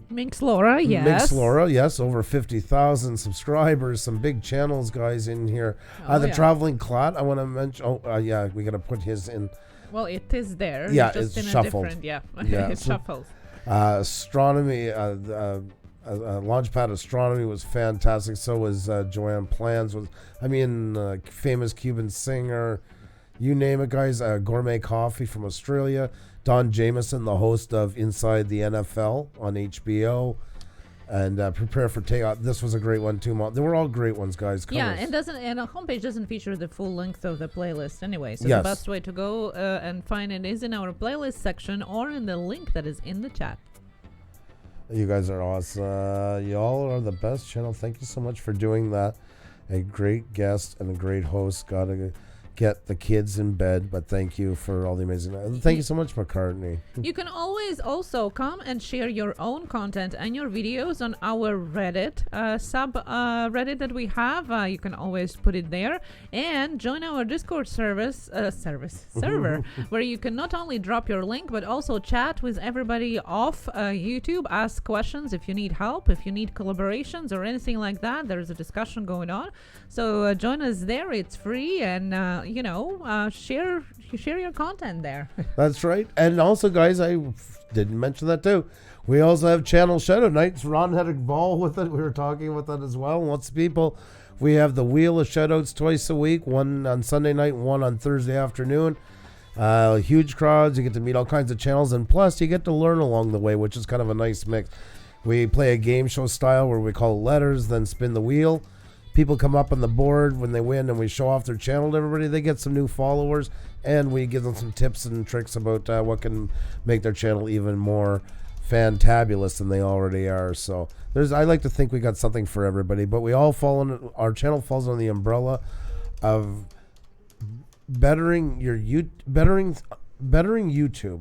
Minx Laura, yes, over 50,000 subscribers, some big channels, guys, in here. Traveling Clot, I want to mention. We got to put his in. Well, it is there. Yeah, just it's in shuffled. A different, it shuffles. Astronomy, Launchpad Astronomy was fantastic. So was Joanne Plans. Famous Cuban singer. You name it, guys. Gourmet Coffee from Australia. Don Jameson, the host of Inside the NFL on HBO. And Prepare for Takeoff. This was a great one too. They were all great ones, guys. And a homepage doesn't feature the full length of the playlist anyway. So the best way to go and find it is in our playlist section or in the link that is in the chat. You guys are awesome. Y'all are the best channel. Thank you so much for doing that. A great guest and a great host. Gotta get the kids in bed, but thank you for all the amazing. Thank you so much, McCartney. You can always also come and share your own content and your videos on our Reddit Reddit that we have. You can always put it there and join our Discord server where you can not only drop your link but also chat with everybody off YouTube, ask questions if you need help, if you need collaborations or anything like that. There's a discussion going on, so join us there. It's free, and share your content there. That's right. And also, guys, I didn't mention that too. We also have channel shout-out nights. Ron had a ball with it. We were talking about that as well. Lots of people. We have the wheel of shout-outs twice a week, one on Sunday night, one on Thursday afternoon. Huge crowds. You get to meet all kinds of channels, and plus you get to learn along the way, which is kind of a nice mix. We play a game show style where we call letters, then spin the wheel. People come up on the board when they win, and we show off their channel to everybody. They get some new followers, and we give them some tips and tricks about what can make their channel even more fantabulous than they already are. So I like to think we got something for everybody, but we all our channel falls under the umbrella of bettering YouTube.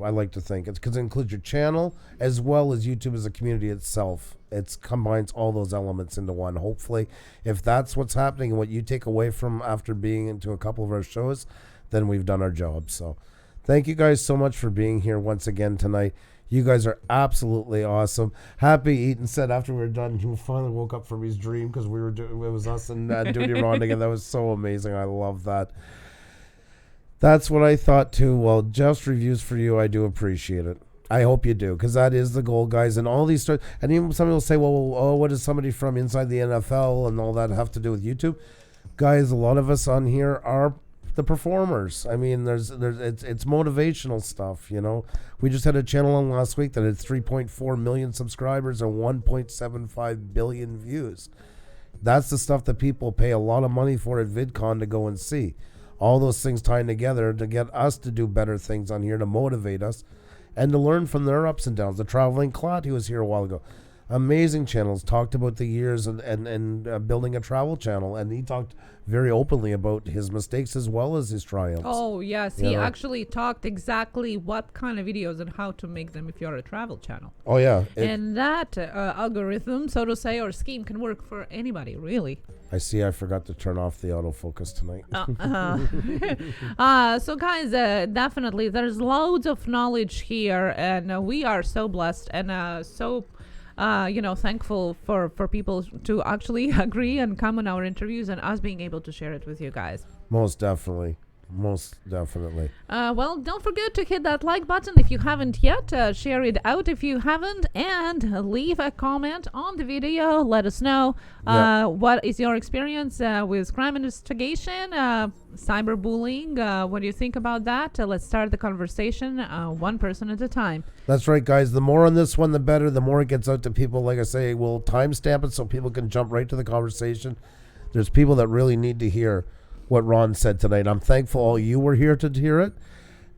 I like to think it's because it includes your channel as well as YouTube as a community itself. It combines all those elements into one. Hopefully, if that's what's happening and what you take away from after being into a couple of our shows, then we've done our job. So thank you guys so much for being here once again tonight. You guys are absolutely awesome. Happy Eaton said after we were done, he finally woke up from his dream because it was us and DutyRon together. That was so amazing. I love that. That's what I thought too. Well, Jeff's reviews for you, I do appreciate it. I hope you do, because that is the goal, guys. And all these stories, and even somebody will say, well, what does somebody from inside the NFL and all that have to do with YouTube? Guys, a lot of us on here are the performers. I mean, it's motivational stuff, you know. We just had a channel on last week that had 3.4 million subscribers and 1.75 billion views. That's the stuff that people pay a lot of money for at VidCon to go and see. All those things tying together to get us to do better things on here, to motivate us and to learn from their ups and downs. The Traveling Clot, he was here a while ago. Amazing channels, talked about the years and building a travel channel, and he talked very openly about his mistakes as well as his triumphs. Oh yes, he actually talked exactly what kind of videos and how to make them if you're a travel channel. Oh yeah, and that algorithm, so to say, or scheme can work for anybody, really. I see. I forgot to turn off the autofocus tonight. So guys, definitely there's loads of knowledge here, and we are so blessed and so thankful for people to actually agree and come on our interviews and us being able to share it with you guys. Most definitely. Most definitely. Well, don't forget to hit that like button if you haven't yet. Share it out if you haven't, and leave a comment on the video. Let us know what is your experience with crime investigation, cyberbullying. What do you think about that? Let's start the conversation one person at a time. That's right, guys. The more on this one, the better. The more it gets out to people. Like I say, we'll timestamp it so people can jump right to the conversation. There's people that really need to hear what Ron said tonight. I'm thankful all you were here to hear it,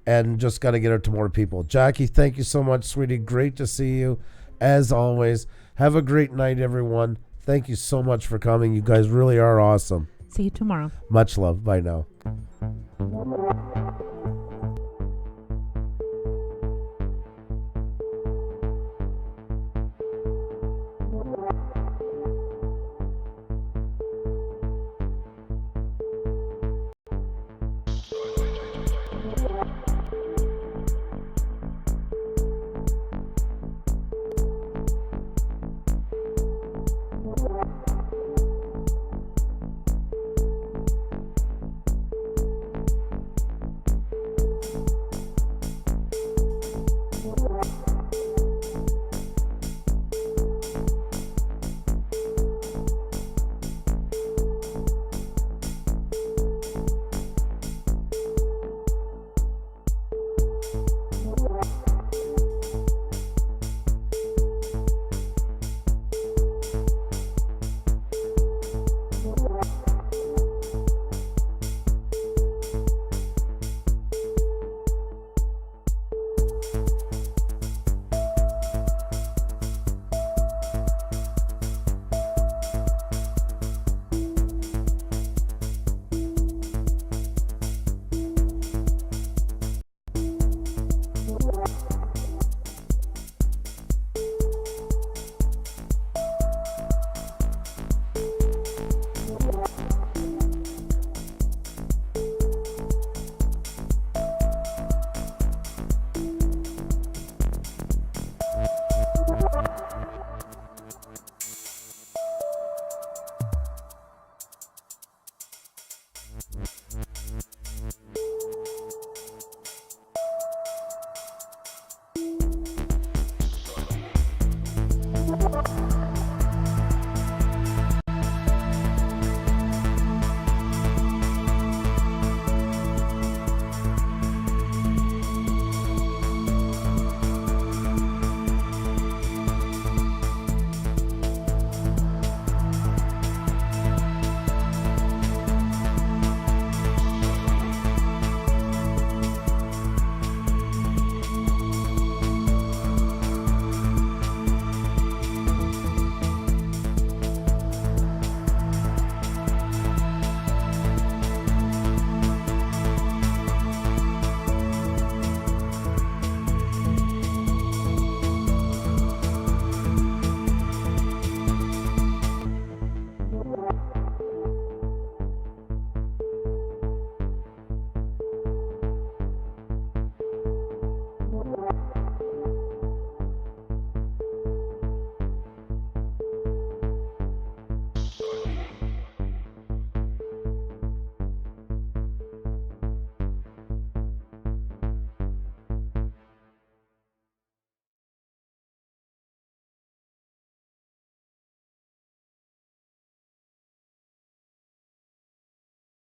and just got to get it to more people. Jackie, thank you so much, sweetie. Great to see you, as always. Have a great night, everyone. Thank you so much for coming. You guys really are awesome. See you tomorrow. Much love. Bye now.